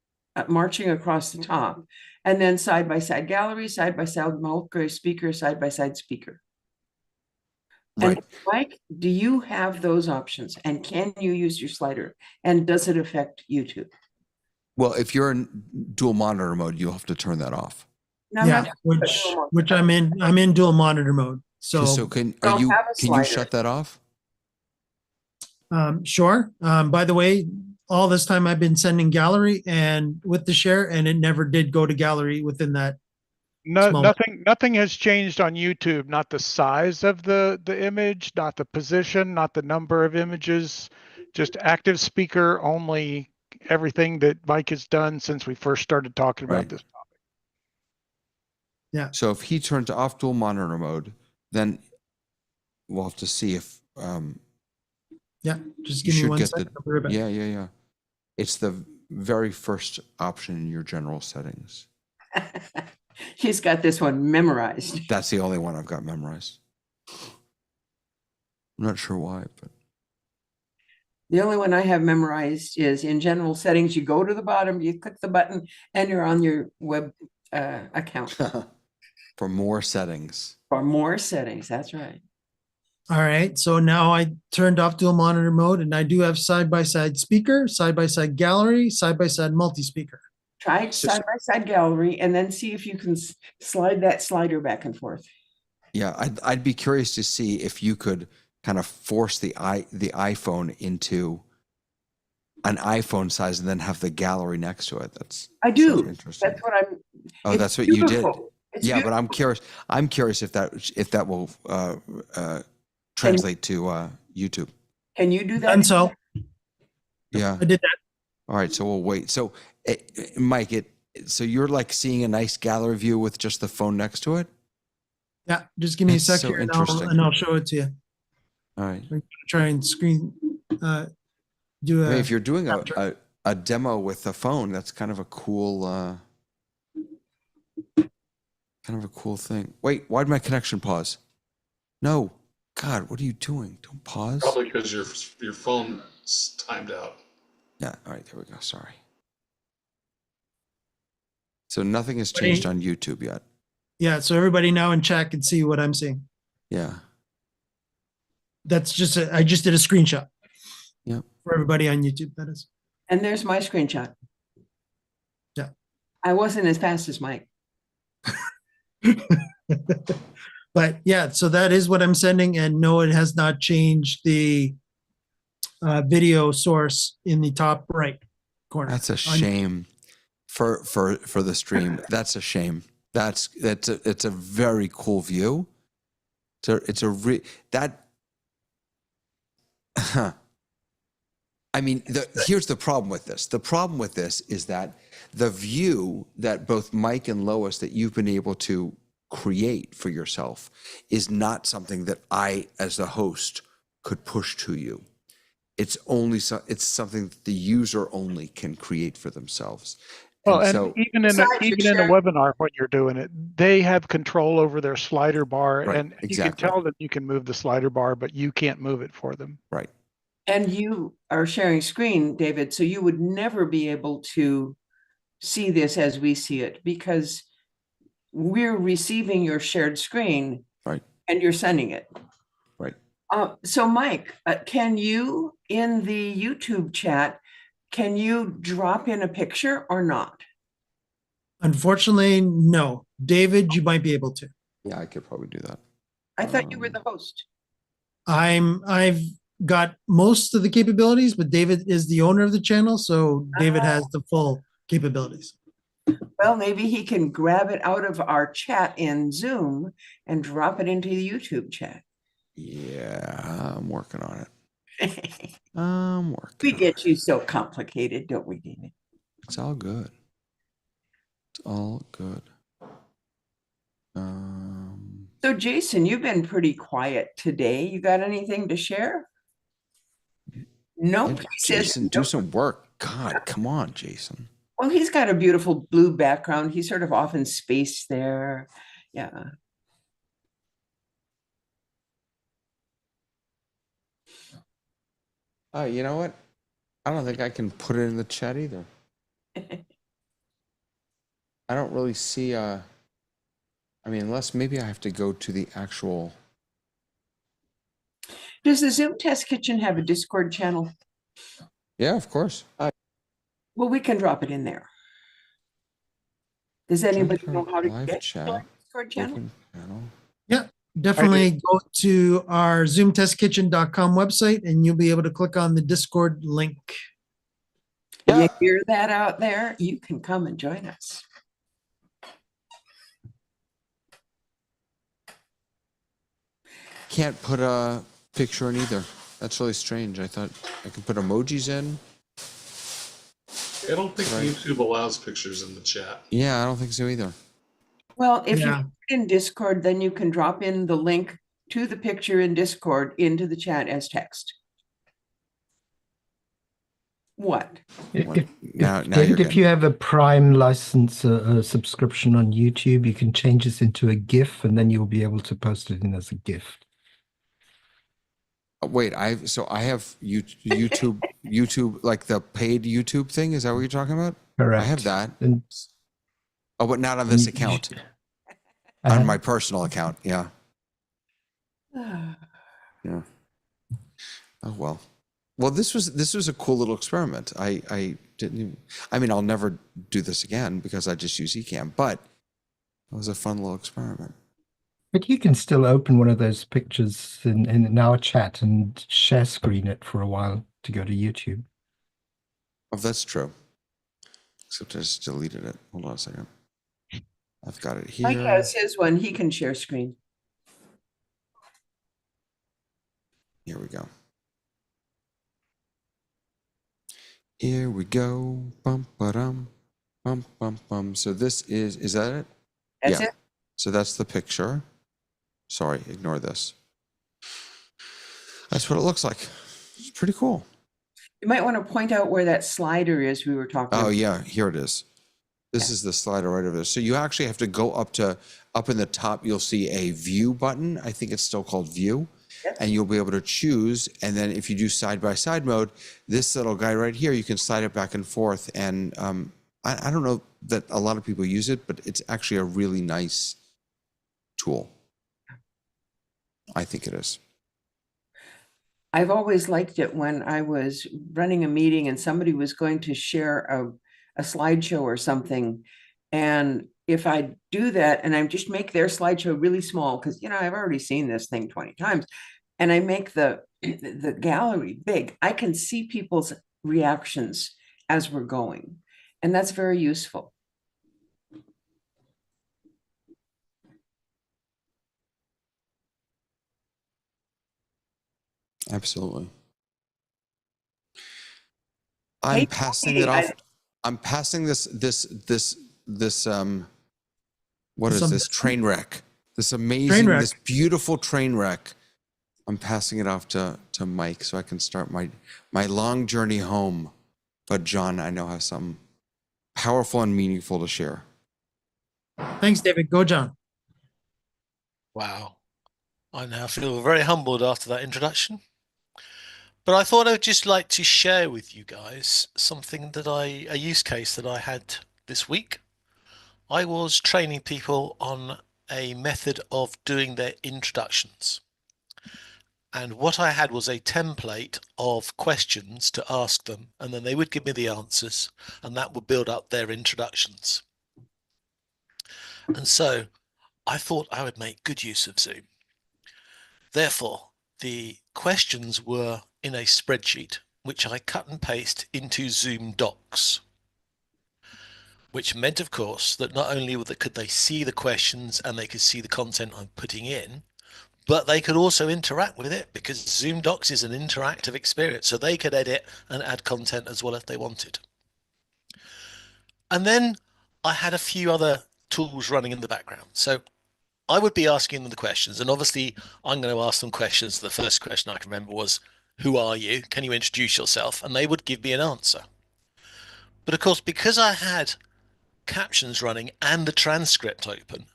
marching across the top. And then side by side gallery, side by side multi speaker, side by side speaker. Right. And Mike, do you have those options? And can you use your slider? And does it affect YouTube? Well, if you're in dual monitor mode, you'll have to turn that off. No, Yeah, which I'm in dual monitor mode. So can Don't you have a can you slider. shut that off? Sure. By the way, all this time I've been sending gallery and with the share, and it never did go to gallery within that. Nothing has changed on YouTube. Not the size of the image, not the position, not the number of images. Just active speaker only. Everything that Mike has done since we first started talking about this topic. Yeah. So if he turns off dual monitor mode, then we'll have to see if Yeah, just you give me should one get second. I'll be right back. yeah. It's the very first option in your general settings. He's got this one memorized. That's the only one I've got memorized. I'm not sure why, but The only one I have memorized is in general settings. You go to the bottom, you click the button, and you're on your web account. for more settings. For more settings, that's right. All right. So now I turned off dual monitor mode, and I do have side by side speaker, side by side gallery, side by side multi speaker. Try side by side gallery and then see if you can slide that slider back and forth. Yeah, I'd be curious to see if you could kind of force the iPhone into an iPhone size and then have the gallery next to it. I do. Interesting. That's what I'm. Oh, it's that's what you did. beautiful. It's Yeah, but beautiful. I'm curious if that will translate to YouTube. Can you do that? And so Yeah. I did that. All right, so we'll wait. So, Mike, so you're like seeing a nice gallery view with just the phone next to it? Yeah, just give me That's a sec so here, and interesting. I'll show it to you. All right. I'm gonna try and screen do I mean, a if you're doing a demo with a phone, that's kind of a cool thing. Wait, why'd my connection pause? No, God, what are you doing? Don't pause. Probably because your phone's timed out. Yeah. All right, there we go. Sorry. So nothing has changed on YouTube yet. yeah. So everybody now in chat can see what I'm seeing. Yeah. That's just I just did a screenshot. Yep. For everybody on YouTube, that is. And there's my screenshot. Yeah. I wasn't as fast as Mike. But yeah, so that is what I'm sending, and no, it has not changed the video source in the top right corner. That's a shame for the stream. That's a shame. It's a very cool view. I mean, here's the problem with this. The problem with this is that the view that both Mike and Lois that you've been able to create for yourself is not something that I, as the host, could push to you. It's something that the user only can create for themselves. Well, And and so, even in a webinar, when you're doing it, they have control over their slider bar, Right, and you can exactly. tell them you can move the slider bar, but you can't move it for them. Right. And you are sharing screen, David, so you would never be able to see this as we see it because we're receiving your shared screen, right, and you're sending it. Right. So Mike, can you, in the YouTube chat, can you drop in a picture or not? Unfortunately, no. David, you might be able to. Yeah, I could probably do that. I thought you were the host. I've got most of the capabilities, but David is the owner of the channel, so David has the full capabilities. Well, maybe he can grab it out of our chat in Zoom and drop it into the YouTube chat. Yeah, I'm working on it. I'm working. We get you so complicated, don't we, David? It's all good. It's all good. So Jason, you've been pretty quiet today. You got anything to share? Nope. Jason, do some work. God, come on, Jason. Well, he's got a beautiful blue background. He's sort of off in space there. Yeah. You know what? I don't think I can put it in the chat either. I don't really see I mean, unless maybe I have to go to the actual. Does the Zoom Test Kitchen have a Discord channel? Yeah, of course. Well, we can drop it in there. Does anybody know how to live get chat, to our Discord channel? open channel. Yeah, definitely go to our zoomtestkitchen.com website and you'll be able to click on the Discord link. You hear that out there? You can come and join us. Can't put a picture in either. That's really strange. I thought I could put emojis in. I don't think YouTube allows pictures in the chat. Yeah, I don't think so either. Well, if you're in Discord, then you can drop in the link to the picture in Discord into the chat as text. What? David, if you have a Prime license subscription on YouTube, you can change this into a GIF, and then you'll be able to post it in as a GIF. Wait, I have YouTube, like the paid YouTube thing. Is that what you're talking about? Correct. I have that. And, but not on this account. On my personal account. Yeah. Yeah. Oh well. Well, this was a cool little experiment. I mean, I'll never do this again because I just use Ecamm, but it was a fun little experiment. But you can still open one of those pictures in our chat and share screen it for a while to go to YouTube. Oh, that's true. Except I just deleted it. Hold on a second. I've got it here. Mike has his one. He can share screen. Here we go. Here we go. Bum ba-dum. Bum bum bum. So this is that it? That's it. So that's the picture. Sorry, ignore this. That's what it looks like. It's pretty cool. You might want to point out where that slider is we were talking about. Oh yeah, here it is. This is the slider right over there. So you actually have to go up in the top, you'll see a view button. I think it's still called view. Yep. And you'll be able to choose. And then if you do side-by-side mode, this little guy right here, you can slide it back and forth. And I don't know that a lot of people use it, but it's actually a really nice tool. I think it is. I've always liked it when I was running a meeting and somebody was going to share a slideshow or something. And if I do that and I just make their slideshow really small, because, you know, I've already seen this thing 20 times, and I make the gallery big, I can see people's reactions as we're going. And that's very useful. Absolutely. I'm passing it off. I'm passing this what is this train wreck? This amazing, this beautiful train wreck. I'm passing it off to Mike so I can start my long journey home. But John, I know has something powerful and meaningful to share. Thanks, David. Go, John. Wow. I now feel very humbled after that introduction. But I thought I would just like to share with you guys something that a use case that I had this week. I was training people on a method of doing their introductions. And what I had was a template of questions to ask them, and then they would give me the answers, and that would build up their introductions. And so I thought I would make good use of Zoom. Therefore, the questions were in a spreadsheet, which I cut and paste into Zoom Docs, which meant, of course, that not only could they see the questions and they could see the content I'm putting in, but they could also interact with it, because Zoom Docs is an interactive experience. So they could edit and add content as well if they wanted. And then I had a few other tools running in the background. So I would be asking them the questions, and obviously I'm going to ask them questions. The first question I can remember was, who are you? Can you introduce yourself? And they would give me an answer. But of course, because I had captions running and the transcript open,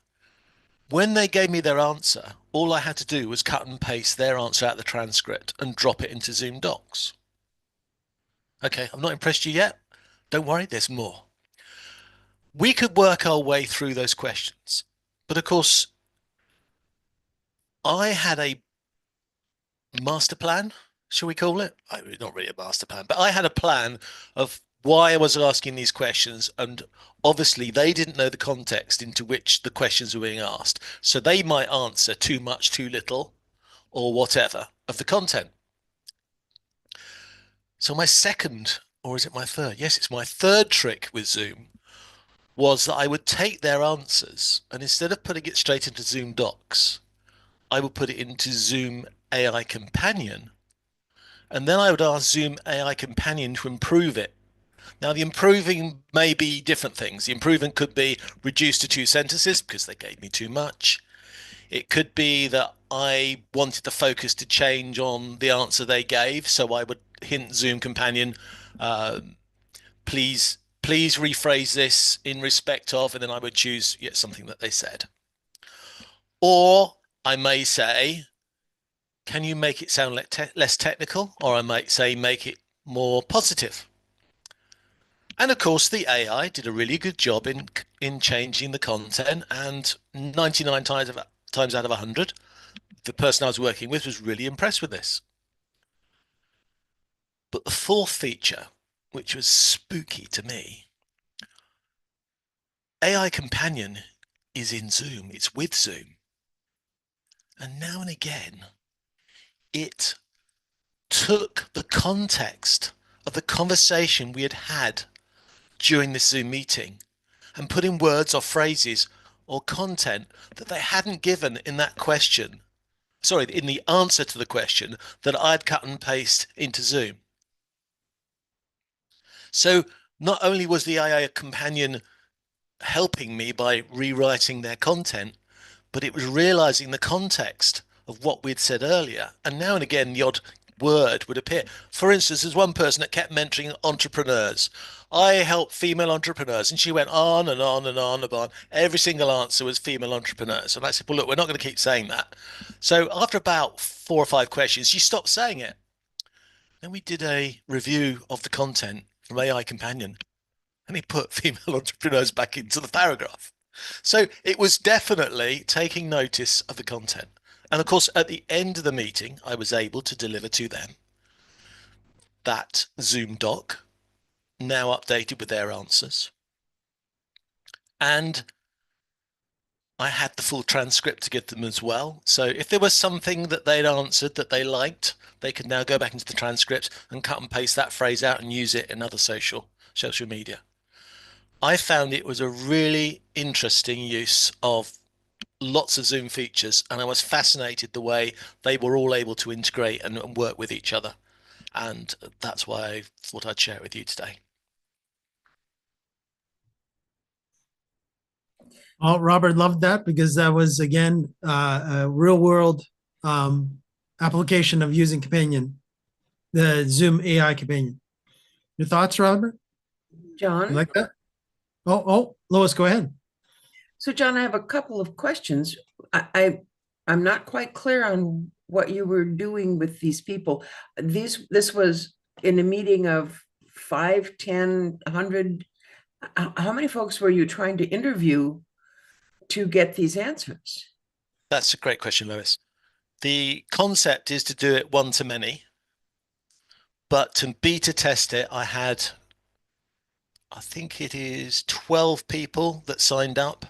when they gave me their answer, all I had to do was cut and paste their answer out of the transcript and drop it into Zoom Docs. Okay, I've not impressed you yet. Don't worry, there's more. We could work our way through those questions. But of course, I had a master plan, shall we call it? Not really a master plan, but I had a plan of why I was asking these questions, and obviously they didn't know the context into which the questions were being asked, so they might answer too much, too little, or whatever of the content. So my second, or is it my third? Yes, it's my third trick with Zoom, was that I would take their answers, and instead of putting it straight into Zoom Docs, I would put it into Zoom AI Companion, and then I would ask Zoom AI Companion to improve it. Now, the improving may be different things. The improvement could be reduced to 2 sentences because they gave me too much. It could be that I wanted the focus to change on the answer they gave, so I would hint Zoom Companion, please rephrase this in respect of, and then I would choose something that they said. Or I may say, can you make it sound less technical? Or I might say, make it more positive. And of course, the AI did a really good job in changing the content, and 99 times out of 100, the person I was working with was really impressed with this. But the fourth feature, which was spooky to me, AI Companion is in Zoom, it's with Zoom. And now and again, it took the context of the conversation we had during this Zoom meeting and put in words or phrases or content that they hadn't given in that question, sorry, in the answer to the question that I'd cut and paste into Zoom. So not only was the AI Companion helping me by rewriting their content, but it was realizing the context of what we'd said earlier. And now and again, the odd word would appear. For instance, there's one person that kept mentioning entrepreneurs. I help female entrepreneurs, and she went on and on and on about every single answer was female entrepreneurs. And I said, well, look, we're not going to keep saying that. So after about 4 or 5 questions, she stopped saying it. Then we did a review of the content from AI Companion, and he put female entrepreneurs back into the paragraph. So it was definitely taking notice of the content. And of course, at the end of the meeting, I was able to deliver to them that Zoom doc, now updated with their answers. And I had the full transcript to give them as well. So if there was something that they'd answered that they liked, they could now go back into the transcript and cut and paste that phrase out and use it in other social media. I found it was a really interesting use of lots of Zoom features, and I was fascinated the way they were all able to integrate and work with each other. And that's why I thought I'd share it with you today. Oh, Robert loved that, because that was, again, a real world application of using Companion, the Zoom AI Companion. Your thoughts, Robert? John? You like that? Oh, Lois, go ahead. So, John, I have a couple of questions. I'm not quite clear on what you were doing with these people. This was in a meeting of 5, 10, 100. How many folks were you trying to interview to get these answers? That's a great question, Lois. The concept is to do it one to many, but to beta test it, I think it is 12 people that signed up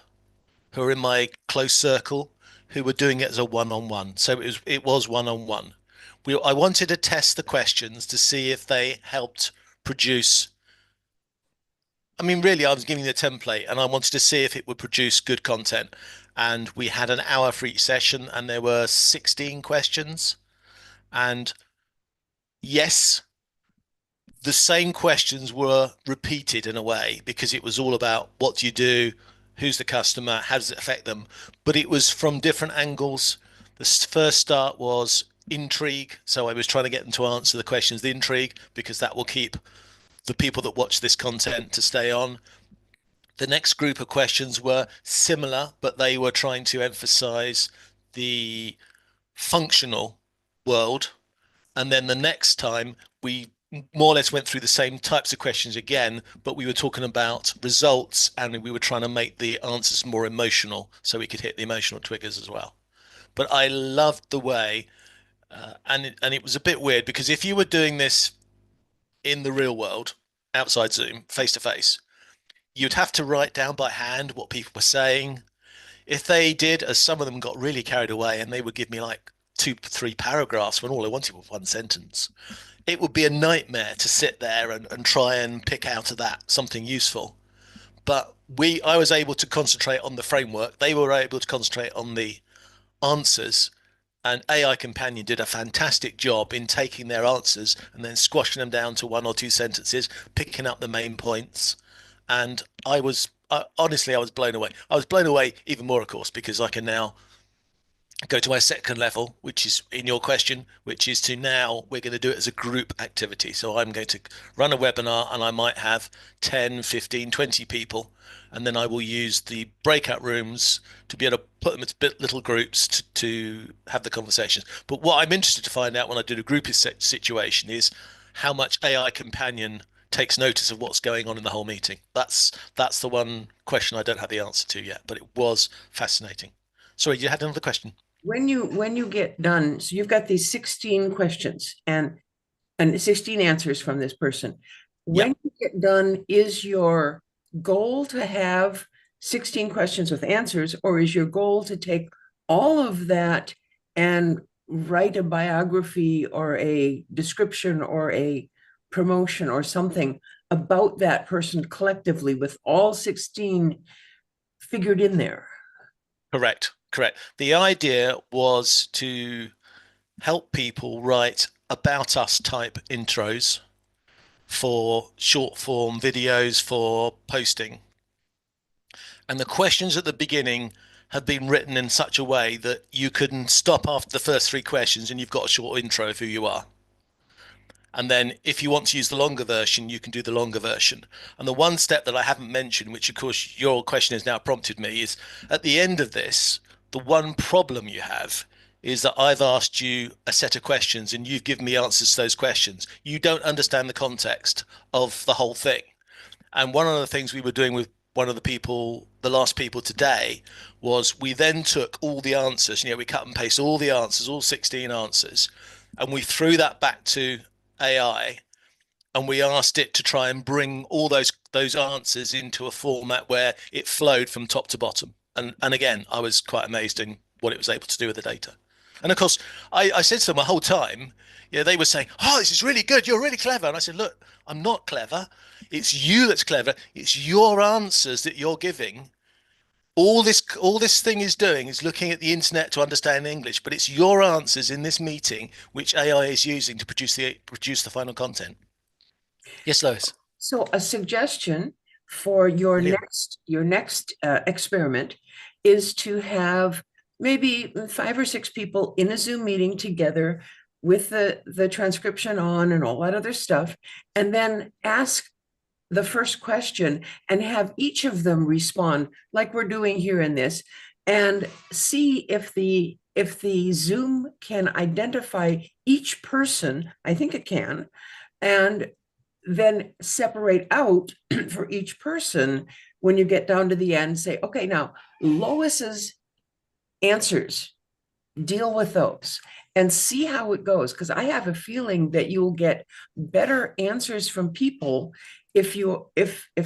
who are in my close circle who were doing it as a one-on-one. So it was one-on-one. I wanted to test the questions to see if they helped produce. I mean, really, I was giving the template and I wanted to see if it would produce good content. And we had an hour for each session and there were 16 questions. And yes, the same questions were repeated in a way because it was all about what do you do, who's the customer, how does it affect them? But it was from different angles. The first start was intrigue. So I was trying to get them to answer the questions, the intrigue, because that will keep the people that watch this content to stay on. The next group of questions were similar, but they were trying to emphasize the functional world. And then the next time we more or less went through the same types of questions again, but we were talking about results and we were trying to make the answers more emotional so we could hit the emotional triggers as well. But I loved the way, and it was a bit weird because if you were doing this in the real world, outside Zoom, face to face, you'd have to write down by hand what people were saying. If they did, as some of them got really carried away and they would give me like 2-3 paragraphs when all I wanted was one sentence, it would be a nightmare to sit there and try and pick out of that something useful. But I was able to concentrate on the framework. They were able to concentrate on the answers, and AI Companion did a fantastic job in taking their answers and then squashing them down to 1 or 2 sentences, picking up the main points. And honestly, I was blown away. I was blown away even more, of course, because I can now go to my second level, which is in your question, which is to now we're going to do it as a group activity. So I'm going to run a webinar and I might have 10, 15, 20 people. And then I will use the breakout rooms to be able to put them into little groups to have the conversations. But what I'm interested to find out when I do the group situation is how much AI Companion takes notice of what's going on in the whole meeting. That's the one question I don't have the answer to yet, but it was fascinating. Sorry, you had another question. When you get done, so you've got these 16 questions and 16 answers from this person. When you get done, is your goal to have 16 questions with answers, or is your goal to take all of that and write a biography or a description or a promotion or something about that person collectively with all 16 figured in there? Correct. The idea was to help people write about us type intros for short form videos for posting. And the questions at the beginning have been written in such a way that you can stop after the first 3 questions and you've got a short intro of who you are. And then if you want to use the longer version, you can do the longer version. And the one step that I haven't mentioned, which of course your question has now prompted me, is at the end of this, the one problem you have is that I've asked you a set of questions and you've given me answers to those questions. You don't understand the context of the whole thing. And one of the things we were doing with one of the last people today, was we then took all the answers, we cut and paste all the answers, all 16 answers, and we threw that back to AI and we asked it to try and bring all those answers into a format where it flowed from top to bottom. And again, I was quite amazed in what it was able to do with the data. And of course, I said to them the whole time, they were saying, oh, this is really good. You're really clever. And I said, look, I'm not clever. It's you that's clever. It's your answers that you're giving. All this thing is doing is looking at the internet to understand English, but it's your answers in this meeting which AI is using to produce the final content. Yes, Lois. So a suggestion for your next experiment is to have maybe 5 or 6 people in a Zoom meeting together with the transcription on and all that other stuff, and then ask the first question and have each of them respond like we're doing here in this, and see if the Zoom can identify each person. I think it can, and then separate out for each person when you get down to the end, say, okay, now Lois's answers, deal with those and see how it goes. Because I have a feeling that you'll get better answers from people if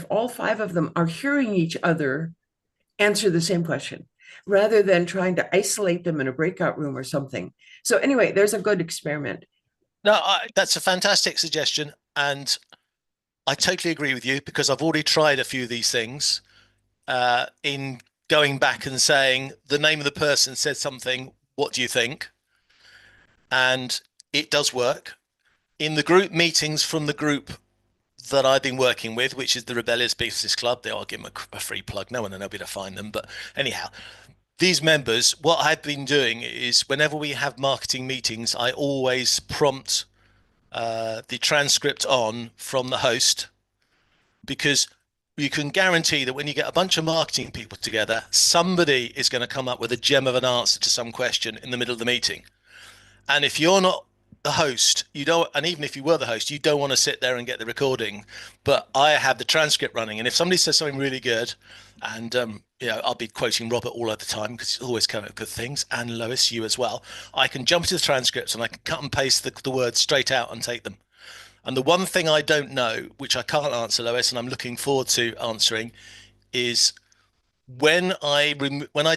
all 5 of them are hearing each other answer the same question, rather than trying to isolate them in a breakout room or something. So anyway, there's a good experiment. No, that's a fantastic suggestion. And I totally agree with you, because I've already tried a few of these things in going back and saying the name of the person said something, what do you think? And it does work. In the group meetings from the group that I've been working with, which is the Rebellious Business Club, I'll give them a free plug. No one will know where to find them. But anyhow, these members, what I've been doing is whenever we have marketing meetings, I always prompt the transcript on from the host, because you can guarantee that when you get a bunch of marketing people together, somebody is going to come up with a gem of an answer to some question in the middle of the meeting. And if you're not the host, you don't, and even if you were the host, you don't want to sit there and get the recording. But I have the transcript running, and if somebody says something really good, and I'll be quoting Robert all of the time because he's always coming up with good things, and Lois, you as well. I can jump to the transcripts and I can cut and paste the words straight out and take them. And the one thing I don't know, which I can't answer, Lois, and I'm looking forward to answering, is when I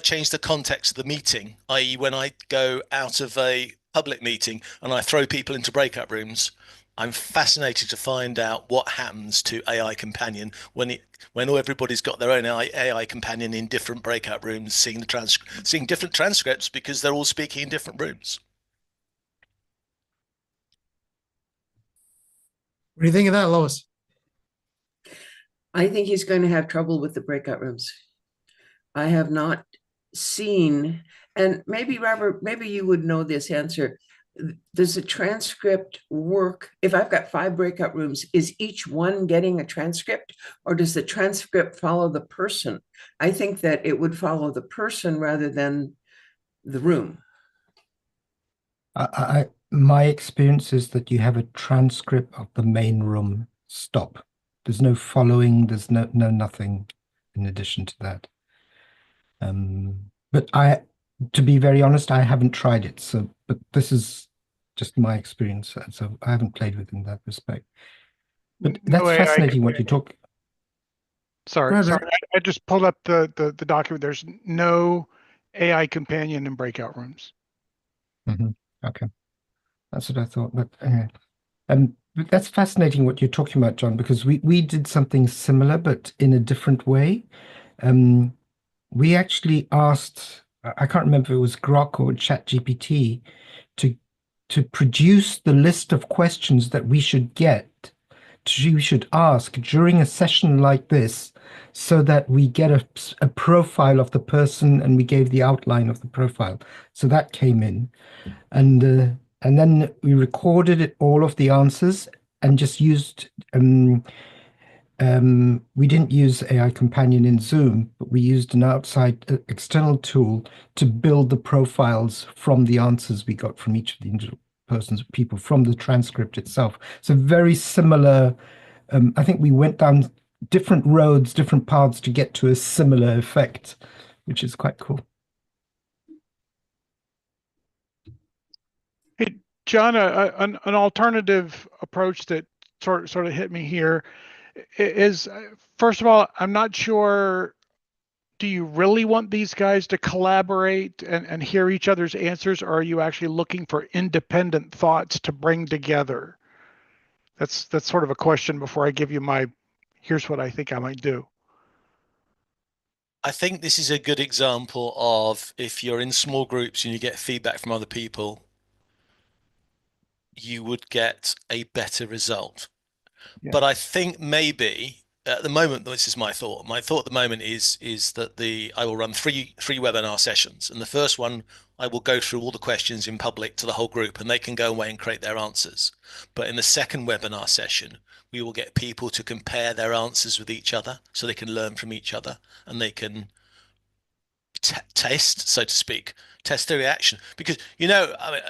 change the context of the meeting, i.e. when I go out of a public meeting and I throw people into breakout rooms, I'm fascinated to find out what happens to AI Companion when everybody's got their own AI Companion in different breakout rooms, seeing different transcripts because they're all speaking in different rooms. What do you think of that, Lois? I think he's going to have trouble with the breakout rooms. I have not seen, and maybe Robert, maybe you would know this answer. Does the transcript work? If I've got 5 breakout rooms, is each one getting a transcript, or does the transcript follow the person? I think that it would follow the person rather than the room. My experience is that you have a transcript of the main room stop. There's no following, there's no nothing in addition to that. But to be very honest, I haven't tried it. But this is just my experience. So I haven't played with it in that respect. But that's fascinating what you talk. Sorry. I just pulled up the document. There's no AI Companion in breakout rooms. Okay. That's what I thought. But that's fascinating what you're talking about, John, because we did something similar, but in a different way. We actually asked, I can't remember if it was Grok or ChatGPT, to produce the list of questions that we should ask during a session like this, so that we get a profile of the person, and we gave the outline of the profile. So that came in, and then we recorded all of the answers and just used. We didn't use AI Companion in Zoom, but we used an outside external tool to build the profiles from the answers we got from each of the individual people from the transcript itself. So very similar. I think we went down different roads, different paths to get to a similar effect, which is quite cool. Hey, John, an alternative approach that sort of hit me here is, first of all, I'm not sure, do you really want these guys to collaborate and hear each other's answers, or are you actually looking for independent thoughts to bring together? That's sort of a question before I give you here's what I think I might do. I think this is a good example of, if you're in small groups and you get feedback from other people, you would get a better result. Yeah. But I think maybe at the moment, this is my thought. My thought at the moment is that I will run three webinar sessions, and the first one I will go through all the questions in public to the whole group, and they can go away and create their answers. But in the second webinar session, we will get people to compare their answers with each other, so they can learn from each other, and they can test, so to speak, test their reaction. Because I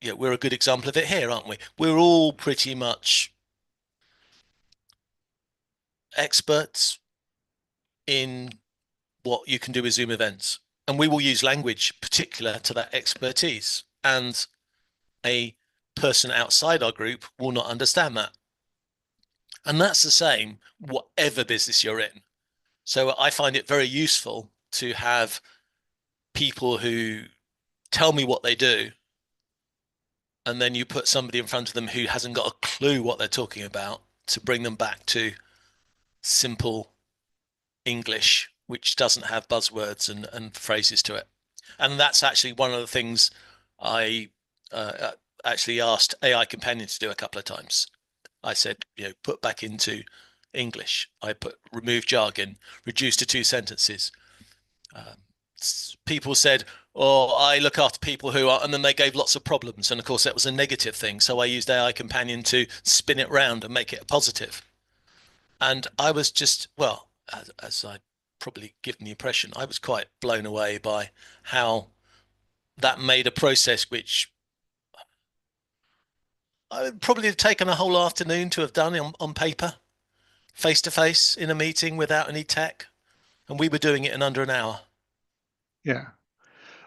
mean, we're a good example of it here, aren't we? We're all pretty much experts in what you can do with Zoom events, and we will use language particular to that expertise, and a person outside our group will not understand that. And that's the same whatever business you're in. So I find it very useful to have people who tell me what they do, and then you put somebody in front of them who hasn't got a clue what they're talking about, to bring them back to simple English, which doesn't have buzzwords and phrases to it. And that's actually one of the things I actually asked AI Companion to do a couple of times. I said, put back into English. I put remove jargon, reduce to 2 sentences. People said, oh, I look after people who are, and then they gave lots of problems. And of course, that was a negative thing. So I used AI Companion to spin it round and make it a positive. And I was just, well, as I probably given the impression, I was quite blown away by how that made a process which I would probably have taken a whole afternoon to have done on paper, face to face in a meeting without any tech. And we were doing it in under an hour. Yeah.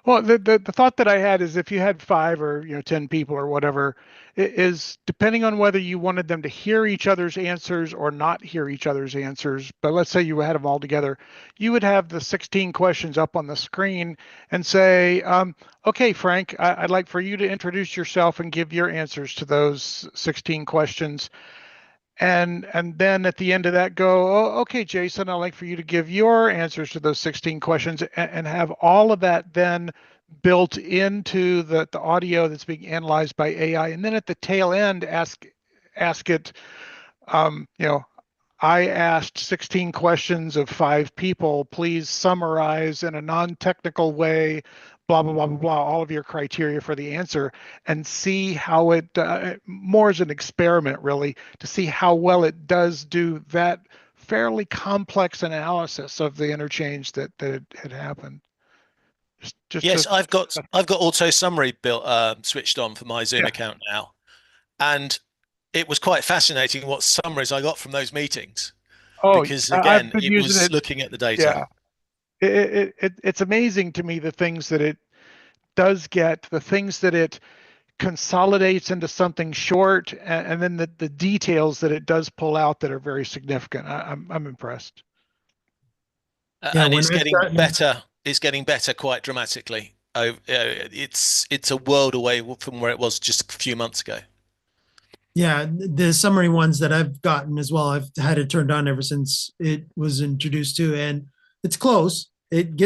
Well, the thought that I had is if you had 5 or 10 people or whatever, it is depending on whether you wanted them to hear each other's answers or not hear each other's answers. But let's say you had them all together, you would have the 16 questions up on the screen and say, okay, Frank, I'd like for you to introduce yourself and give your answers to those 16 questions. And then at the end of that go, oh, okay, Jason, I'd like for you to give your answers to those 16 questions, and have all of that then built into the audio that's being analyzed by AI. And then at the tail end, ask it, I asked 16 questions of 5 people. Please summarize in a non-technical way, blah, blah, blah, blah, blah, all of your criteria for the answer, and see how it, more as an experiment really, to see how well it does do that fairly complex analysis of the interchange that had happened. Yes, I've got auto summary built switched on for my Zoom account now, and it was quite fascinating what summaries I got from those meetings. Oh, because again, it was looking at the data. Yeah. It's amazing to me the things that it does get, the things that it consolidates into something short, and then the details that it does pull out that are very significant. I'm impressed. And it's getting better. It's getting better quite dramatically. It's a world away from where it was just a few months ago. Yeah, the summary ones that I've gotten as well, I've had it turned on ever since it was introduced to, and it's close. It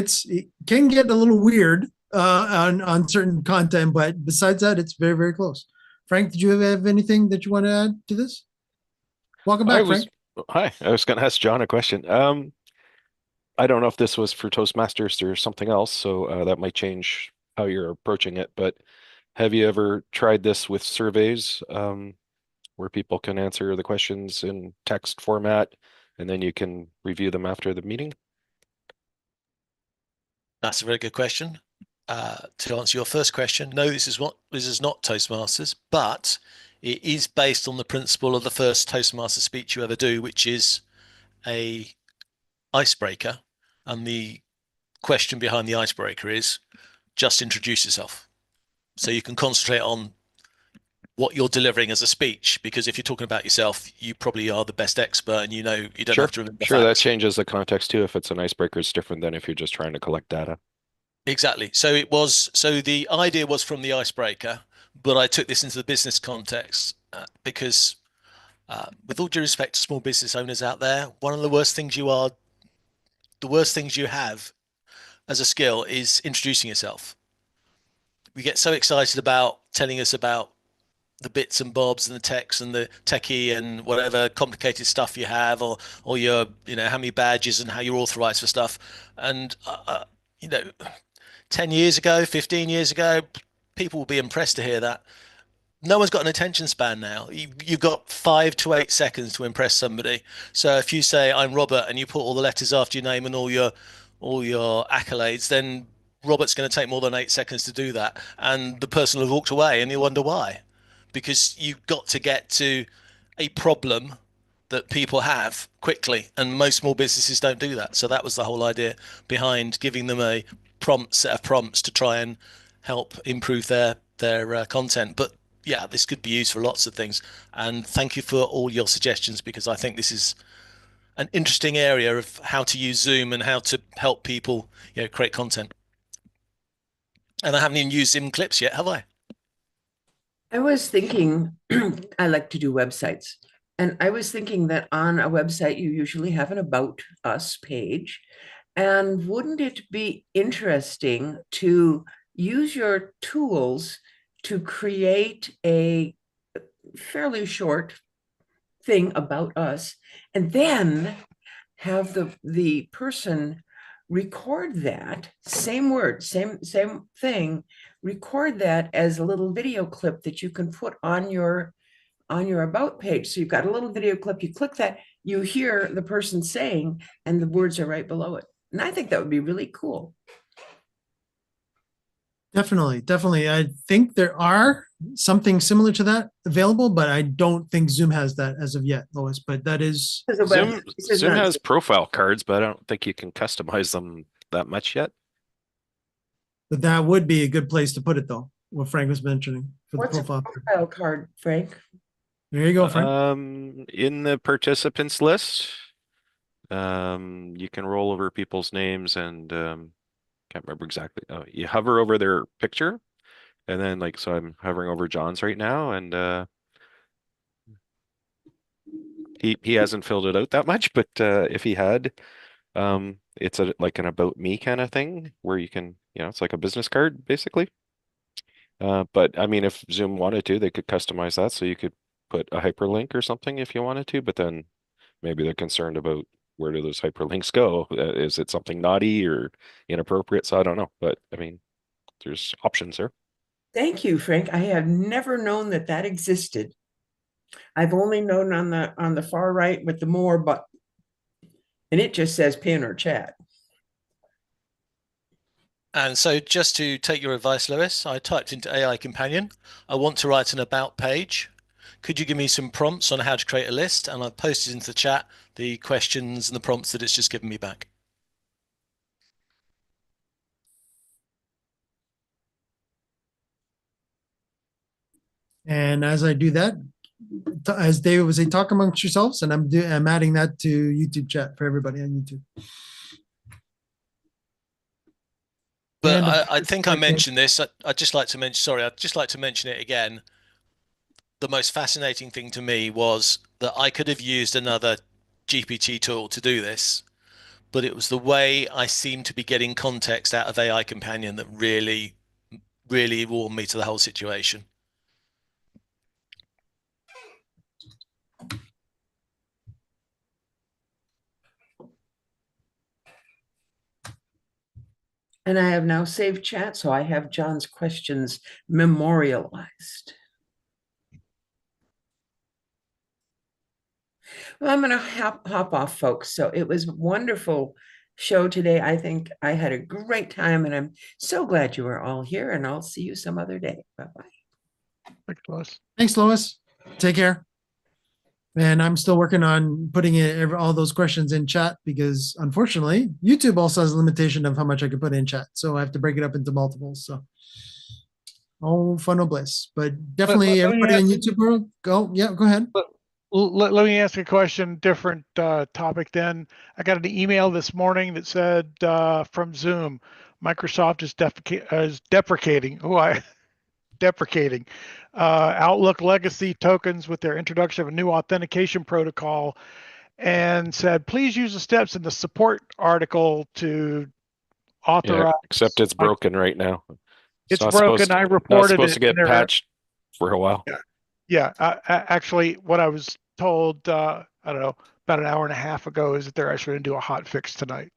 can get a little weird on certain content, but besides that, it's very, very close. Frank, did you have anything that you want to add to this? Welcome back, Frank. Hi, I was going to ask John a question. I don't know if this was for Toastmasters or something else, so that might change how you're approaching it, but have you ever tried this with surveys? Where people can answer the questions in text format, and then you can review them after the meeting? That's a very good question. To answer your first question, no, this is not Toastmasters, but it is based on the principle of the first Toastmaster speech you ever do, which is a icebreaker, and the question behind the icebreaker is just introduce yourself. So you can concentrate on what you're delivering as a speech, because if you're talking about yourself, you probably are the best expert, and you don't have to remember Sure, that facts. changes the context too. If it's an icebreaker, it's different than if you're just trying to collect data. Exactly. So the idea was from the icebreaker, but I took this into the business context because with all due respect to small business owners out there, one of the worst things you have as a skill is introducing yourself. We get so excited about telling us about the bits and bobs and the text and the techie and whatever complicated stuff you have, or your, how many badges and how you're authorized for stuff. And 10 years ago, 15 years ago, people will be impressed to hear that. No one's got an attention span now. You've got 5 to 8 seconds to impress somebody. So if you say I'm Robert and you put all the letters after your name and all your accolades, then Robert's going to take more than 8 seconds to do that, and the person will have walked away, and you wonder why. Because you've got to get to a problem that people have quickly, and most small businesses don't do that. So that was the whole idea behind giving them a set of prompts to try and help improve their content. But yeah, this could be used for lots of things. And thank you for all your suggestions, because I think this is an interesting area of how to use Zoom and how to help people, create content. And I haven't even used Zoom clips yet, have I? I was thinking, I like to do websites, and I was thinking that on a website, you usually have an About Us page. And wouldn't it be interesting to use your tools to create a fairly short thing about us, and then have the person record that same word, same thing, record that as a little video clip that you can put on your About page. So you've got a little video clip, you click that, you hear the person saying, and the words are right below it. And I think that would be really cool. Definitely. I think there are something similar to that available, but I don't think Zoom has that as of yet, Lois. But that is Zoom has profile cards, but I don't think you can customize them that much yet. But that would be a good place to put it, though. What Frank was mentioning for What's the profile a profile card, Frank? There you go, Frank. In the participants list, you can roll over people's names and can't remember exactly. You hover over their picture, and then so I'm hovering over John's right now, and he hasn't filled it out that much, but if he had, it's like an about me kind of thing where you can, it's like a business card basically. But I mean, if Zoom wanted to, they could customize that, so you could put a hyperlink or something if you wanted to, but then maybe they're concerned about where do those hyperlinks go? Is it something naughty or inappropriate? So I don't know, but I mean, there's options there. Thank you, Frank. I have never known that existed. I've only known on the far right with the more button, and it just says pin or chat. And so just to take your advice, Lewis, I typed into AI Companion, I want to write an about page. Could you give me some prompts on how to create a list? And I've posted into the chat the questions and the prompts that it's just given me back. And as I do that, as David was saying, talk amongst yourselves, and I'm adding that to YouTube chat for everybody on YouTube. But I think I mentioned this. I'd just like to mention it again. The most fascinating thing to me was that I could have used another GPT tool to do this, but it was the way I seemed to be getting context out of AI Companion that really, really warmed me to the whole situation. And I have now saved chat, so I have John's questions memorialized. Well, I'm going to hop off, folks. So it was a wonderful show today. I think I had a great time, and I'm so glad you were all here, and I'll see you some other day. Bye-bye. Thanks, Lois. Thanks, Lois. Take care. And I'm still working on putting all those questions in chat, because unfortunately, YouTube also has a limitation of how much I can put in chat. So I have to break it up into multiples. So all fun and bliss. But definitely everybody on YouTube world, go ahead. Let me ask a question, different topic then. I got an email this morning that said from Zoom, Microsoft is deprecating Outlook legacy tokens with their introduction of a new authentication protocol, and said, please use the steps in the support article to authorize. Yeah, except it's broken right now. It's broken. I reported it. Not supposed to get patched for a while. Yeah. Yeah, actually, what I was told, I don't know, about an hour and a half ago is that they're actually going to do a hot fix tonight.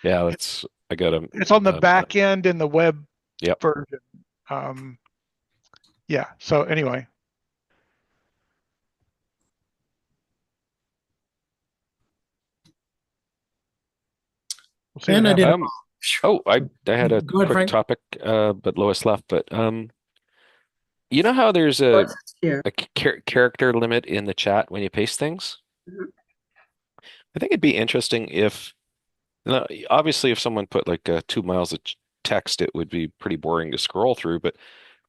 Yeah, I got them. It's on the back end in the web Yep. version. Yeah. So anyway. And I did. Oh, I had a Go ahead, quick Frank. topic, but Lois left. But you know how there's a character limit in the chat when you paste things? I think it'd be interesting if, obviously, if someone put like 2 miles of text, it would be pretty boring to scroll through. But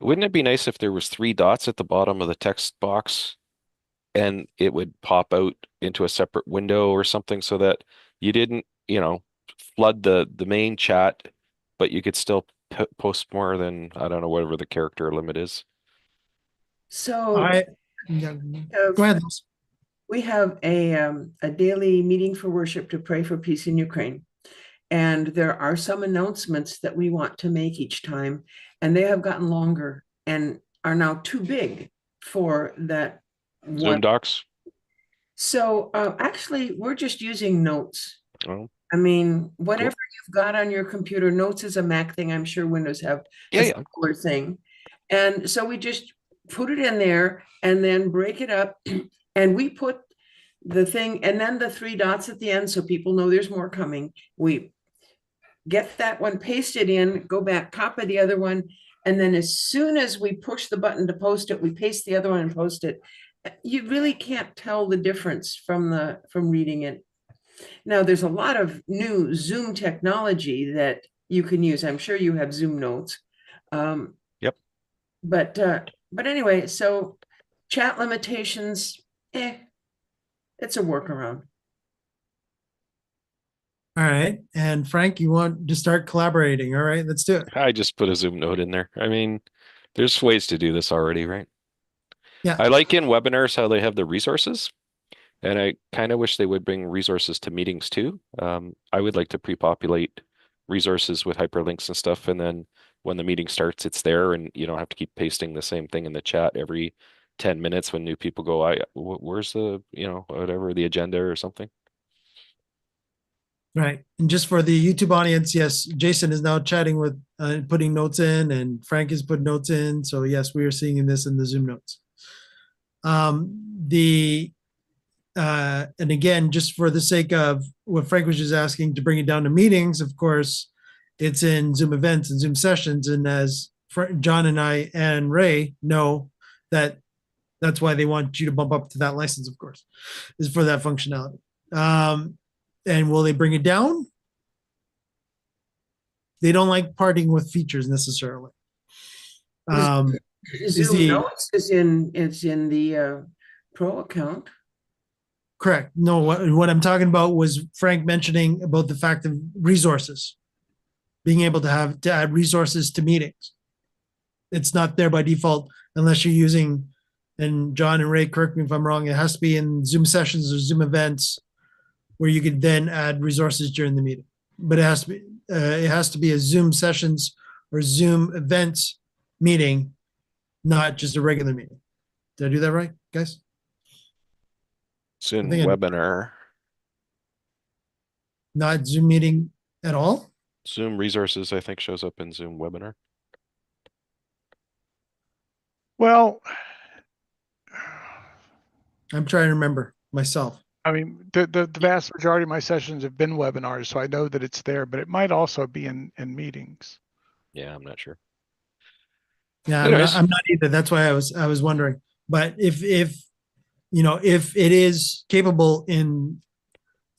wouldn't it be nice if there was 3 dots at the bottom of the text box, and it would pop out into a separate window or something, so that you didn't, flood the main chat, but you could still post more than, I don't know, whatever the character limit is. So Go ahead. we have a daily meeting for worship to pray for peace in Ukraine. And there are some announcements that we want to make each time, and they have gotten longer and are now too big for that Zoom docs? So actually, we're just using Notes. Oh. I mean, whatever you've got on your computer, Notes is a Mac thing. I'm sure Windows have a similar thing. And so we just put it in there and then break it up. And we put the thing and then the 3 dots at the end so people know there's more coming. We get that one pasted in, go back, copy the other one. And then as soon as we push the button to post it, we paste the other one and post it. You really can't tell the difference from reading it. Now, there's a lot of new Zoom technology that you can use. I'm sure you have Zoom Notes. Yep. But anyway, so chat limitations, it's a workaround. All right. And Frank, you want to start collaborating. All right, let's do it. I just put a Zoom note in there. I mean, there's ways to do this already, right? Yeah. I like in webinars how they have the resources, and I kind of wish they would bring resources to meetings too. I would like to pre-populate resources with hyperlinks and stuff, and then when the meeting starts, it's there, and you don't have to keep pasting the same thing in the chat every 10 minutes when new people go, where's the, whatever, the agenda or something. Right. And just for the YouTube audience, yes, Jason is now chatting with, putting notes in, and Frank is putting notes in. So yes, we are seeing this in the Zoom notes. And again, just for the sake of what Frank was just asking, to bring it down to meetings, of course, it's in Zoom events and Zoom sessions. And as John and I and Ray know, that's why they want you to bump up to that license, of course, is for that functionality. And will they bring it down? They don't like parting with features necessarily. Zoom Notes is in the Pro account. Correct. No, what I'm talking about was Frank mentioning about the fact of resources, being able to add resources to meetings. It's not there by default unless you're using, and John and Ray, correct me if I'm wrong, it has to be in Zoom sessions or Zoom events where you could then add resources during the meeting. But it has to be a Zoom sessions or Zoom events meeting, not just a regular meeting. Did I do that right, guys? Zoom webinar. Not Zoom meeting at all? Zoom resources, I think, shows up in Zoom webinar. Well, I'm trying to remember myself. I mean, the vast majority of my sessions have been webinars, so I know that it's there, but it might also be in meetings. Yeah, I'm not sure. Yeah, I'm not either. That's why I was wondering. But if it is capable in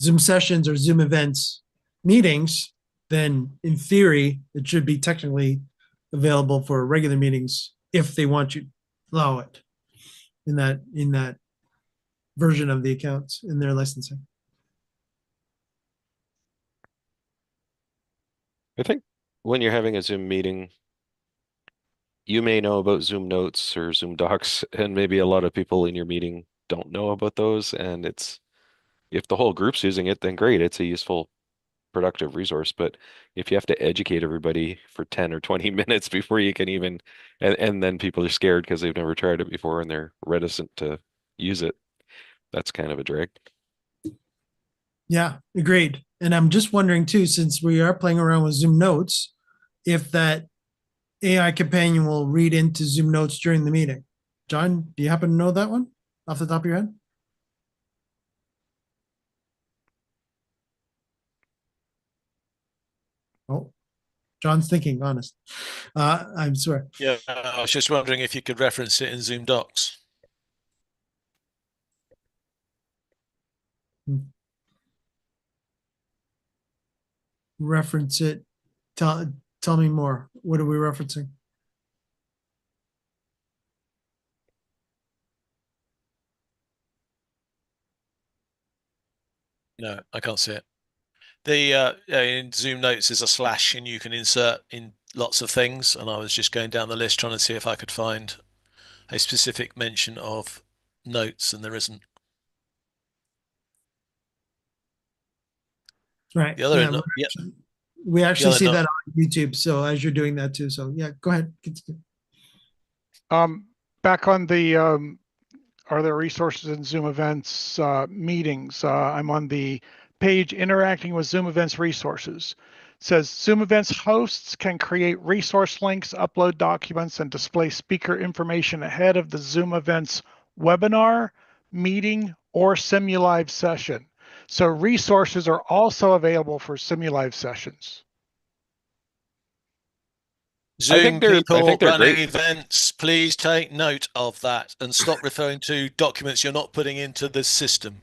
Zoom sessions or Zoom events meetings, then in theory it should be technically available for regular meetings if they want you to allow it in that version of the accounts in their licensing. I think when you're having a Zoom meeting, you may know about Zoom Notes or Zoom Docs, and maybe a lot of people in your meeting don't know about those. And if the whole group's using it, then great, it's a useful productive resource. But if you have to educate everybody for 10 or 20 minutes before you can even, and then people are scared because they've never tried it before and they're reticent to use it, that's kind of a drag. Yeah, agreed. And I'm just wondering too, since we are playing around with Zoom Notes, if that AI companion will read into Zoom Notes during the meeting. John, do you happen to know that one off the top of your head? Oh, John's thinking, honest. I'm sorry. Yeah, I was just wondering if you could reference it in Zoom Docs. Reference it. Tell me more. What are we referencing? No, I can't see it. The in Zoom Notes there's a slash and you can insert in lots of things, and I was just going down the list trying to see if I could find a specific mention of notes, and there isn't. Right. The other, Yeah, we actually see note- that on YouTube. So as you're doing that too. So yeah, go ahead. Continue. Back on the are there resources in Zoom events meetings? I'm on the page interacting with Zoom events resources. It says Zoom events hosts can create resource links, upload documents, and display speaker information ahead of the Zoom events webinar, meeting, or Simulive session. So resources are also available for Simulive sessions. Zoom people they're running great. events, please take note of that and stop referring to documents you're not putting into the system.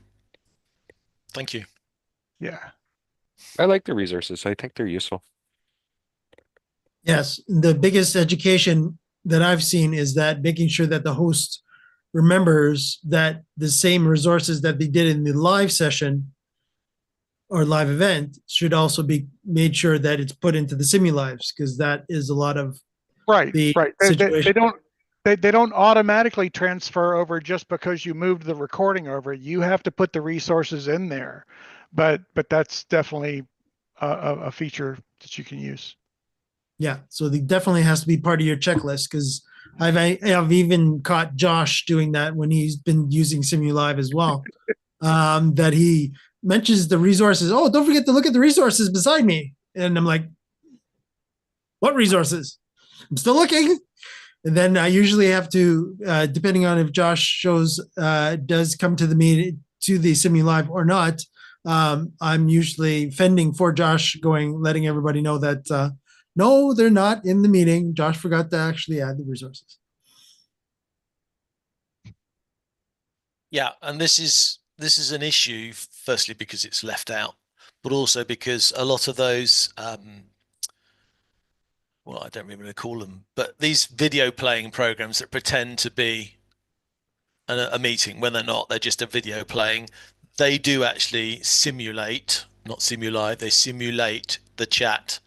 Thank you. Yeah. I like the resources. I think they're useful. Yes, the biggest education that I've seen is that making sure that the host remembers that the same resources that they did in the live session or live event should also be made sure that it's put into the Simulives, because that is a lot of right. the Right. situation. They don't automatically transfer over just because you moved the recording over. You have to put the resources in there, but that's definitely a feature that you can use. Yeah, so they definitely has to be part of your checklist, because I've even caught Josh doing that when he's been using Simulive as well. That he mentions the resources. Oh, don't forget to look at the resources beside me. And I'm like, what resources? I'm still looking. And then I usually have to, depending on if Josh does come to the meeting, to the Simulive or not, I'm usually fending for Josh, letting everybody know that no, they're not in the meeting. Josh forgot to actually add the resources. Yeah, and this is an issue, firstly because it's left out, but also because a lot of those well, I don't really want to call them, but these video playing programs that pretend to be a meeting when they're not, they're just a video playing. They do actually simulate, not Simulive, they simulate the chat,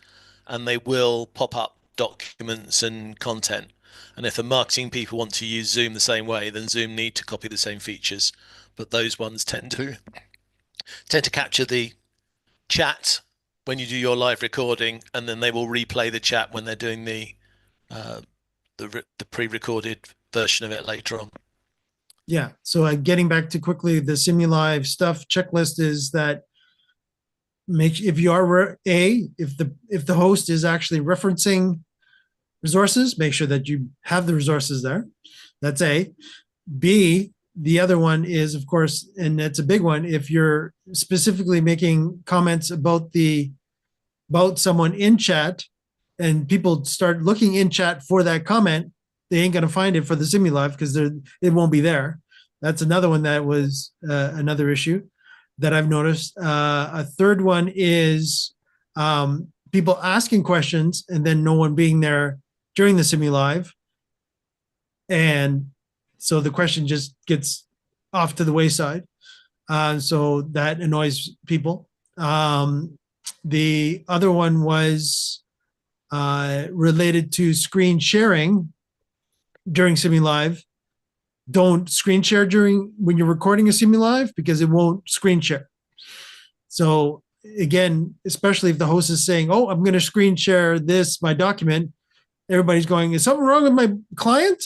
and they will pop up documents and content. And if the marketing people want to use Zoom the same way, then Zoom need to copy the same features. But those ones tend to capture the chat when you do your live recording, and then they will replay the chat when they're doing the pre-recorded version of it later on. Yeah. So getting back to quickly the Simulive stuff, checklist is that if you are if the host is actually referencing resources, make sure that you have the resources there. That's A. B, the other one is, of course, and it's a big one, if you're specifically making comments about someone in chat and people start looking in chat for that comment, they ain't going to find it for the Simulive because it won't be there. That's another one that was another issue that I've noticed. A third one is people asking questions and then no one being there during the Simulive. And so the question just gets off to the wayside. So that annoys people. The other one was related to screen sharing during Simulive. Don't screen share when you're recording a Simulive because it won't screen share. So again, especially if the host is saying, oh, I'm going to screen share my document, everybody's going, is something wrong with my client?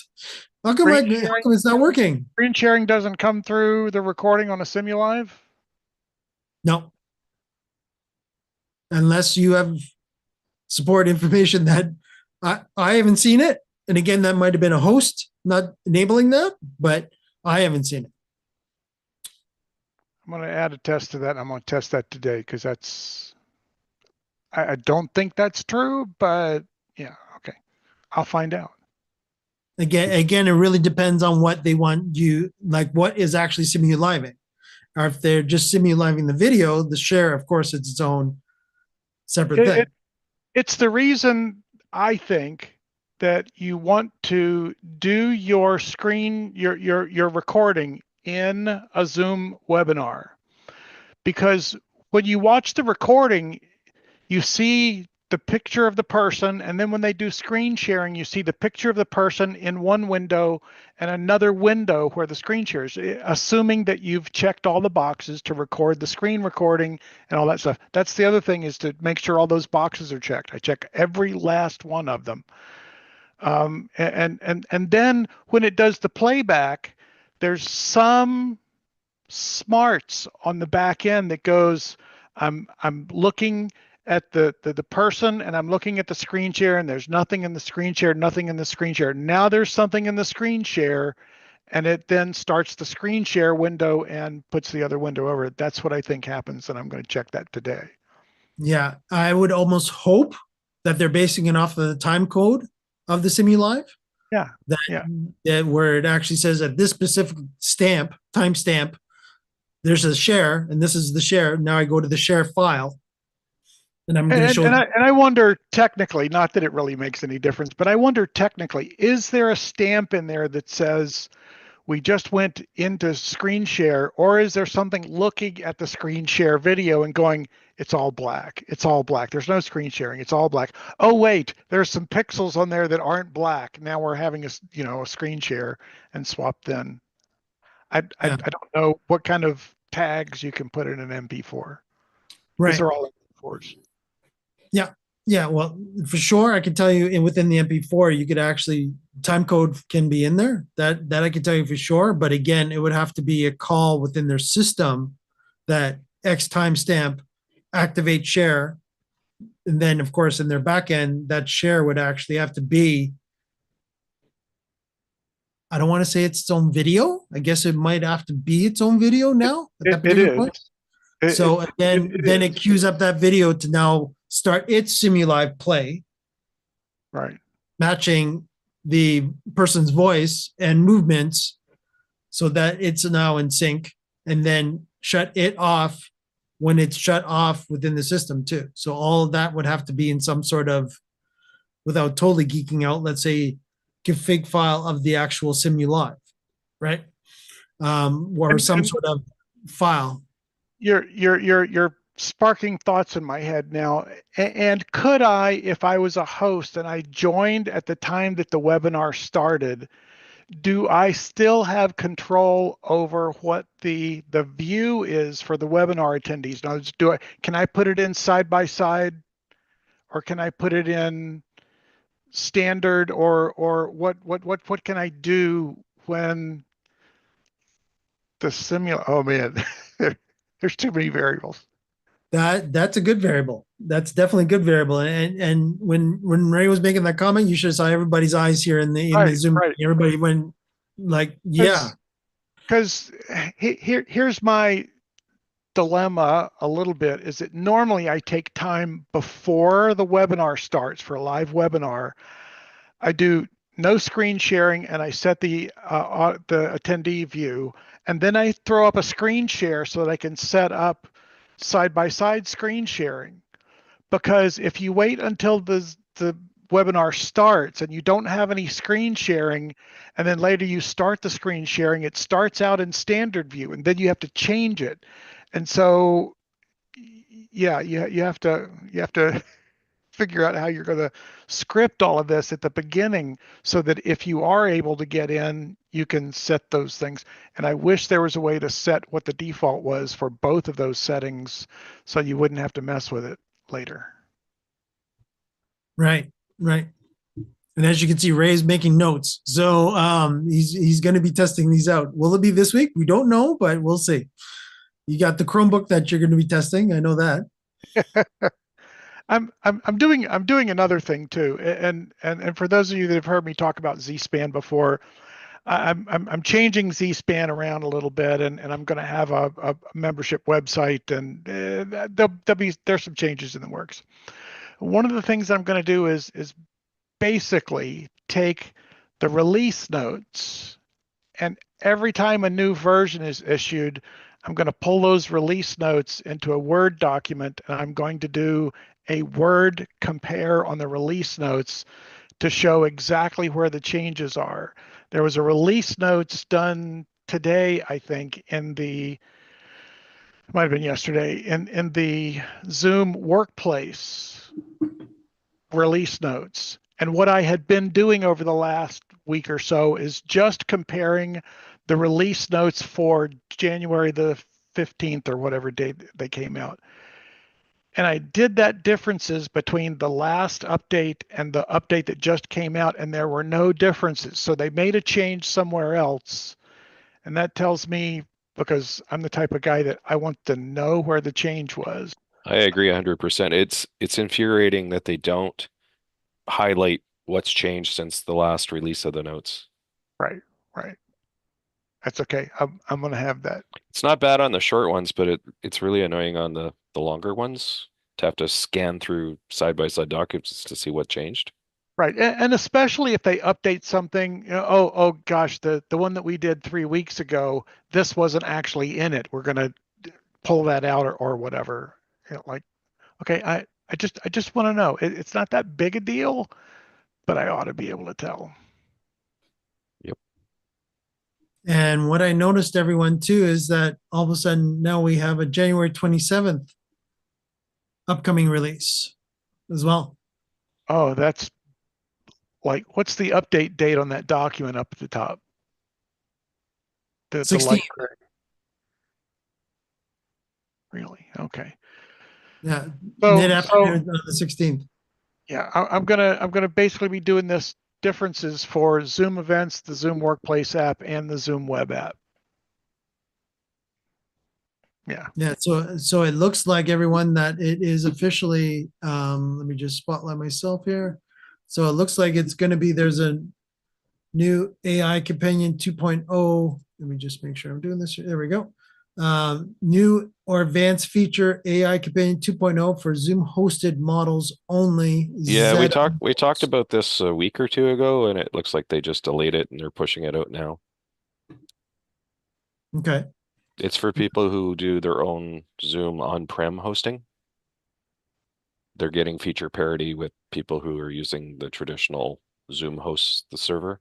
How come it's not working? Screen sharing doesn't come through the recording on a Simulive? No. Unless you have support information that I haven't seen it. And again, that might have been a host not enabling that, but I haven't seen it. I'm going to add a test to that. I'm going to test that today because I don't think that's true, but yeah, okay. I'll find out. Again, it really depends on what they want you, like what is actually Simuliving. Or if they're just Simuliving the video, the share, of course, it's its own separate thing. It's the reason I think that you want to do your screen, your recording in a Zoom webinar, because when you watch the recording, you see the picture of the person, and then when they do screen sharing, you see the picture of the person in one window and another window where the screen shares, assuming that you've checked all the boxes to record the screen recording and all that stuff. That's the other thing, is to make sure all those boxes are checked. I check every last one of them. And then when it does the playback, there's some smarts on the back end that goes, I'm looking at the person, and I'm looking at the screen share, and there's nothing in the screen share, nothing in the screen share. Now there's something in the screen share, and it then starts the screen share window and puts the other window over it. That's what I think happens, and I'm going to check that today. Yeah, I would almost hope that they're basing it off of the time code of the Simulive. Yeah. That where it actually says at this specific timestamp, there's a share, and this is the share. Now I go to the share file. And I'm going to show. And I wonder technically, not that it really makes any difference, but I wonder technically, is there a stamp in there that says we just went into screen share, or is there something looking at the screen share video and going, it's all black. It's all black. There's no screen sharing. It's all black. Oh, wait, there's some pixels on there that aren't black. Now we're having a screen share and swap then. I don't know what kind of tags you can put in an MP4. Right. These are all MP4s. Yeah. Well, for sure, I can tell you, within the MP4, you could actually time code can be in there. That I can tell you for sure. But again, it would have to be a call within their system that X timestamp activate share, and then of course in their backend, that share would actually have to be. I don't want to say it's own video. I guess it might have to be its own video now. At that particular point. So then it queues up that video to now start its Simulive play, right? Matching the person's voice and movements so that it's now in sync, and then shut it off when it's shut off within the system too. So all of that would have to be in some sort of, without totally geeking out, let's say config file of the actual Simulive, right? Or some sort of file. You're sparking thoughts in my head now. And could I, if I was a host and I joined at the time that the webinar started, do I still have control over what the view is for the webinar attendees? Now, can I put it in side by side, or can I put it in standard, or what can I do when the oh man, there's too many variables. That's a good variable. That's definitely a good variable. And when Ray was making that comment, you should have saw everybody's eyes here in the Zoom. Right. Everybody went like, yeah. Because here's my dilemma a little bit, is that normally I take time before the webinar starts for a live webinar. I do no screen sharing, and I set the attendee view, and then I throw up a screen share so that I can set up side-by-side screen sharing. Because if you wait until the webinar starts and you don't have any screen sharing, and then later you start the screen sharing, it starts out in standard view, and then you have to change it. And so, yeah, you have to figure out how you're going to script all of this at the beginning so that if you are able to get in, you can set those things. And I wish there was a way to set what the default was for both of those settings so you wouldn't have to mess with it later. Right, right. And as you can see, Ray's making notes. So he's going to be testing these out. Will it be this week? We don't know, but we'll see. You got the Chromebook that you're going to be testing. I know that. I'm doing another thing too, and for those of you that have heard me talk about Zspan before, I'm changing Zspan around a little bit, and I'm going to have a membership website, and there's some changes in the works. One of the things I'm going to do is basically take the release notes, and every time a new version is issued, I'm going to pull those release notes into a Word document, and I'm going to do a word compare on the release notes to show exactly where the changes are. There was a release notes done today, I think, it might have been yesterday, in the Zoom Workplace release notes. And what I had been doing over the last week or so is just comparing the release notes for January the 15th or whatever date they came out. And I did that differences between the last update and the update that just came out, and there were no differences. So they made a change somewhere else. And that tells me, because I'm the type of guy that I want to know where the change was. I agree 100%. It's infuriating that they don't highlight what's changed since the last release of the notes. Right. That's okay. I'm going to have that. It's not bad on the short ones, but it's really annoying on the longer ones to have to scan through side-by-side documents to see what changed. Right. And especially if they update something, oh gosh, the one that we did 3 weeks ago, this wasn't actually in it. We're going to pull that out or whatever. Like, okay, I just want to know. It's not that big a deal, but I ought to be able to tell. And what I noticed, everyone, too, is that all of a sudden now we have a January 27th upcoming release as well. Oh, that's like, what's the update date on that document up at the top? The 16th. Really? Okay. Yeah. So, mid-afternoon on the 16th. Yeah, I'm gonna basically be doing this differences for Zoom Events, the Zoom Workplace app, and the Zoom web app. Yeah. So it looks like, everyone, that it is officially, let me just spotlight myself here. So it looks like it's going to be, there's a new AI Companion 2.0. Let me just make sure I'm doing this. There we go. New or advanced feature AI Companion 2.0 for Zoom hosted models only. Yeah, we talked about this a week or two ago, and it looks like they just delayed it and they're pushing it out now. Okay. It's for people who do their own Zoom on-prem hosting. They're getting feature parity with people who are using the traditional Zoom hosts the server.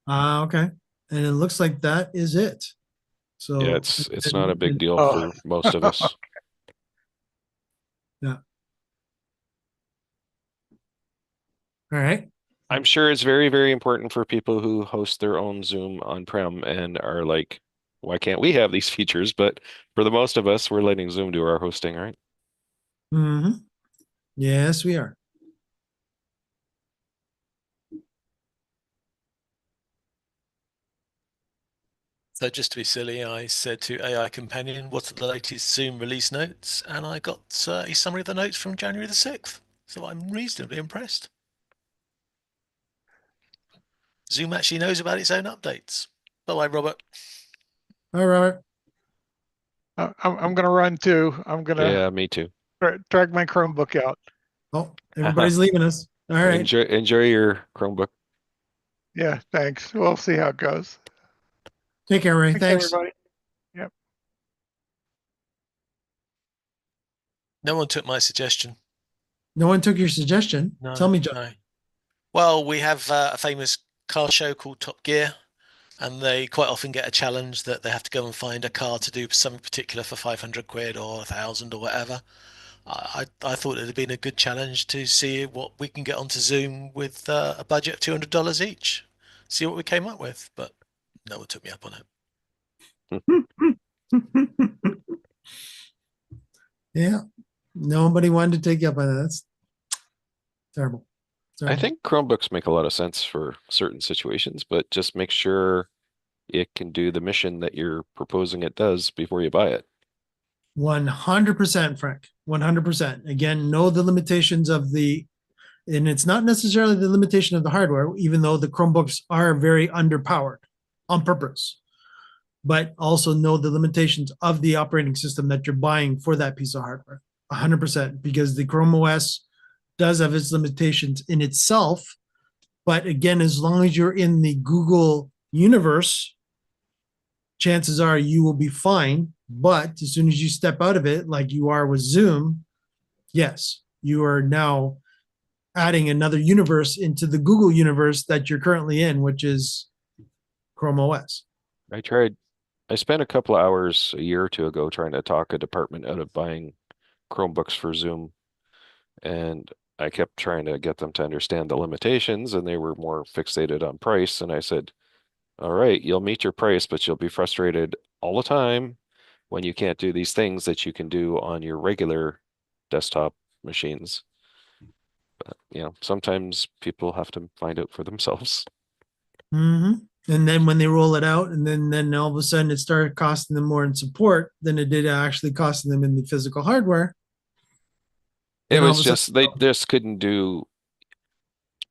Okay. And it looks like that is it. So yeah, it's not a big deal for most of us. Yeah. All right. I'm sure it's very, very important for people who host their own Zoom on-prem and are like, why can't we have these features? But for the most of us, we're letting Zoom do our hosting, right? Mm-hmm. Yes, we are. So just to be silly, I said to AI Companion, what are the latest Zoom release notes? And I got a summary of the notes from January the 6th. So I'm reasonably impressed. Zoom actually knows about its own updates. Bye-bye, Robert. Hi, Robert. I'm going to run too. I'm going to Yeah, me too. Drag my Chromebook out. Oh, everybody's leaving us. All right. Enjoy your Chromebook. Yeah, thanks. We'll see how it goes. Take care, Ray. Thanks. Everybody. Yep. No one took my suggestion. No one took your suggestion. No, Tell me, John. No. Well, we have a famous car show called Top Gear, and they quite often get a challenge that they have to go and find a car to do something particular for 500 quid or 1,000 or whatever. I thought it'd been a good challenge to see what we can get onto Zoom with a budget of $200 each. See what we came up with, but no one took me up on it. Yeah, nobody wanted to take you up on that. That's terrible. I think Chromebooks make a lot of sense for certain situations, but just make sure it can do the mission that you're proposing it does before you buy it. 100%, Frank. 100%. Again, know the limitations of and it's not necessarily the limitation of the hardware, even though the Chromebooks are very underpowered on purpose. But also know the limitations of the operating system that you're buying for that piece of hardware. 100%, because the Chrome OS does have its limitations in itself. But again, as long as you're in the Google universe, chances are you will be fine. But as soon as you step out of it, like you are with Zoom, yes, you are now adding another universe into the Google universe that you're currently in, which is Chrome OS. I spent a couple of hours a year or two ago trying to talk a department out of buying Chromebooks for Zoom. And I kept trying to get them to understand the limitations, and they were more fixated on price. And I said, all right, you'll meet your price, but you'll be frustrated all the time when you can't do these things that you can do on your regular desktop machines. But, sometimes people have to find out for themselves. Mm-hmm. And then when they roll it out, and then all of a sudden it started costing them more in support than it did actually costing them in the physical hardware. It was just they just couldn't do.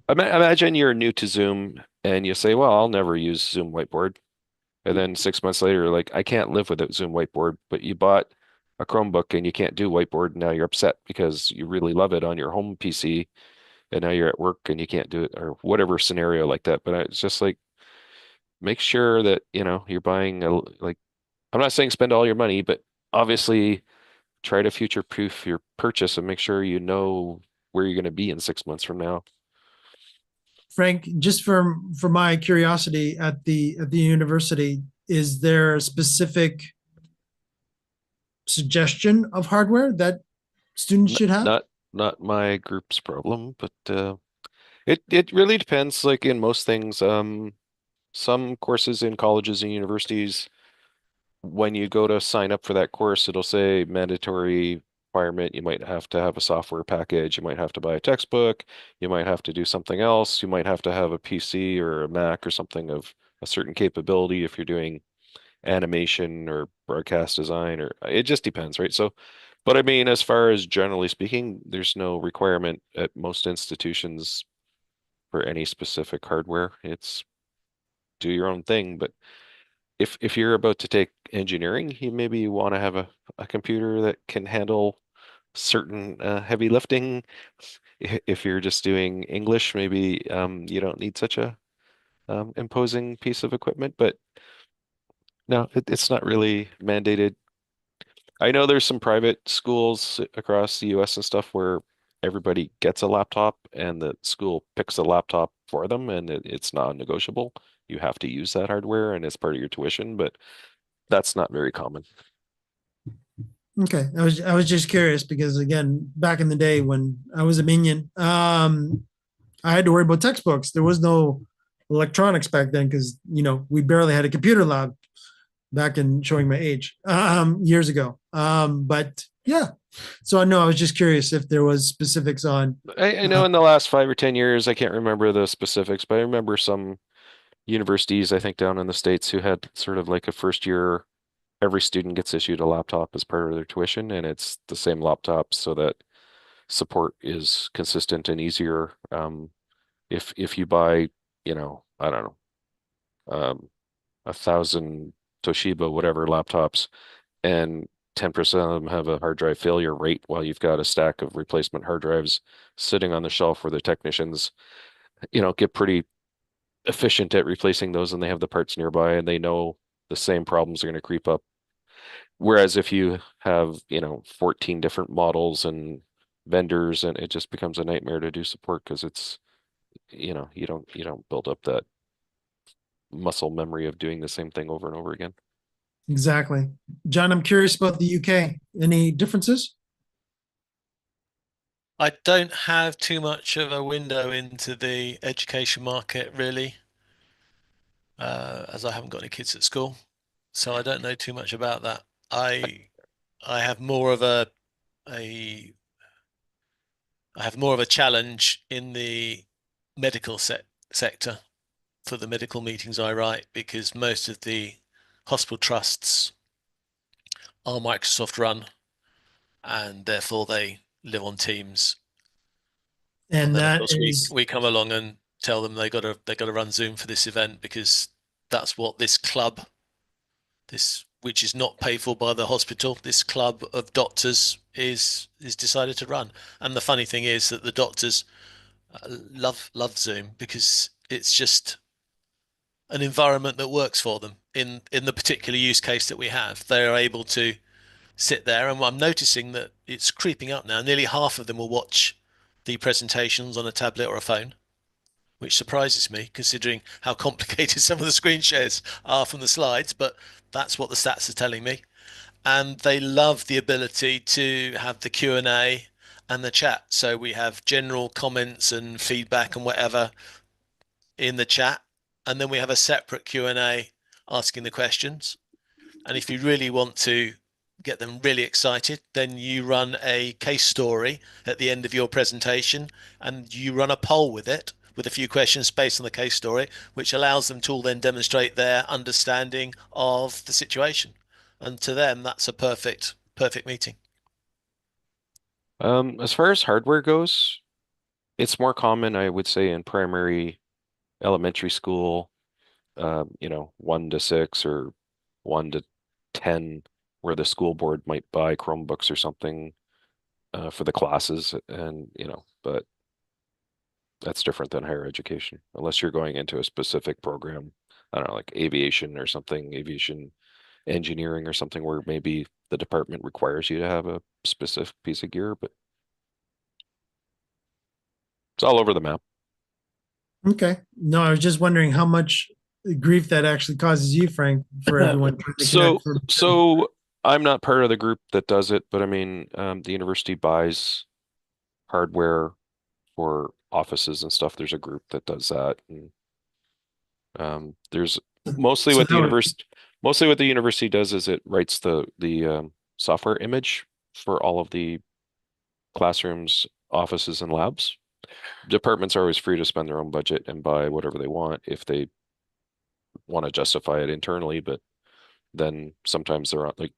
Imagine you're new to Zoom and you say, "Well, I'll never use Zoom Whiteboard," and then 6 months later, you're like, "I can't live without Zoom Whiteboard." But you bought a Chromebook and you can't do Whiteboard, and now you're upset because you really love it on your home PC, and now you're at work and you can't do it, or whatever scenario like that. But it's just like, make sure that you're buying I'm not saying spend all your money, but obviously try to future-proof your purchase and make sure you know where you're going to be in 6 months from now. Frank, just for my curiosity, at the university, is there a specific suggestion of hardware that students should have? Not my group's problem, but it really depends. Like in most things, some courses in colleges and universities, when you go to sign up for that course, it'll say mandatory requirement. You might have to have a software package. You might have to buy a textbook. You might have to do something else. You might have to have a PC or a Mac or something of a certain capability if you're doing animation or broadcast design, or it just depends, right? So, but I mean, as far as generally speaking, there's no requirement at most institutions for any specific hardware. It's do your own thing. But if you're about to take engineering, you maybe want to have a computer that can handle certain heavy lifting. If you're just doing English, maybe you don't need such a imposing piece of equipment. But no, it's not really mandated. I know there's some private schools across the US and stuff where everybody gets a laptop and the school picks a laptop for them, and it's non-negotiable. You have to use that hardware and it's part of your tuition, but that's not very common. Okay, I was just curious because again, back in the day when I was a minion, I had to worry about textbooks. There was no electronics back then because we barely had a computer lab back in, showing my age, years ago. But yeah, so I know I was just curious if there was specifics on. I know in the last 5 or 10 years, I can't remember the specifics, but I remember some universities, I think down in the States, who had sort of like a first year, every student gets issued a laptop as part of their tuition, and it's the same laptop so that support is consistent and easier. If you buy, I don't know, 1,000 Toshiba whatever laptops, and 10% of them have a hard drive failure rate, while you've got a stack of replacement hard drives sitting on the shelf where the technicians, get pretty efficient at replacing those, and they have the parts nearby and they know the same problems are going to creep up. Whereas if you have, 14 different models and vendors, and it just becomes a nightmare to do support because it's, you don't build up that muscle memory of doing the same thing over and over again. Exactly. John, I'm curious about the UK. Any differences? I don't have too much of a window into the education market, really, as I haven't got any kids at school, so I don't know too much about that. I have more of a challenge in the medical sector for the medical meetings I write, because most of the hospital trusts are Microsoft run, and therefore they live on Teams. And then, that of course, is we come along and tell them they got to run Zoom for this event, because that's what this club, which is not paid for by the hospital, this club of doctors is decided to run. And the funny thing is that the doctors love Zoom, because it's just an environment that works for them in the particular use case that we have. They are able to sit there, and I'm noticing that it's creeping up now. Nearly half of them will watch the presentations on a tablet or a phone, which surprises me considering how complicated some of the screen shares are from the slides, but that's what the stats are telling me. And they love the ability to have the Q&A and the chat. So we have general comments and feedback and whatever in the chat, and then we have a separate Q&A asking the questions. And if you really want to get them really excited, then you run a case story at the end of your presentation, and you run a poll with it, with a few questions based on the case story, which allows them to all then demonstrate their understanding of the situation. And to them, that's a perfect meeting. As far as hardware goes, it's more common, I would say, in primary, elementary school, 1 to 6 or 1 to 10, where the school board might buy Chromebooks or something for the classes, and but that's different than higher education, unless you're going into a specific program. I don't know, like aviation or something, aviation engineering or something, where maybe the department requires you to have a specific piece of gear, but it's all over the map. okay. No, I was just wondering how much grief that actually causes you, Frank, for everyone. So I'm not part of the group that does it, but I mean, the university buys hardware for offices and stuff. There's a group that does that, and there's mostly what the university does is it writes the software image for all of the classrooms, offices, and labs. Departments are always free to spend their own budget and buy whatever they want if they want to justify it internally, but then sometimes they're like,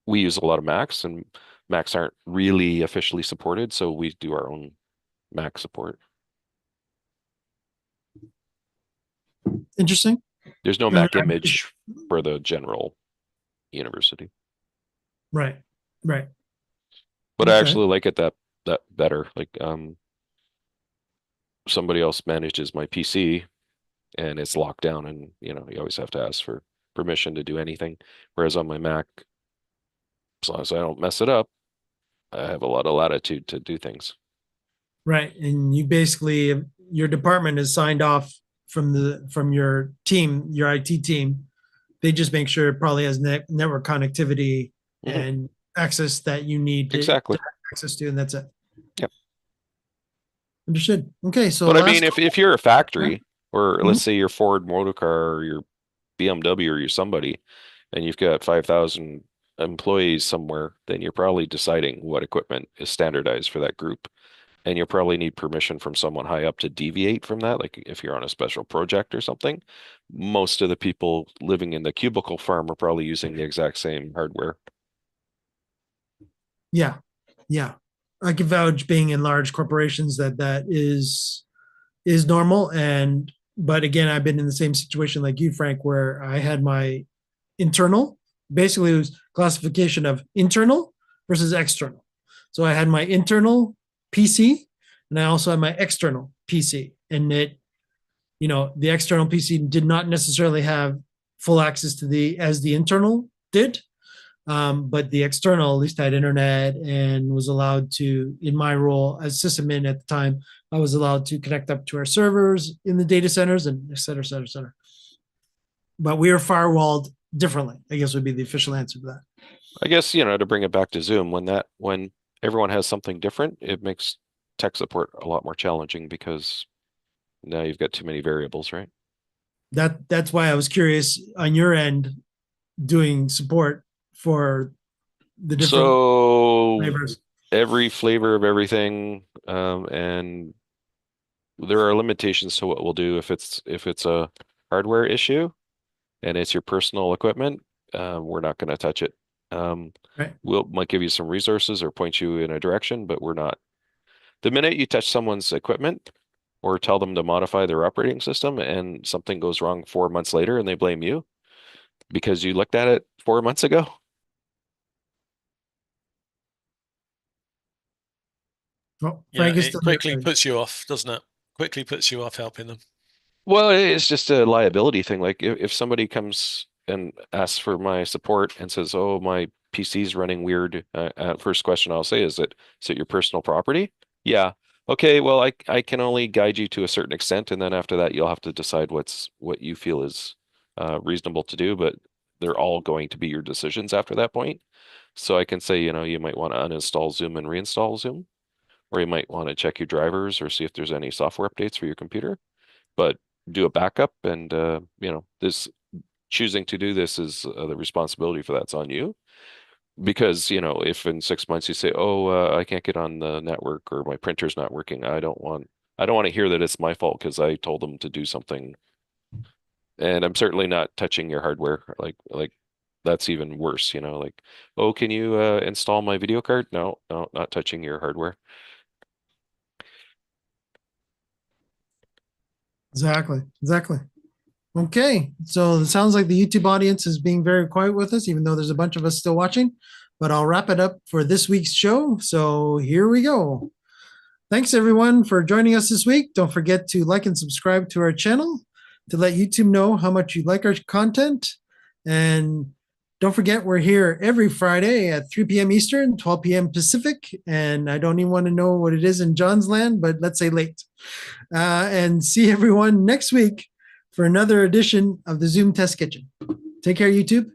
we use a lot of Macs, and Macs aren't really officially supported, so we do our own Mac support. Interesting. There's no Mac image for the general university. Right. But Okay. I actually like it that better. Like somebody else manages my PC and it's locked down, and you always have to ask for permission to do anything. Whereas on my Mac, as long as I don't mess it up, I have a lot of latitude to do things. Right. And you basically, your department is signed off from your team, your IT team. They just make sure it probably has network connectivity and access that you need to have access to, and that's it. Yep. Understood. Okay. So, but I mean, if you're a factory, or Mhm. let's say you're Ford Motor Car or you're BMW or you're somebody, and you've got 5,000 employees somewhere, then you're probably deciding what equipment is standardized for that group. And you'll probably need permission from someone high up to deviate from that. Like if you're on a special project or something, most of the people living in the cubicle farm are probably using the exact same hardware. Yeah. I can vouch, being in large corporations, that is normal. But again, I've been in the same situation like you, Frank, where I had my internal, basically it was classification of internal versus external. So I had my internal PC, and I also had my external PC, and the external PC did not necessarily have full access to as the internal did. But the external at least had internet and was allowed to, in my role as sysadmin at the time, I was allowed to connect up to our servers in the data centers, and et cetera, et cetera, et cetera. But we are firewalled differently, I guess would be the official answer to that. I guess, to bring it back to Zoom, when everyone has something different, it makes tech support a lot more challenging because now you've got too many variables, right? That's why I was curious on your end doing support for the different So flavors. every flavor of everything, and there are limitations to what we'll do if it's a hardware issue and it's your personal equipment. We're not going to touch it. Right. Might give you some resources or point you in a direction, but we're not. The minute you touch someone's equipment or tell them to modify their operating system and something goes wrong 4 months later and they blame you because you looked at it 4 months ago. Oh, Yeah, Frank is it still quickly there. puts you off, doesn't it? Quickly puts you off helping them. Well, it's just a liability thing. Like if somebody comes and asks for my support and says, "Oh, my PC's running weird," first question I'll say is it your personal property? Yeah. Okay. Well, I can only guide you to a certain extent, and then after that, you'll have to decide what you feel is reasonable to do. But they're all going to be your decisions after that point. So I can say, you might want to uninstall Zoom and reinstall Zoom, or you might want to check your drivers or see if there's any software updates for your computer. But do a backup, and this choosing to do this is the responsibility for that's on you. Because if in 6 months you say, "Oh, I can't get on the network," or "My printer's not working," I don't want to hear that it's my fault because I told them to do something. And I'm certainly not touching your hardware. Like that's even worse. Like, "Oh, can you install my video card?" No, not touching your hardware. Exactly. Okay, so it sounds like the YouTube audience is being very quiet with us, even though there's a bunch of us still watching. But I'll wrap it up for this week's show. So here we go. Thanks everyone for joining us this week. Don't forget to like and subscribe to our channel to let YouTube know how much you like our content. And don't forget, we're here every Friday at 3 p.m. Eastern, 12 p.m. Pacific. And I don't even want to know what it is in John's land, but let's say late. And see everyone next week for another edition of the Zoom Test Kitchen. Take care, YouTube.